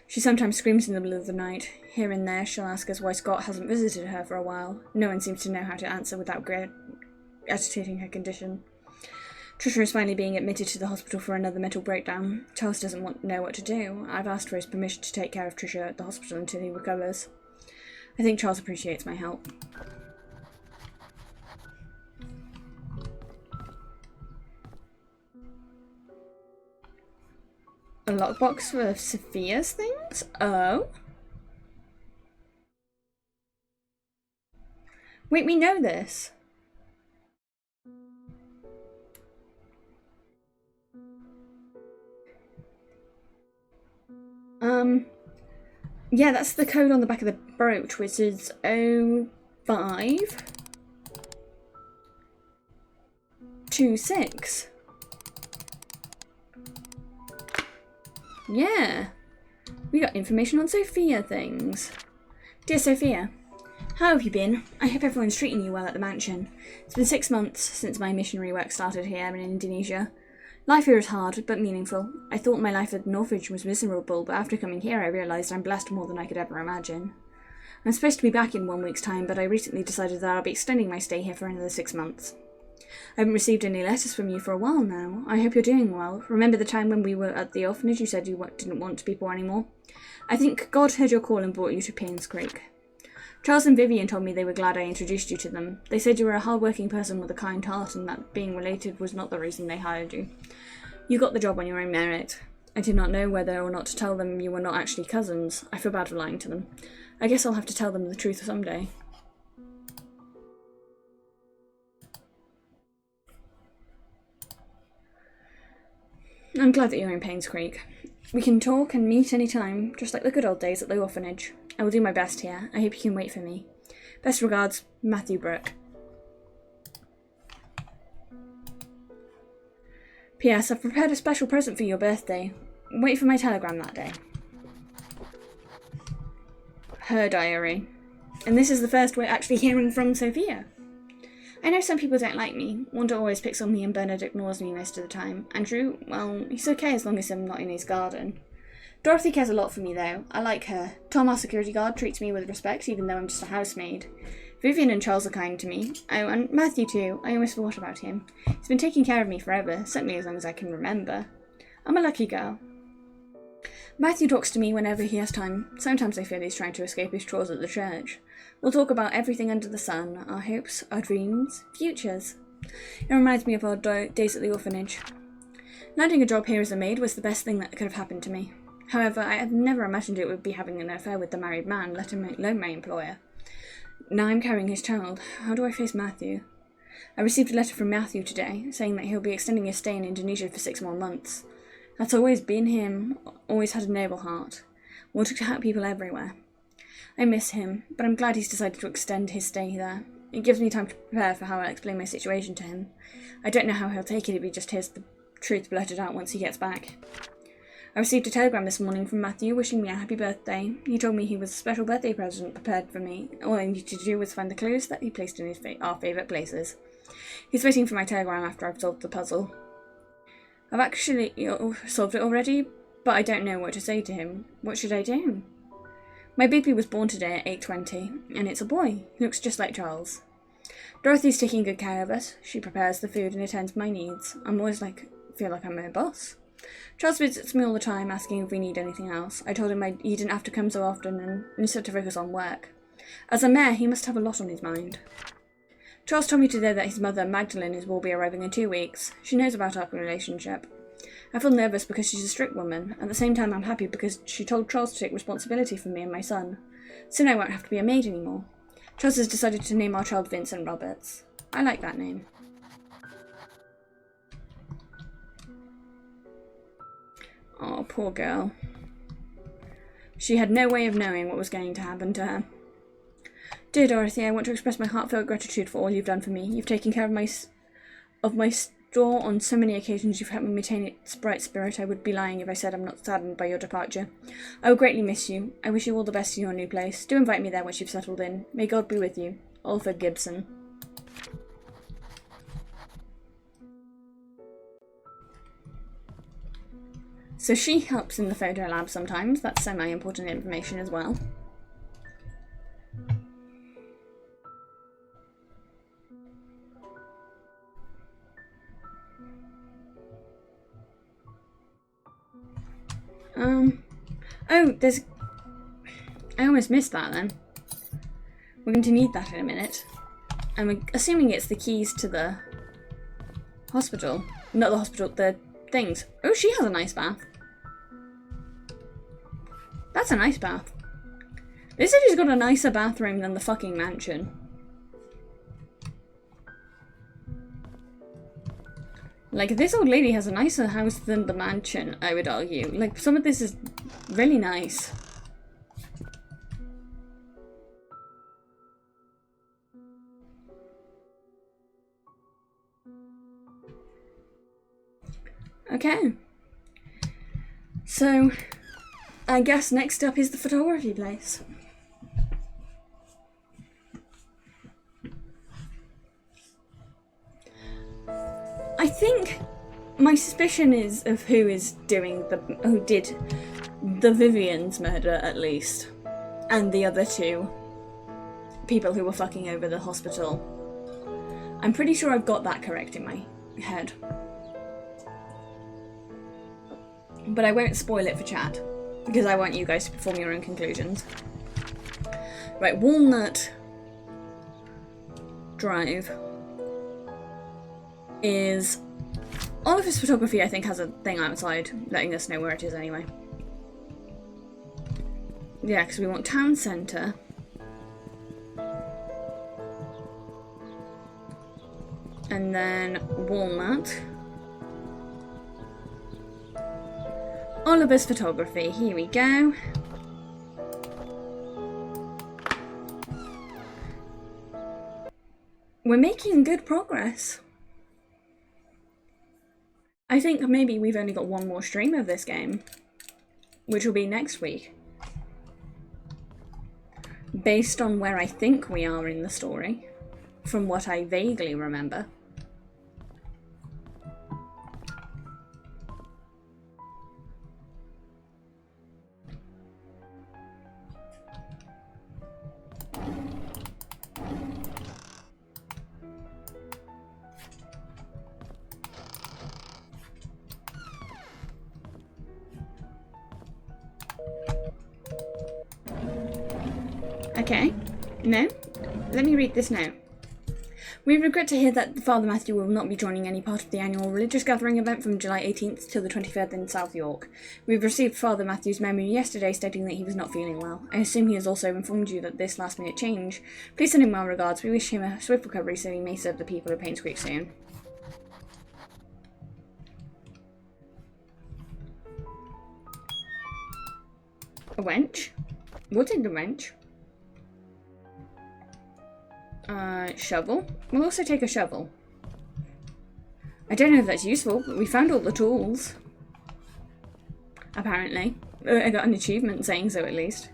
She sometimes screams in the middle of the night. Here and there, she'll ask us why Scott hasn't visited her for a while. No one seems to know how to answer without agitating her condition. Trisha is finally being admitted to the hospital for another mental breakdown. Charles doesn't know what to do. I've asked for his permission to take care of Trisha at the hospital until he recovers. I think Charles appreciates my help. A lockbox for Sophia's things? Oh. Wait, we know this. Yeah, that's the code on the back of the brooch, which is 0526. Yeah. We got information on Sophia things. Dear Sophia, how have you been? I hope everyone's treating you well at the mansion. It's been 6 months since my missionary work started here in Indonesia. Life here is hard, but meaningful. I thought my life at an orphanage was miserable, but after coming here I realised I'm blessed more than I could ever imagine. I'm supposed to be back in 1 week's time, but I recently decided that I'll be extending my stay here for another 6 months. I haven't received any letters from you for a while now. I hope you're doing well. Remember the time when we were at the orphanage you said you didn't want to be poor anymore? I think God heard your call and brought you to painscreak. Charles and Vivian told me they were glad I introduced you to them. They said you were a hard-working person with a kind heart and that being related was not the reason they hired you. You got the job on your own merit. I did not know whether or not to tell them you were not actually cousins. I feel bad for lying to them. I guess I'll have to tell them the truth someday. I'm glad that you're in Painscreak. We can talk and meet any time, just like the good old days at the orphanage. I will do my best here. I hope you can wait for me. Best regards, Matthew Brooke. P.S. I've prepared a special present for your birthday. Wait for my telegram that day. Her diary. And this is the first we're actually hearing from Sophia. I know some people don't like me. Wanda always picks on me and Bernard ignores me most of the time. Andrew, well, he's okay as long as I'm not in his garden. Dorothy cares a lot for me though. I like her. Tom, our security guard, treats me with respect even though I'm just a housemaid. Vivian and Charles are kind to me. Oh, and Matthew too. I almost forgot about him. He's been taking care of me forever, certainly as long as I can remember. I'm a lucky girl. Matthew talks to me whenever he has time. Sometimes I feel he's trying to escape his chores at the church. We'll talk about everything under the sun, our hopes, our dreams, futures. It reminds me of our days at the orphanage. Landing a job here as a maid was the best thing that could have happened to me. However, I had never imagined it would be having an affair with the married man, let alone my employer. Now I'm carrying his child. How do I face Matthew? I received a letter from Matthew today, saying that he'll be extending his stay in Indonesia for 6 more months. That's always been him, always had a noble heart. Wanted to help people everywhere. I miss him, but I'm glad he's decided to extend his stay there. It gives me time to prepare for how I'll explain my situation to him. I don't know how he'll take it if he just hears the truth blurted out once he gets back. I received a telegram this morning from Matthew wishing me a happy birthday. He told me he was a special birthday present prepared for me. All I needed to do was find the clues that he placed in our favourite places. He's waiting for my telegram after I've solved the puzzle. I've actually solved it already, but I don't know what to say to him. What should I do? My baby was born today at 8:20, and it's a boy. He looks just like Charles. Dorothy's taking good care of us. She prepares the food and attends to my needs. I'm always feel like I'm my boss. Charles visits me all the time, asking if we need anything else. I told him he didn't have to come so often and instead to focus on work. As a mayor, he must have a lot on his mind. Charles told me today that his mother, Magdalene, will be arriving in 2 weeks. She knows about our relationship. I feel nervous because she's a strict woman. At the same time, I'm happy because she told Charles to take responsibility for me and my son. Soon I won't have to be a maid anymore. Charles has decided to name our child Vincent Roberts. I like that name. Oh, poor girl. She had no way of knowing what was going to happen to her. Dear Dorothy, I want to express my heartfelt gratitude for all you've done for me. You've taken care of my store on so many occasions. You've helped me maintain its bright spirit. I would be lying if I said I'm not saddened by your departure. I will greatly miss you. I wish you all the best in your new place. Do invite me there once you've settled in. May God be with you. Alfred Gibson. So she helps in the photo lab sometimes. That's semi-important information as well. Oh, there's... I almost missed that then. We're going to need that in a minute. I'm assuming it's the keys to the hospital. Not the hospital, the things. Oh, she has a nice bath. That's a nice bath. This city's got a nicer bathroom than the fucking mansion. Like, this old lady has a nicer house than the mansion, I would argue. Like, some of this is really nice. Okay. So, I guess next up is the photography place. I think my suspicion is of who did the Vivian's murder, at least, and the other two people who were fucking over the hospital. I'm pretty sure I've got that correct in my head. But I won't spoil it for chat, because I want you guys to form your own conclusions. Right, Walnut Drive is... all of his photography, I think, has a thing outside letting us know where it is anyway. Yeah, because we want town centre. And then Walnut. Oliver's photography, here we go. We're making good progress. I think maybe we've only got one more stream of this game, which will be next week. Based on where I think we are in the story, from what I vaguely remember. Okay, no. Let me read this note. We regret to hear that Father Matthew will not be joining any part of the annual religious gathering event from July 18th till the 23rd in South York. We've received Father Matthew's memo yesterday stating that he was not feeling well. I assume he has also informed you that this last-minute change. Please send him well regards. We wish him a swift recovery so he may serve the people of Painscreak soon. A wench? We'll take the wench. Shovel? We'll also take a shovel. I don't know if that's useful, but we found all the tools. Apparently. I got an achievement saying so, at least.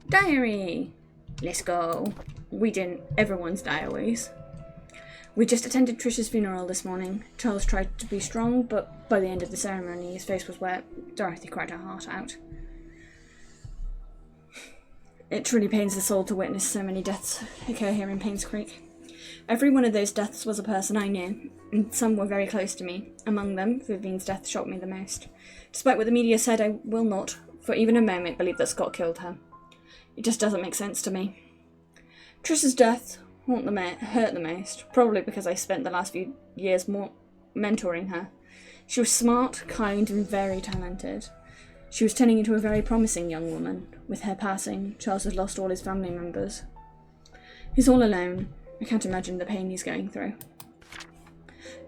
Diary! Let's go. We didn't. Everyone's diaries. We just attended Trish's funeral this morning. Charles tried to be strong, but by the end of the ceremony, his face was wet. Dorothy cried her heart out. It truly pains the soul to witness so many deaths occur here in Painscreak. Every one of those deaths was a person I knew, and some were very close to me. Among them, Vivian's death shocked me the most. Despite what the media said, I will not, for even a moment, believe that Scott killed her. It just doesn't make sense to me. Trish's death hurt the most, probably because I spent the last few years more mentoring her. She was smart, kind, and very talented. She was turning into a very promising young woman. With her passing, Charles has lost all his family members. He's all alone. I can't imagine the pain he's going through.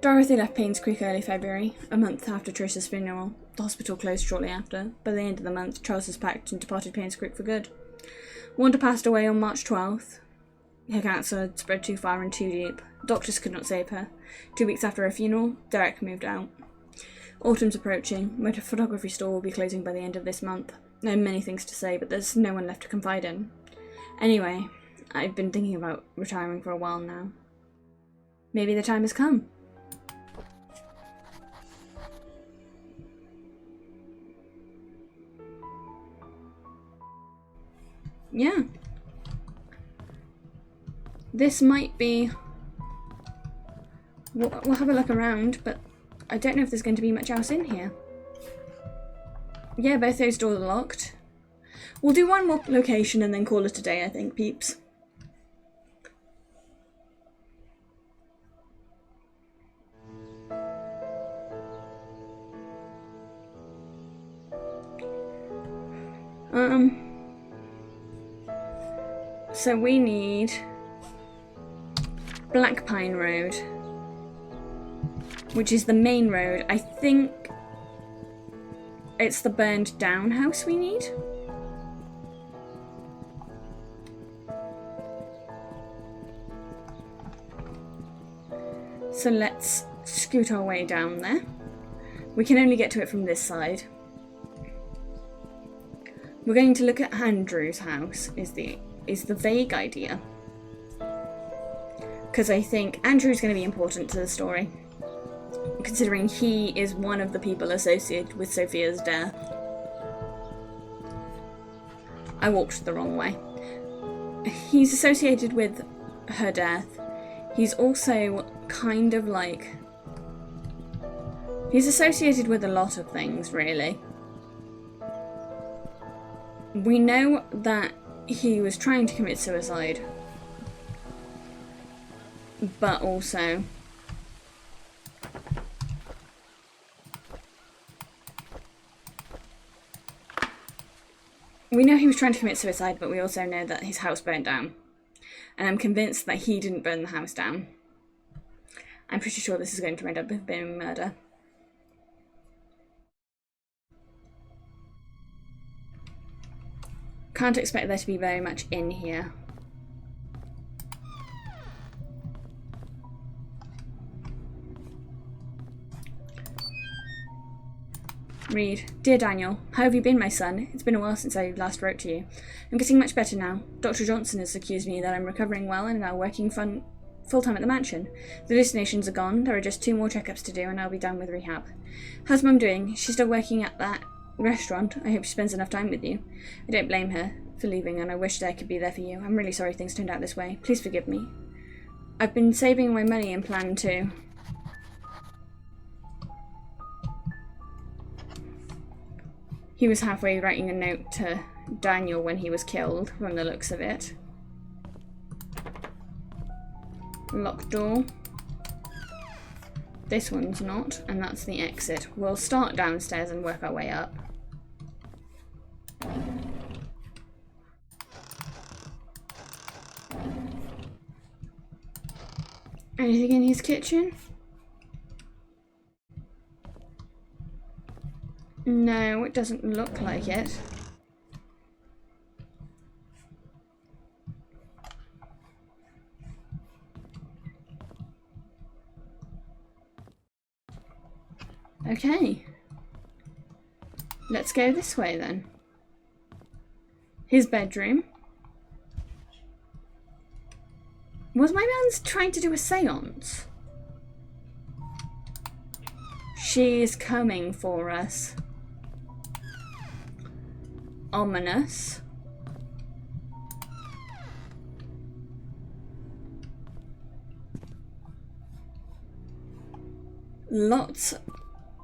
Dorothy left Painscreak early February, a month after Trish's funeral. The hospital closed shortly after. By the end of the month, Charles has packed and departed Painscreak for good. Wanda passed away on March 12th. Her cancer had spread too far and too deep. Doctors could not save her. 2 weeks after her funeral, Derek moved out. Autumn's approaching. My photography store will be closing by the end of this month. I have many things to say, but there's no one left to confide in. Anyway, I've been thinking about retiring for a while now. Maybe the time has come. Yeah. This might be... We'll have a look around, but I don't know if there's going to be much else in here. Yeah, both those doors are locked. We'll do one more location and then call it a day, I think, peeps. So we need Black Pine Road, which is the main road. I think it's the burned down house we need. So let's scoot our way down there. We can only get to it from this side. We're going to look at Andrew's house is the vague idea. Because I think Andrew's going to be important to the story, considering he is one of the people associated with Sophia's death. I walked the wrong way. He's associated with her death. He's also kind of like... he's associated with a lot of things, really. We know that he was trying to commit suicide, but also we know he was trying to commit suicide, but we also know that his house burnt down. And I'm convinced that he didn't burn the house down. I'm pretty sure this is going to end up being murder. Can't expect there to be very much in here. Read. Dear Daniel, how have you been, my son? It's been a while since I last wrote to you. I'm getting much better now. Dr. Johnson has accused me that I'm recovering well and now working full-time at the mansion. The hallucinations are gone. There are just 2 more checkups to do and I'll be done with rehab. How's Mum doing? She's still working at that restaurant. I hope she spends enough time with you. I don't blame her for leaving and I wish I could be there for you. I'm really sorry things turned out this way. Please forgive me. I've been saving my money and plan to... He was halfway writing a note to Daniel when he was killed, from the looks of it. Locked door. This one's not, and that's the exit. We'll start downstairs and work our way up. Anything in his kitchen? No, it doesn't look like it. Okay. Let's go this way then. His bedroom. Was my man's trying to do a seance? She's coming for us. Ominous. Lots.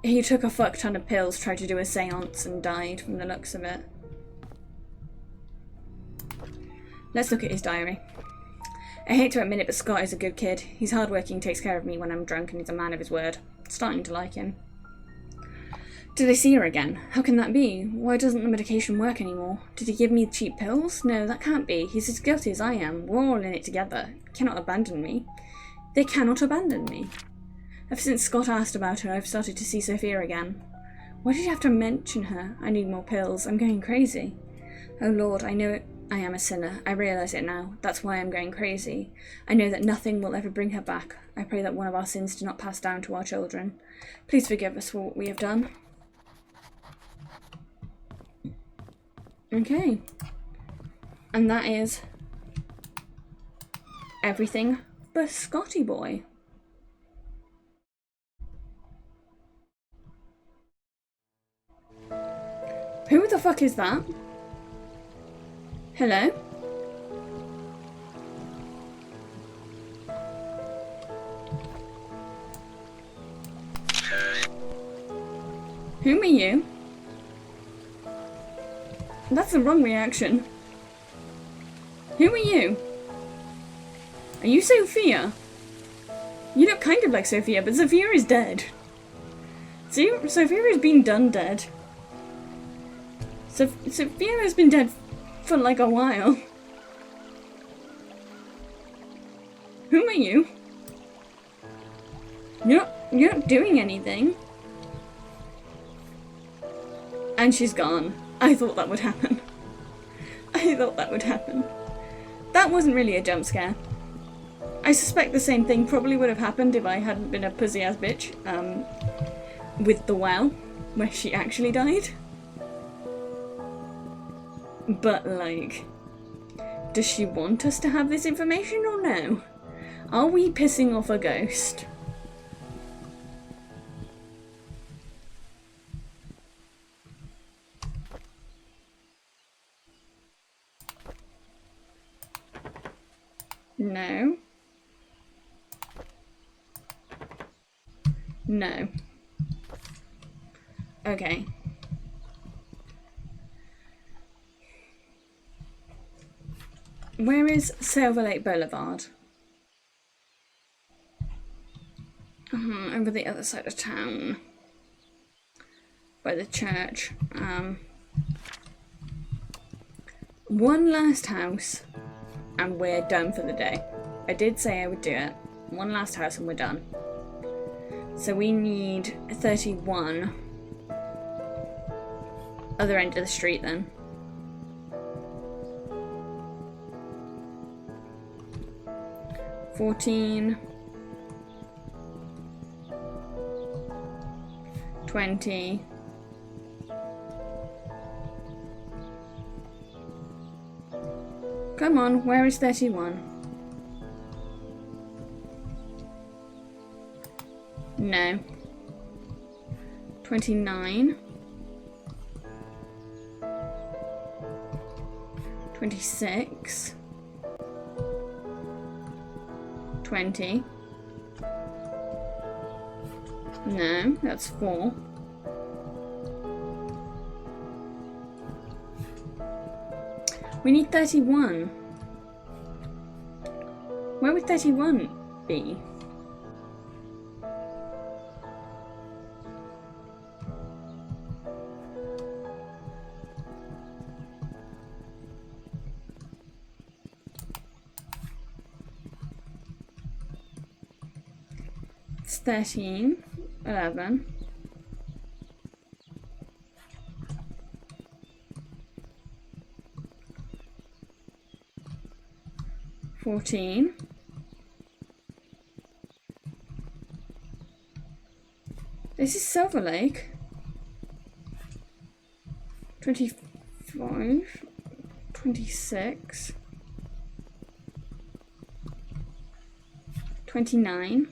He took a fuck ton of pills, tried to do a seance and died from the looks of it. Let's look at his diary. I hate to admit it, but Scott is a good kid. He's hardworking, takes care of me when I'm drunk, and he's a man of his word. Starting to like him. Did I see her again? How can that be? Why doesn't the medication work anymore? Did he give me cheap pills? No, that can't be. He's as guilty as I am. We're all in it together. He cannot abandon me. They cannot abandon me. Ever since Scott asked about her, I've started to see Sophia again. Why did you have to mention her? I need more pills. I'm going crazy. Oh Lord, I know I am a sinner. I realise it now. That's why I'm going crazy. I know that nothing will ever bring her back. I pray that one of our sins do not pass down to our children. Please forgive us for what we have done. Okay. And that is everything but Scotty boy. Who the fuck is that? Hello? Whom are you? That's the wrong reaction. Who are you? Are you Sophia? You look kind of like Sophia, but Sophia is dead. See, Sophia is being done dead. So Vera's been dead for like a while. Who are you? You're not doing anything. And she's gone. I thought that would happen. I thought that would happen. That wasn't really a jump scare. I suspect the same thing probably would have happened if I hadn't been a pussy-ass bitch. With the well, where she actually died. But, like, does she want us to have this information or no? Are we pissing off a ghost? No. No. Okay. Where is Silver Lake Boulevard? Over the other side of town. By the church. One last house. And we're done for the day. I did say I would do it. One last house and we're done. So we need 31. Other end of the street then. $14. 20. Come on, where is 31? No. 29. 26. 20. No, that's 4. We need 31. Where would 31 be? It's 13, 11. 14. This is Silver Lake. 25. 26. 29.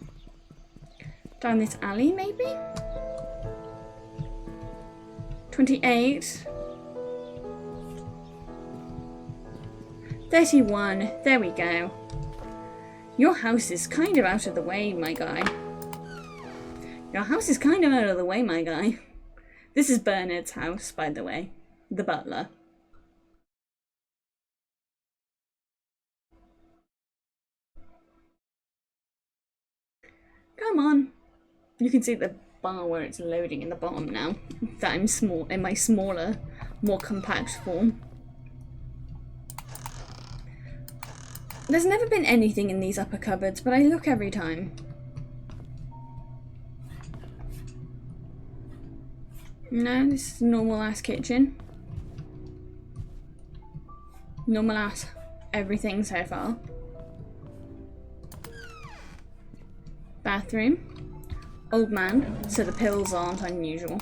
Down this alley, maybe? 28. 31. There we go. Your house is kind of out of the way, my guy. Your house is kind of out of the way, my guy. This is Bernard's house, by the way. The butler. Come on. You can see the bar where it's loading in the bottom now. That I'm small in my smaller, more compact form. There's never been anything in these upper cupboards, but I look every time. No, this is a normal ass kitchen. Normal ass everything so far. Bathroom. Old man, so the pills aren't unusual.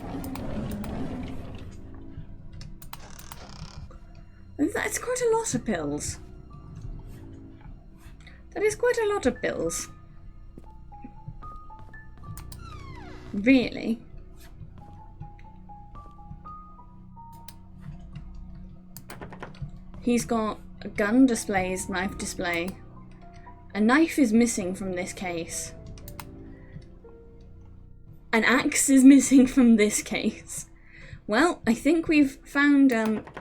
That's quite a lot of pills. That is quite a lot of pills. Really? He's got a gun displays, knife display. A knife is missing from this case. An axe is missing from this case. Well, I think we've found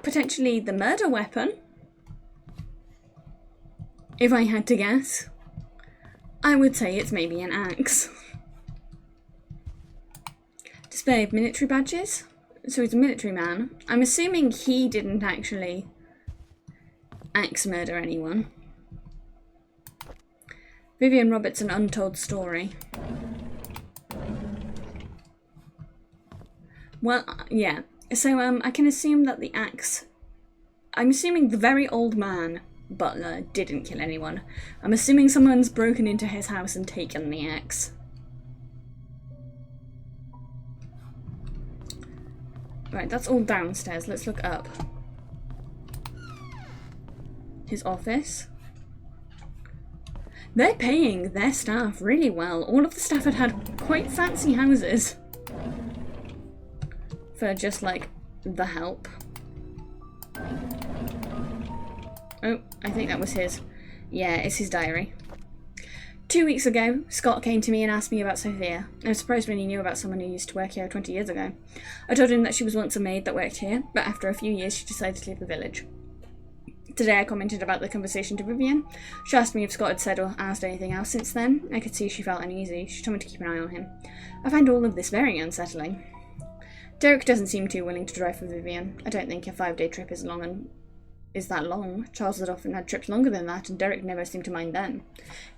potentially the murder weapon. If I had to guess, I would say it's maybe an axe. Display of military badges. So he's a military man. I'm assuming he didn't actually axe murder anyone. Vivian Roberts, An Untold Story. Well, yeah. So, I can assume that the axe... I'm assuming the very old man, butler, didn't kill anyone. I'm assuming someone's broken into his house and taken the axe. Right, that's all downstairs. Let's look up. His office. They're paying their staff really well. All of the staff had quite fancy houses. For just, like, the help. Oh, I think that was his. Yeah, it's his diary. 2 weeks ago, Scott came to me and asked me about Sophia. I was surprised when he knew about someone who used to work here 20 years ago. I told him that she was once a maid that worked here, but after a few years she decided to leave the village. Today I commented about the conversation to Vivian. She asked me if Scott had said or asked anything else since then. I could see she felt uneasy. She told me to keep an eye on him. I find all of this very unsettling. Derek doesn't seem too willing to drive for Vivian. I don't think a 5-day trip is that long. Charles had often had trips longer than that, and Derek never seemed to mind then.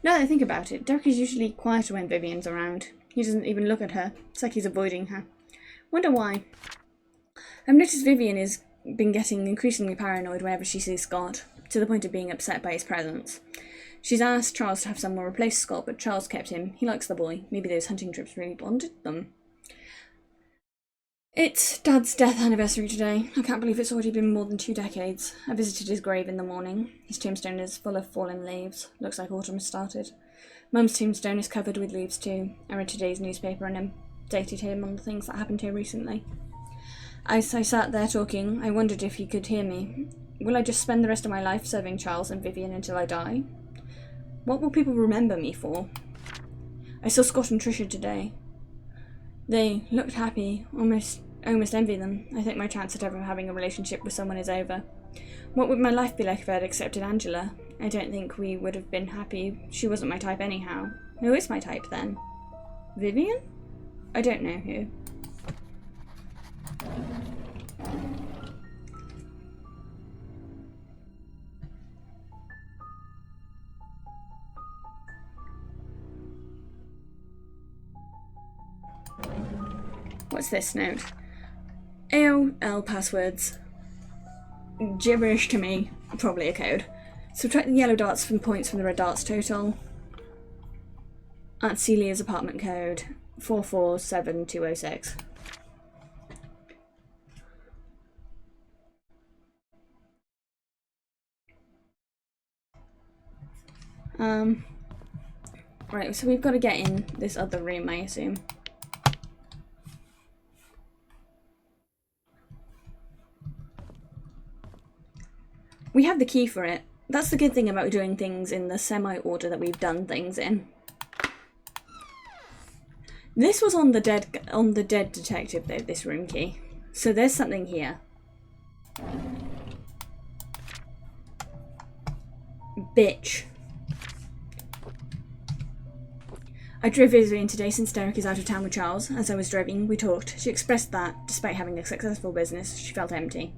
Now that I think about it, Derek is usually quieter when Vivian's around. He doesn't even look at her. It's like he's avoiding her. Wonder why. I've noticed Vivian has been getting increasingly paranoid whenever she sees Scott, to the point of being upset by his presence. She's asked Charles to have someone replace Scott, but Charles kept him. He likes the boy. Maybe those hunting trips really bonded them. It's Dad's death anniversary today. I can't believe it's already been more than 2 decades. I visited his grave in the morning. His tombstone is full of fallen leaves. Looks like autumn has started. Mum's tombstone is covered with leaves too. I read today's newspaper and updated him on the things that happened here recently. As I sat there talking, I wondered if he could hear me. Will I just spend the rest of my life serving Charles and Vivian until I die? What will people remember me for? I saw Scott and Tricia today. They looked happy, almost envy them. I think my chance at ever having a relationship with someone is over. What would my life be like if I had accepted Angela? I don't think we would have been happy. She wasn't my type anyhow. Who is my type then? Vivian? I don't know who. What's this note? AOL passwords. Gibberish to me. Probably a code. Subtract the yellow darts from points from the red darts total. Aunt Celia's apartment code. 447206. Right, so we've got to get in this other room, I assume. We have the key for it. That's the good thing about doing things in the semi-order that we've done things in. This was on the dead detective though, this room key. So there's something here. Bitch. I drove Vivian today since Derek is out of town with Charles. As I was driving, we talked. She expressed that, despite having a successful business, she felt empty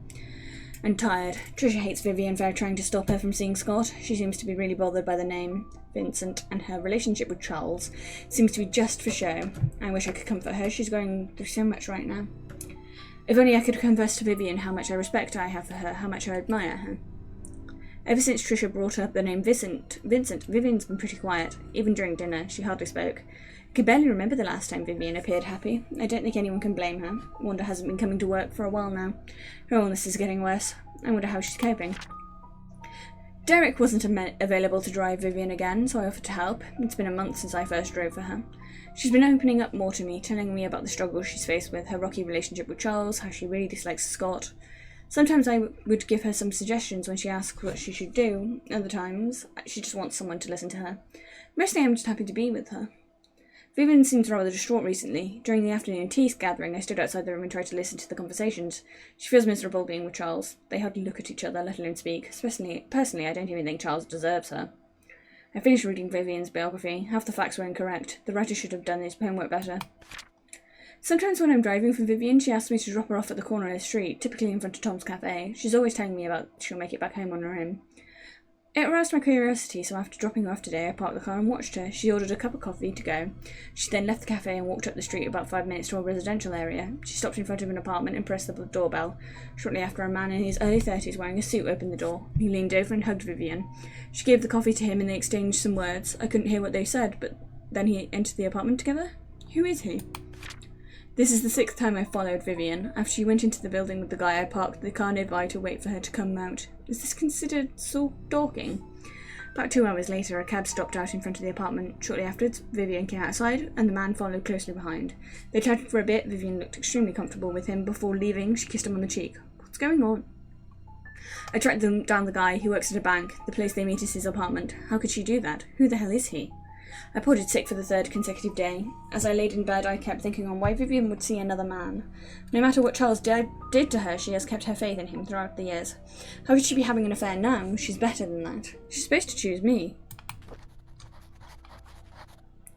and tired. Tricia hates Vivian for trying to stop her from seeing Scott. She seems to be really bothered by the name Vincent, and her relationship with Charles seems to be just for show. I wish I could comfort her. She's going through so much right now. If only I could confess to Vivian how much respect I have for her, how much I admire her. Ever since Tricia brought up the name Vincent, Vivian's been pretty quiet. Even during dinner, she hardly spoke. I can barely remember the last time Vivian appeared happy. I don't think anyone can blame her. Wanda hasn't been coming to work for a while now. Her illness is getting worse. I wonder how she's coping. Derek wasn't available to drive Vivian again, so I offered to help. It's been a month since I first drove for her. She's been opening up more to me, telling me about the struggles she's faced with her rocky relationship with Charles, how she really dislikes Scott. Sometimes I would give her some suggestions when she asks what she should do. Other times, she just wants someone to listen to her. Mostly I'm just happy to be with her. Vivian seems rather distraught recently. During the afternoon tea gathering, I stood outside the room and tried to listen to the conversations. She feels miserable being with Charles. They hardly look at each other, let alone speak. Personally, I don't even think Charles deserves her. I finished reading Vivian's biography. Half the facts were incorrect. The writer should have done his homework better. Sometimes when I'm driving for Vivian, she asks me to drop her off at the corner of the street, typically in front of Tom's Cafe. She's always telling me about she'll make it back home on her own. It aroused my curiosity, so after dropping her off today, I parked the car and watched her. She ordered a cup of coffee to go. She then left the cafe and walked up the street about 5 minutes to a residential area. She stopped in front of an apartment and pressed the doorbell. Shortly after, a man in his early 30s wearing a suit opened the door. He leaned over and hugged Vivian. She gave the coffee to him and they exchanged some words. I couldn't hear what they said, but then he entered the apartment together. Who is he? This is the 6th time I followed Vivian. After she went into the building with the guy, I parked the car nearby to wait for her to come out. Is this considered stalking? About 2 hours later, a cab stopped out in front of the apartment. Shortly afterwards, Vivian came outside, and the man followed closely behind. They chatted for a bit. Vivian looked extremely comfortable with him. Before leaving, she kissed him on the cheek. What's going on? I tracked them down the guy. He works at a bank. The place they meet is his apartment. How could she do that? Who the hell is he? I reported sick for the 3rd consecutive day. As I laid in bed, I kept thinking on why Vivian would see another man. No matter what Charles did to her, she has kept her faith in him throughout the years. How could she be having an affair now? She's better than that. She's supposed to choose me.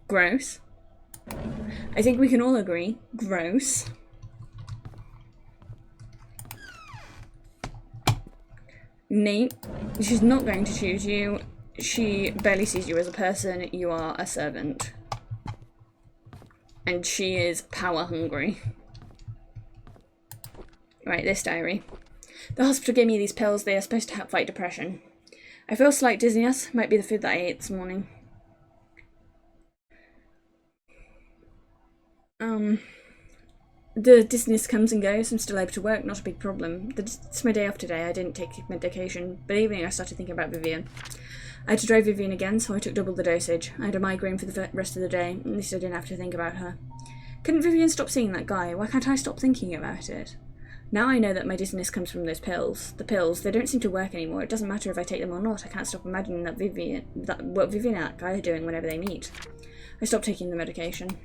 Gross. I think we can all agree. Gross. Nate, she's not going to choose you. She barely sees you as a person. You are a servant. And she is power hungry. Right, this diary. The hospital gave me these pills. They are supposed to help fight depression. I feel slight dizziness. Might be the food that I ate this morning. The dizziness comes and goes. I'm still able to work, not a big problem. It's my day off today. I didn't take medication, but evening I started thinking about Vivian. I had to drive Vivian again, so I took double the dosage. I had a migraine for the rest of the day. At least I didn't have to think about her. Couldn't Vivian stop seeing that guy? Why can't I stop thinking about it? Now I know that my dizziness comes from those pills. The pills, they don't seem to work anymore. It doesn't matter if I take them or not. I can't stop imagining what Vivian and that guy are doing whenever they meet. I stopped taking the medication.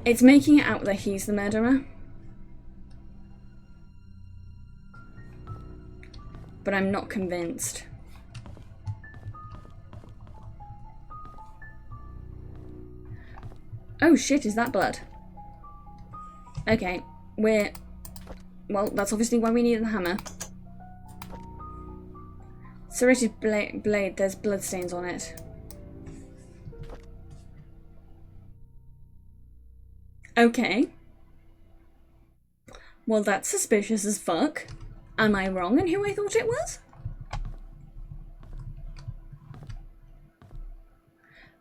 It's making it out that he's the murderer. But I'm not convinced. Oh shit, is that blood? Okay, well, that's obviously why we need the hammer. Serrated blade, there's bloodstains on it. Okay. Well, that's suspicious as fuck. Am I wrong in who I thought it was?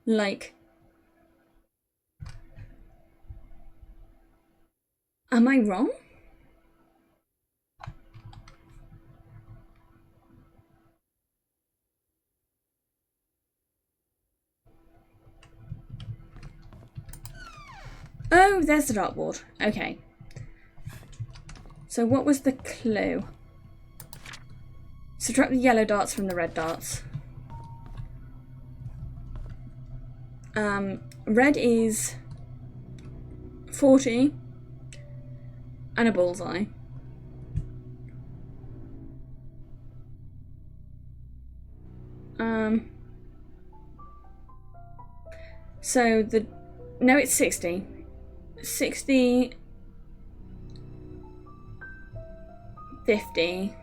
Like... Am I wrong? Oh, there's the dartboard. Okay. So what was the clue? Subtract the yellow darts from the red darts. Red is 40 and a bullseye. So no, it's 60. 60, 50,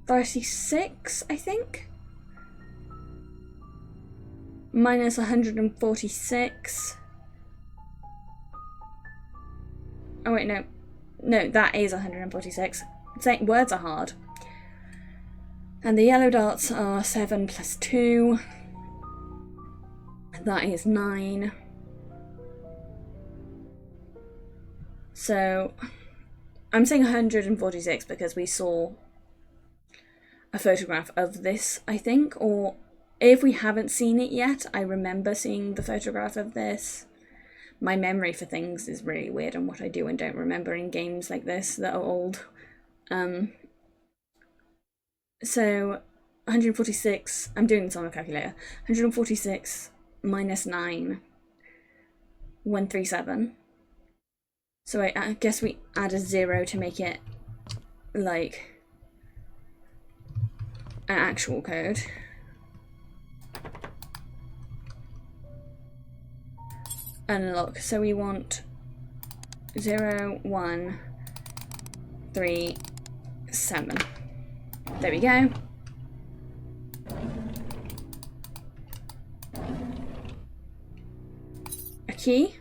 36, I think? Minus 146. Oh wait, no. No, that is 146. Saying words are hard. And the yellow darts are 7 plus 2. That is 9. So, I'm saying 146 because we saw a photograph of this, I think. Or if we haven't seen it yet, I remember seeing the photograph of this. My memory for things is really weird on what I do and don't remember in games like this that are old. So, 146, I'm doing this on a calculator. 146 minus 9, 137. So I guess we add a 0 to make it like an actual code. unlock. So we want 0, 1, 3, 7. There we go. A key.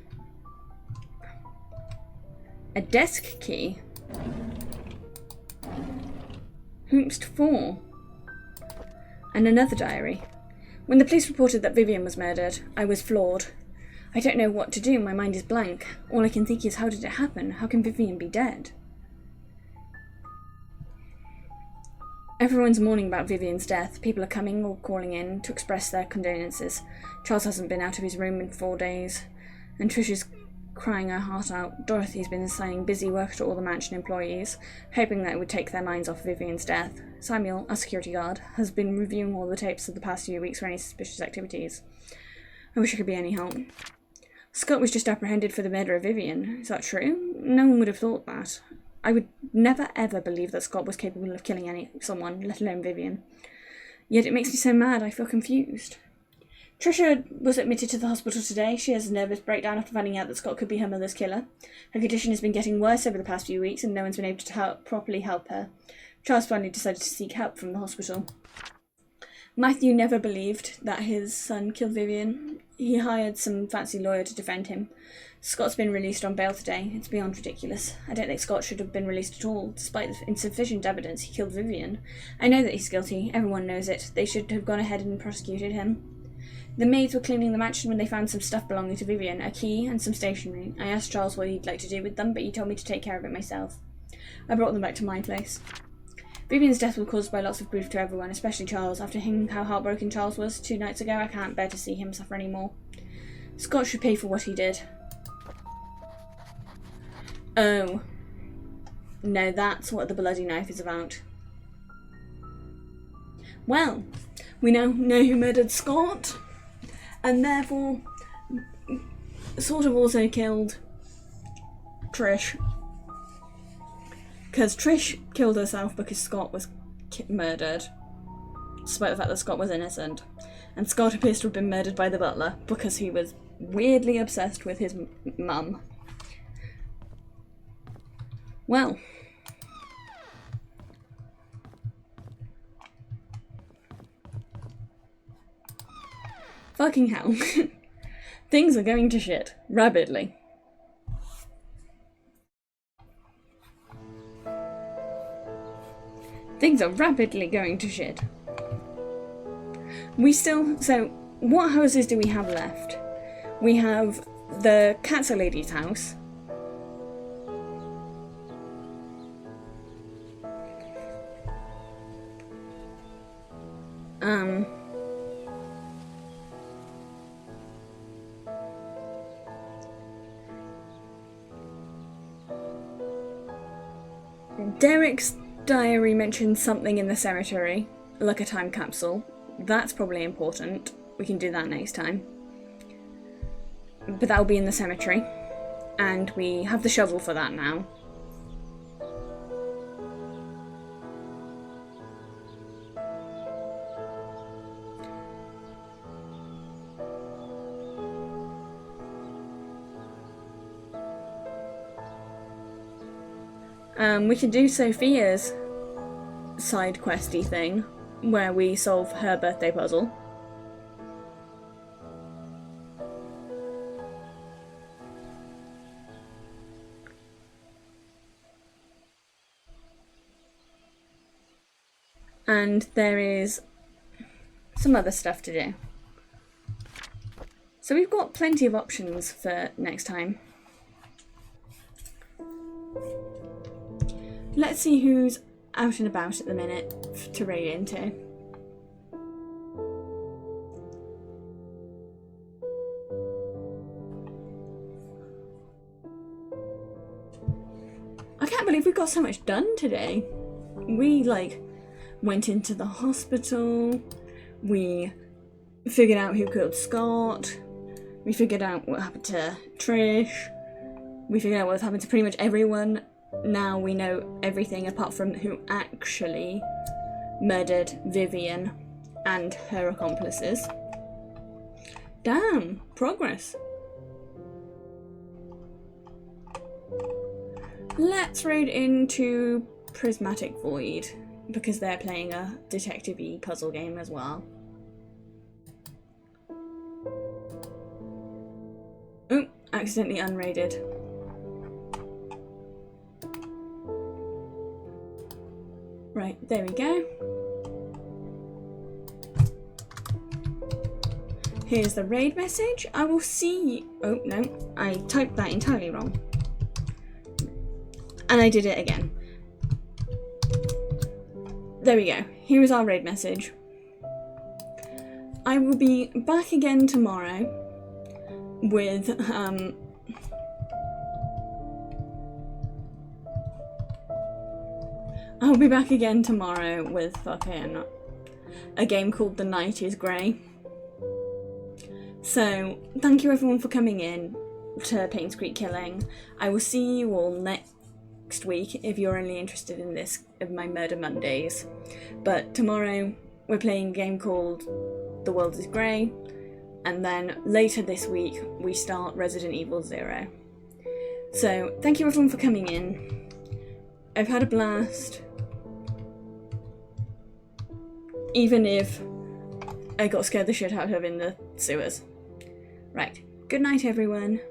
A desk key. Hoopst 4. And another diary. When the police reported that Vivian was murdered, I was floored. I don't know what to do, my mind is blank. All I can think is, how did it happen? How can Vivian be dead? Everyone's mourning about Vivian's death. People are coming or calling in to express their condolences. Charles hasn't been out of his room in 4 days. And Trish is crying her heart out. Dorothy's been assigning busy work to all the mansion employees, hoping that it would take their minds off Vivian's death. Samuel, our security guard, has been reviewing all the tapes of the past few weeks for any suspicious activities. I wish I could be any help. Scott was just apprehended for the murder of Vivian. Is that true? No one would have thought that. I would never ever believe that Scott was capable of killing someone, let alone Vivian. Yet it makes me so mad, I feel confused. Trisha was admitted to the hospital today. She has a nervous breakdown after finding out that Scott could be her mother's killer. Her condition has been getting worse over the past few weeks and no one's been able to properly help her. Charles finally decided to seek help from the hospital. Matthew never believed that his son killed Vivian. He hired some fancy lawyer to defend him. Scott's been released on bail today. It's beyond ridiculous. I don't think Scott should have been released at all, despite the insufficient evidence he killed Vivian. I know that he's guilty. Everyone knows it. They should have gone ahead and prosecuted him. The maids were cleaning the mansion when they found some stuff belonging to Vivian, a key and some stationery. I asked Charles what he'd like to do with them, but he told me to take care of it myself. I brought them back to my place. Vivian's death was caused by lots of grief to everyone, especially Charles. After hearing how heartbroken Charles was 2 nights ago, I can't bear to see him suffer anymore. Scott should pay for what he did. Oh. No, that's what the bloody knife is about. Well, we now know who murdered Scott, and therefore sort of also killed Trish. Because Trish killed herself because Scott was murdered, despite the fact that Scott was innocent. And Scott appears to have been murdered by the butler because he was weirdly obsessed with his mum. Well. Fucking hell. Things are going to shit rapidly. Things are rapidly going to shit. So, what houses do we have left? We have the Katza lady's house. Derek's diary mentions something in the cemetery, like a time capsule. That's probably important. We can do that next time. But that'll be in the cemetery. And we have the shovel for that now. We can do Sophia's side questy thing, where we solve her birthday puzzle. And there is some other stuff to do. So we've got plenty of options for next time. Let's see who's out and about at the minute to raid into. I can't believe we got so much done today. We, went into the hospital, we figured out who killed Scott, we figured out what happened to Trish, we figured out what happened to pretty much everyone. Now we know everything apart from who actually murdered Vivian and her accomplices. Damn, progress. let's raid into Prismatic Void, because they're playing a detective-y puzzle game as well. Oh, accidentally unraided. Right, there we go. Here's the raid message. I will see... Oh, no. I typed that entirely wrong. And I did it again. There we go. Here is our raid message. I will be back again tomorrow with... I'll be back again tomorrow with fucking a game called The Night is Grey. So, thank you everyone for coming in to Painscreak Killing. I will see you all next week if you're only interested in this of my Murder Mondays. But tomorrow we're playing a game called The World is Grey, and then later this week we start Resident Evil 0. So, thank you everyone for coming in. I've had a blast. Even if I got scared the shit out of in the sewers. Right. Good night, everyone.